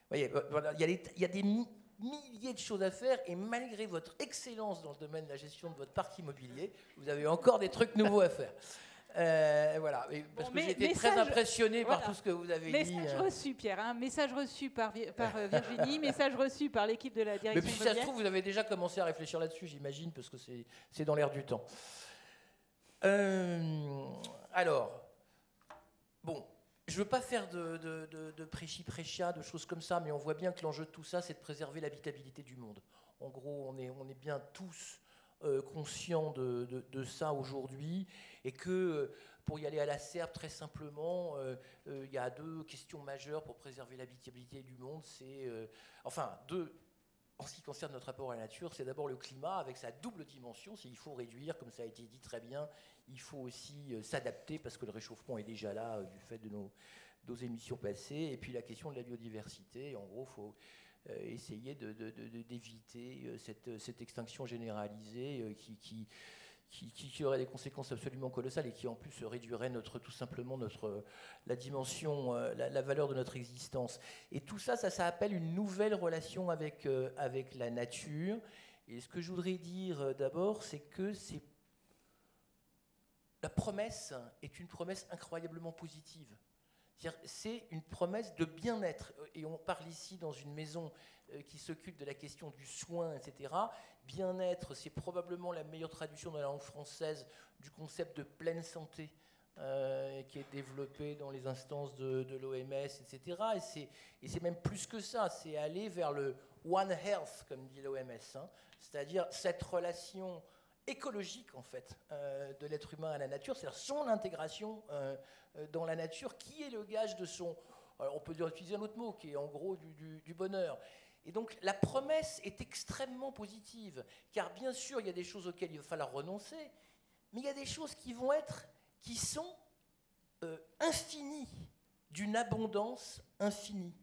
voyez, voilà, il y a des milliers de choses à faire, et malgré votre excellence dans le domaine de la gestion de votre parc immobilier, vous avez encore des trucs nouveaux à faire. Voilà, parce que j'ai été très impressionné par tout ce que vous avez dit. Message reçu, Pierre. Hein, message reçu par Virginie, message reçu par l'équipe de la direction. Mais puis, si ça se trouve, vous avez déjà commencé à réfléchir là-dessus, j'imagine, parce que c'est dans l'air du temps. Alors, bon, je ne veux pas faire de prêchi-prêcha, de choses comme ça, mais on voit bien que l'enjeu de tout ça, c'est de préserver l'habitabilité du monde. En gros, on est bien tous conscients de ça aujourd'hui, et que pour y aller à la serpe, très simplement, il y a deux questions majeures pour préserver l'habitabilité du monde. C'est, deux, en ce qui concerne notre rapport à la nature, c'est d'abord le climat avec sa double dimension. Il faut réduire, comme ça a été dit très bien, il faut aussi s'adapter parce que le réchauffement est déjà là du fait de nos émissions passées. Et puis la question de la biodiversité, en gros, il faut essayer d'éviter cette extinction généralisée qui aurait des conséquences absolument colossales et qui en plus réduirait tout simplement la dimension, la valeur de notre existence. Et tout ça, ça appelle une nouvelle relation avec la nature. Et ce que je voudrais dire d'abord, c'est que la promesse est une promesse incroyablement positive. C'est une promesse de bien-être. Et on parle ici dans une maison qui s'occupe de la question du soin, etc. Bien-être, c'est probablement la meilleure traduction dans la langue française du concept de pleine santé qui est développé dans les instances de l'OMS, etc. Et c'est même plus que ça, c'est aller vers le One Health, comme dit l'OMS, hein, c'est-à-dire cette relation écologique en fait de l'être humain à la nature, c'est-à-dire son intégration dans la nature qui est le gage de son, alors on peut utiliser un autre mot qui est en gros du bonheur. Et donc la promesse est extrêmement positive, car bien sûr il y a des choses auxquelles il va falloir renoncer, mais il y a des choses qui sont infinies, d'une abondance infinie.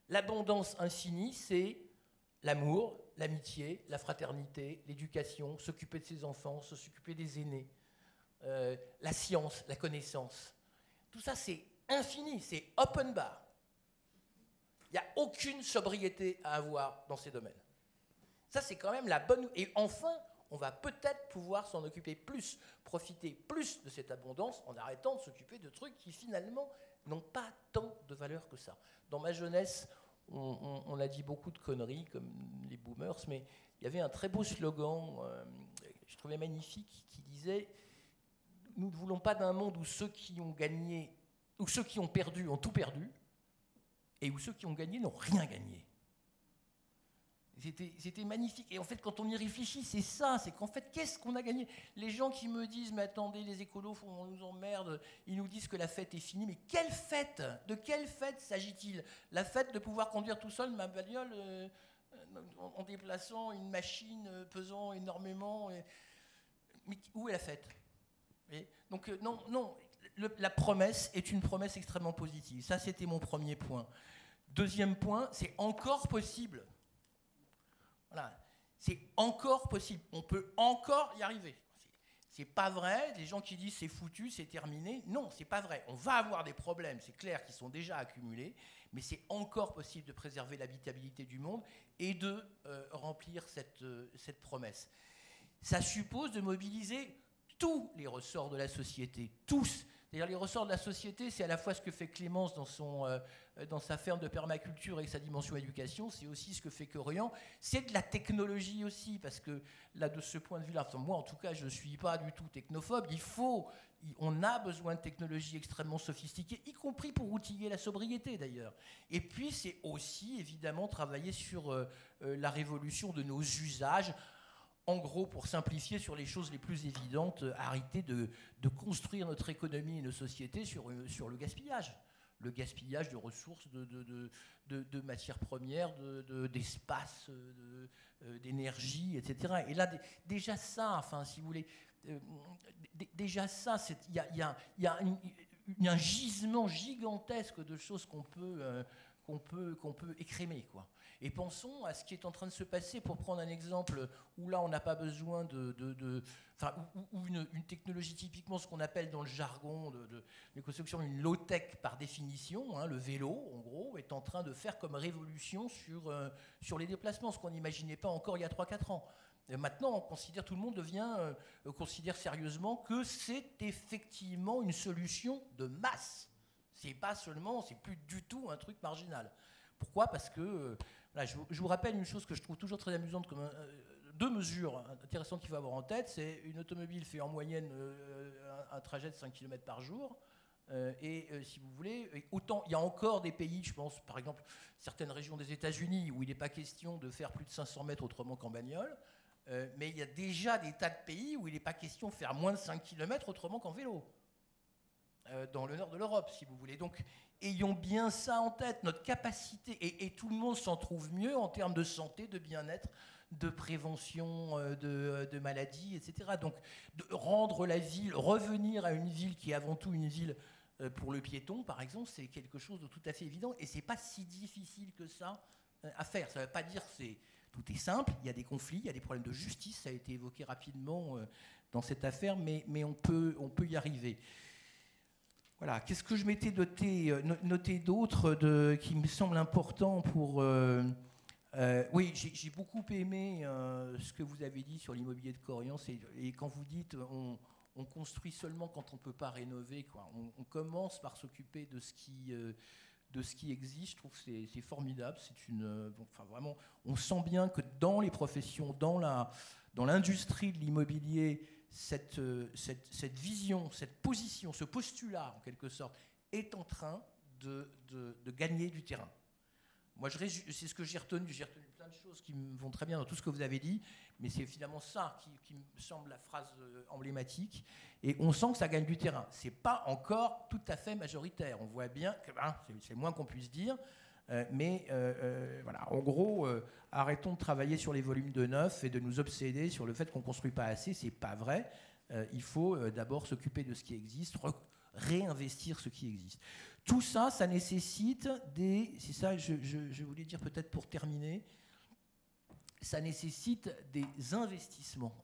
L'abondance infinie, c'est l'amour, l'amitié, la fraternité, l'éducation, s'occuper de ses enfants, s'occuper des aînés, la science, la connaissance. Tout ça, c'est infini, c'est open bar. Il n'y a aucune sobriété à avoir dans ces domaines. Ça, c'est quand même la bonne... Et enfin, on va peut-être pouvoir s'en occuper plus, profiter plus de cette abondance en arrêtant de s'occuper de trucs qui, finalement, n'ont pas tant de valeur que ça. Dans ma jeunesse, on a dit beaucoup de conneries, comme les boomers, mais il y avait un très beau slogan, je trouvais magnifique, qui disait « Nous ne voulons pas d'un monde où ceux qui ont gagné, où ceux qui ont perdu ont tout perdu, et où ceux qui ont gagné n'ont rien gagné. » C'était magnifique. Et en fait, quand on y réfléchit, c'est ça, c'est qu'en fait, qu'est-ce qu'on a gagné? Les gens qui me disent, mais attendez, les écolos, on nous emmerde, ils nous disent que la fête est finie. Mais quelle fête? De quelle fête s'agit-il? La fête de pouvoir conduire tout seul ma bagnole en déplaçant une machine pesant énormément. Mais où est la fête? Donc non, la promesse est une promesse extrêmement positive. Ça, c'était mon premier point. Deuxième point, c'est encore possible. Voilà, c'est encore possible. On peut encore y arriver. C'est pas vrai. Les gens qui disent c'est foutu, c'est terminé. Non, c'est pas vrai. On va avoir des problèmes, c'est clair, qui sont déjà accumulés, mais c'est encore possible de préserver l'habitabilité du monde et de remplir cette promesse. Ça suppose de mobiliser tous les ressorts de la société, tous. D'ailleurs, les ressorts de la société, c'est à la fois ce que fait Clémence dans sa ferme de permaculture avec sa dimension éducation, c'est aussi ce que fait Corian. C'est de la technologie aussi, parce que là, de ce point de vue-là, moi en tout cas, je ne suis pas du tout technophobe. On a besoin de technologies extrêmement sophistiquées, y compris pour outiller la sobriété d'ailleurs. Et puis, c'est aussi évidemment travailler sur la révolution de nos usages. En gros, pour simplifier sur les choses les plus évidentes, arrêter de construire notre économie et nos sociétés sur le gaspillage. Le gaspillage de ressources, de matières premières, d'espace, d'énergie, etc. Et là, déjà ça, enfin, si vous voulez, déjà ça, il y a un gisement gigantesque de choses qu'on peut écrémer, quoi. Et pensons à ce qui est en train de se passer, pour prendre un exemple où là on n'a pas besoin où une technologie typiquement ce qu'on appelle dans le jargon de construction une low-tech par définition, hein, le vélo en gros, est en train de faire comme révolution sur les déplacements, ce qu'on n'imaginait pas encore il y a 3-4 ans. Et maintenant, tout le monde considère sérieusement que c'est effectivement une solution de masse. C'est plus du tout un truc marginal. Pourquoi ? Parce que, là, je vous rappelle une chose que je trouve toujours très amusante, comme deux mesures intéressantes qu'il faut avoir en tête. C'est une automobile fait en moyenne un trajet de 5 km par jour. Si vous voulez, autant il y a encore des pays, je pense par exemple certaines régions des États-Unis où il n'est pas question de faire plus de 500 mètres autrement qu'en bagnole. Mais il y a déjà des tas de pays où il n'est pas question de faire moins de 5 km autrement qu'en vélo. Dans le nord de l'Europe, si vous voulez. Donc, ayons bien ça en tête, notre capacité, et tout le monde s'en trouve mieux en termes de santé, de bien-être, de prévention de maladies, etc. Donc, de rendre la ville, revenir à une ville qui est avant tout une ville pour le piéton, par exemple, c'est quelque chose de tout à fait évident, et c'est pas si difficile que ça à faire. Ça ne veut pas dire que tout est simple, il y a des conflits, il y a des problèmes de justice, ça a été évoqué rapidement dans cette affaire, mais on peut y arriver. Voilà, qu'est-ce que je m'étais noté d'autres qui me semblent importants pour... oui, j'ai beaucoup aimé ce que vous avez dit sur l'immobilier de Corian, et quand vous dites on construit seulement quand on ne peut pas rénover, quoi. On commence par s'occuper de ce qui existe. Je trouve que c'est formidable. Vraiment, on sent bien que dans les professions, dans l'industrie de l'immobilier, cette vision, cette position, ce postulat, en quelque sorte, est en train de gagner du terrain. Moi, c'est ce que j'ai retenu. J'ai retenu plein de choses qui me vont très bien dans tout ce que vous avez dit, mais c'est finalement ça qui me semble la phrase emblématique. Et on sent que ça gagne du terrain. C'est pas encore tout à fait majoritaire. On voit bien que c'est le moins qu'on puisse dire. Mais voilà, en gros, arrêtons de travailler sur les volumes de neuf et de nous obséder sur le fait qu'on ne construit pas assez. C'est pas vrai. Il faut d'abord s'occuper de ce qui existe, réinvestir ce qui existe. Tout ça, ça nécessite c'est ça, je voulais dire peut-être pour terminer, ça nécessite des investissements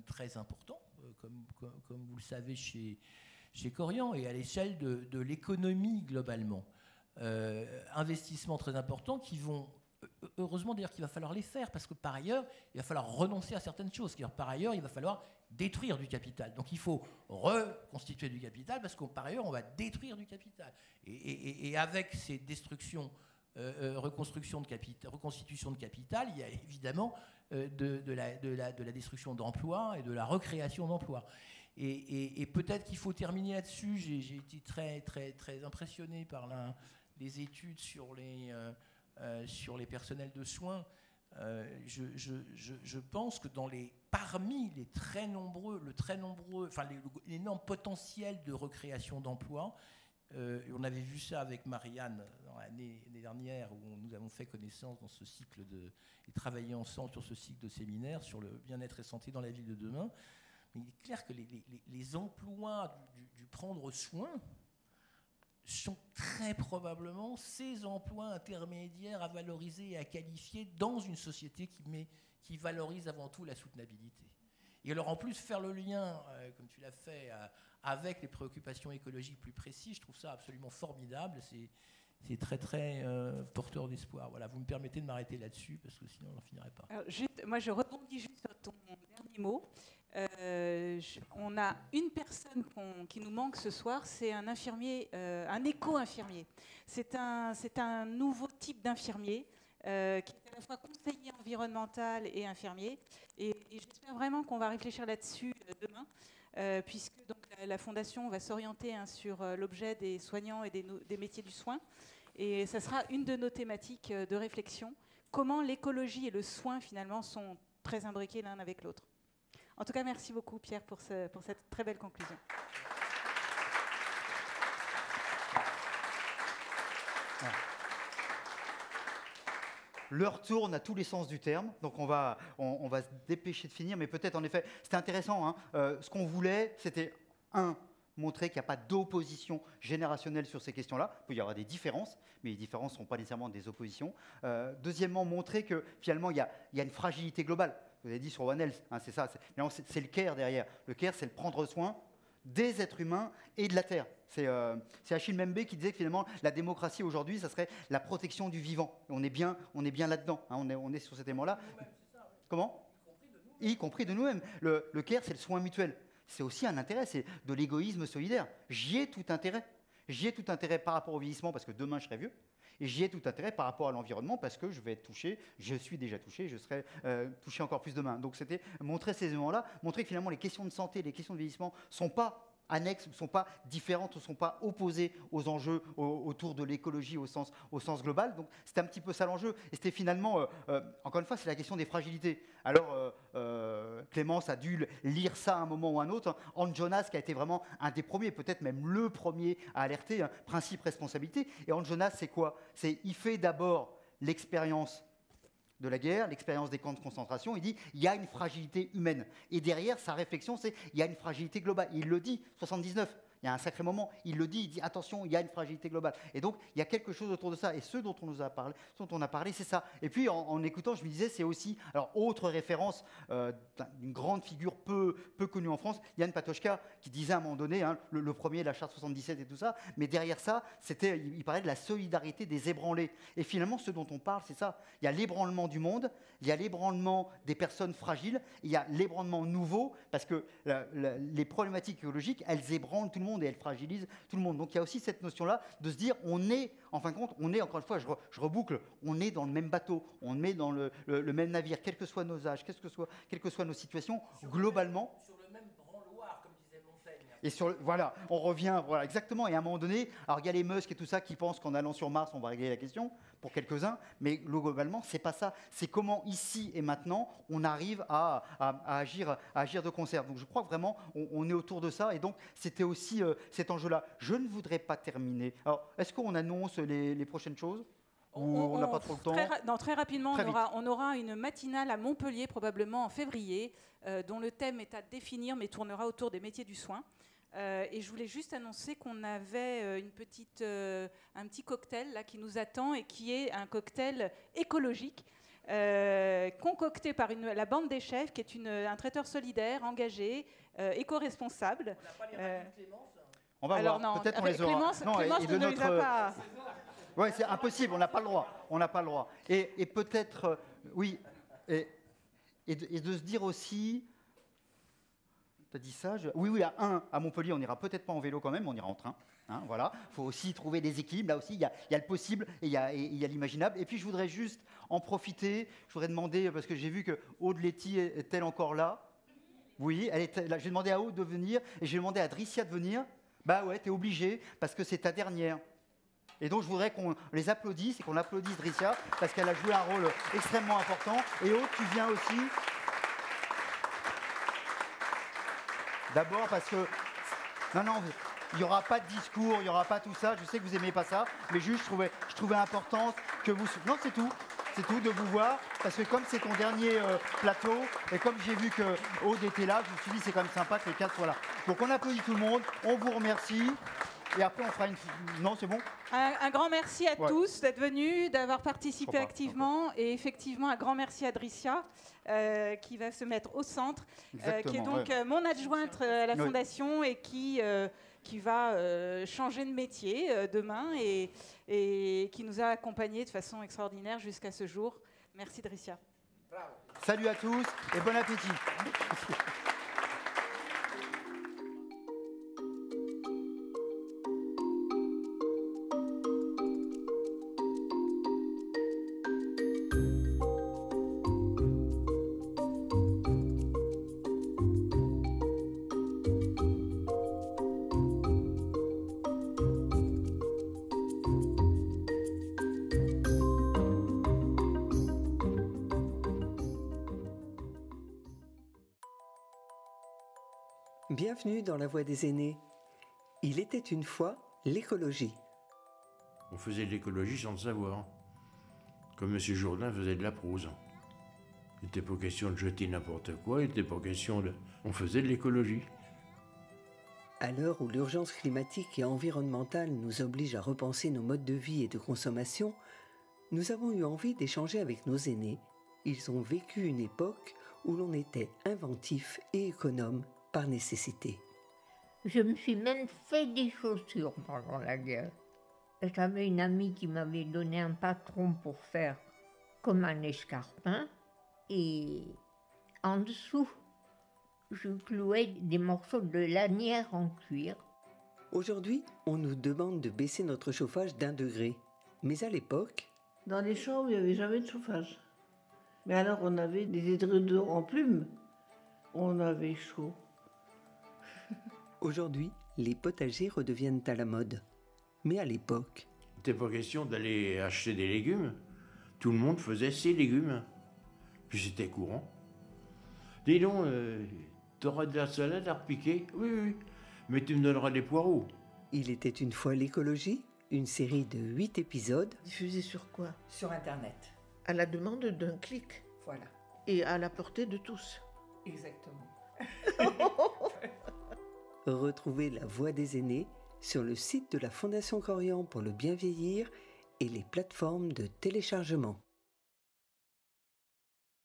très importants, comme vous le savez chez Corian et à l'échelle de l'économie globalement. Investissements très importants qui vont, heureusement d'ailleurs qu'il va falloir les faire, parce que par ailleurs, il va falloir renoncer à certaines choses. Par ailleurs, il va falloir détruire du capital. Donc il faut reconstituer du capital, parce que par ailleurs, on va détruire du capital. Et avec ces destructions, reconstitution de capital, il y a évidemment de la destruction d'emplois et de la recréation d'emplois. Et peut-être qu'il faut terminer là-dessus. J'ai été très, très, très impressionné par les études sur les personnels de soins. Je pense que parmi les très nombreux, l'énorme potentiel de recréation d'emplois, on avait vu ça avec Marianne l'année dernière, où nous avons fait connaissance dans ce cycle et travaillé ensemble sur ce cycle de séminaire sur le bien-être et santé dans la ville de demain. Mais il est clair que les emplois du prendre soin sont très probablement ces emplois intermédiaires à valoriser et à qualifier dans une société qui valorise avant tout la soutenabilité. Et alors en plus, faire le lien, comme tu l'as fait, avec les préoccupations écologiques plus précises, je trouve ça absolument formidable. c'est très très porteur d'espoir. Voilà, vous me permettez de m'arrêter là-dessus parce que sinon on n'en finirait pas. Alors, moi, je rebondis juste sur ton dernier mot. On a une personne qui nous manque ce soir, c'est un infirmier, un éco-infirmier. C'est un nouveau type d'infirmier qui est à la fois conseiller environnemental et infirmier. Et j'espère vraiment qu'on va réfléchir là-dessus demain. Puisque donc, la Fondation va s'orienter sur l'objet des soignants et des métiers du soin. Et ça sera une de nos thématiques de réflexion, comment l'écologie et le soin finalement sont très imbriqués l'un avec l'autre. En tout cas, merci beaucoup Pierre pour cette très belle conclusion. L'heure tourne à tous les sens du terme, donc on va se dépêcher de finir, mais peut-être en effet, c'était intéressant, hein, ce qu'on voulait, c'était montrer qu'il n'y a pas d'opposition générationnelle sur ces questions-là. Il peut y avoir des différences, mais les différences ne seront pas nécessairement des oppositions. Deuxièmement, montrer que finalement, il y a une fragilité globale. Vous avez dit sur One Health, hein, c'est ça, c'est le care derrière. Le care, c'est le prendre soin des êtres humains et de la Terre. C'est Achille Mbembe qui disait que finalement, la démocratie aujourd'hui, ça serait la protection du vivant. Et on est bien là-dedans, hein, on est sur cet élément-là. Comment ? Y compris de nous-mêmes. Le care, c'est le soin mutuel. C'est aussi un intérêt, c'est de l'égoïsme solidaire. J'y ai tout intérêt. J'y ai tout intérêt par rapport au vieillissement parce que demain je serai vieux. Et j'y ai tout intérêt par rapport à l'environnement parce que je vais être touché, je suis déjà touché, je serai touché encore plus demain. Donc c'était montrer ces éléments-là, montrer que finalement les questions de santé, les questions de vieillissement ne sont pas annexes, ne sont pas différentes, ne sont pas opposées aux enjeux autour de l'écologie au sens global. Donc c'était un petit peu ça l'enjeu. Et c'était finalement, encore une fois, c'est la question des fragilités. Alors Clémence a dû lire ça à un moment ou à un autre. Hans Jonas, qui a été vraiment un des premiers, peut-être même le premier à alerter, hein, principe responsabilité. Et Hans Jonas, c'est quoi ? Il fait d'abord l'expérience de la guerre, l'expérience des camps de concentration, il dit il y a une fragilité humaine. Et derrière, sa réflexion, c'est il y a une fragilité globale. Il le dit, 79, il y a un sacré moment, il le dit, il dit attention, il y a une fragilité globale. Et donc, il y a quelque chose autour de ça. Et ce dont on a parlé, c'est ça. Et puis, en écoutant, je me disais, c'est aussi, alors, autre référence d'une grande figure peu connue en France, Yann Patochka, qui disait à un moment donné, hein, le premier, la charte 77 et tout ça, mais derrière ça, il parlait de la solidarité des ébranlés. Et finalement, ce dont on parle, c'est ça. Il y a l'ébranlement du monde, il y a l'ébranlement des personnes fragiles, il y a l'ébranlement nouveau, parce que les problématiques écologiques, elles ébranlent tout le monde et elles fragilisent tout le monde. Donc il y a aussi cette notion-là de se dire, en fin de compte, encore une fois, je reboucle, on est dans le même bateau, on est dans le même navire, quels que soient nos âges, quelles que soient nos situations, globalement. Sur le même branloir, comme disait Montaigne. Et voilà, on revient, voilà, exactement. Et à un moment donné, alors il y a les Musk et tout ça qui pensent qu'en allant sur Mars, on va régler la question, pour quelques-uns, mais globalement, c'est pas ça. C'est comment, ici et maintenant, on arrive à agir de concert. Donc je crois que vraiment, on est autour de ça. Et donc, c'était aussi cet enjeu-là. Je ne voudrais pas terminer. Alors, est-ce qu'on annonce les prochaines choses ? On n'a pas trop le temps. Très rapidement, on aura une matinale à Montpellier, probablement en février, dont le thème est à définir, mais tournera autour des métiers du soin. Et je voulais juste annoncer qu'on avait un petit cocktail là, qui nous attend et qui est un cocktail écologique concocté par la bande des chefs, qui est un traiteur solidaire, engagé, éco-responsable. On n'a pas les radios de Clémence. On va voir, peut-être on les aura. Clémence ne les a pas. Oui, c'est impossible, on n'a pas le droit. Et peut-être, oui, et de se dire aussi... Tu as dit ça Oui, à Montpellier, on n'ira peut-être pas en vélo quand même, on ira en train. Hein, voilà. Il faut aussi trouver des équilibres. Là aussi, il y a le possible et il y a l'imaginable. Et puis, je voudrais juste en profiter. Je voudrais demander, parce que j'ai vu que Aude Letty est-elle encore là ? Oui, elle est là. J'ai demandé à Aude de venir et j'ai demandé à Dricia de venir. Bah ouais, t'es obligé parce que c'est ta dernière. Et donc, je voudrais qu'on les applaudisse et qu'on applaudisse Dricia parce qu'elle a joué un rôle extrêmement important. Et Aude, tu viens aussi. D'abord parce que... Non, il n'y aura pas de discours, il n'y aura pas tout ça. Je sais que vous n'aimez pas ça, mais juste, je trouvais important que vous... Non, c'est tout. C'est tout de vous voir, parce que comme c'est ton dernier plateau, et comme j'ai vu que Aude était là, je me suis dit c'est quand même sympa que les quatre soient là. Donc on applaudit tout le monde, on vous remercie, et après on fera une... Non, c'est bon ? Un grand merci à tous d'être venus, d'avoir participé activement, et effectivement un grand merci à Dricia, qui va se mettre au centre, qui est donc mon adjointe à la Fondation et qui qui va changer de métier demain et qui nous a accompagnés de façon extraordinaire jusqu'à ce jour. Merci Dricia. Bravo. Salut à tous et bon appétit. Bienvenue dans la Voix des aînés. Il était une fois l'écologie. On faisait de l'écologie sans le savoir. Comme M. Jourdain faisait de la prose. Il n'était pas question de jeter n'importe quoi, il n'était pas question de... On faisait de l'écologie. À l'heure où l'urgence climatique et environnementale nous oblige à repenser nos modes de vie et de consommation, nous avons eu envie d'échanger avec nos aînés. Ils ont vécu une époque où l'on était inventif et économe par nécessité. Je me suis même fait des chaussures pendant la guerre. J'avais une amie qui m'avait donné un patron pour faire comme un escarpin et en dessous, je clouais des morceaux de lanière en cuir. Aujourd'hui, on nous demande de baisser notre chauffage d'1 degré. Mais à l'époque... Dans les chambres, il n'y avait jamais de chauffage. Mais alors, on avait des édredons en plumes. On avait chaud. Aujourd'hui, les potagers redeviennent à la mode. Mais à l'époque... Il n'était pas question d'aller acheter des légumes. Tout le monde faisait ses légumes. Puis c'était courant. Dis donc, t'auras de la salade à repiquer? Oui, oui, mais tu me donneras des poireaux. Il était une fois l'écologie, une série de 8 épisodes. Diffusé sur quoi? Sur Internet. À la demande d'un clic. Voilà. Et à la portée de tous. Exactement. Retrouvez la Voix des aînés sur le site de la Fondation Corian pour le bien vieillir et les plateformes de téléchargement.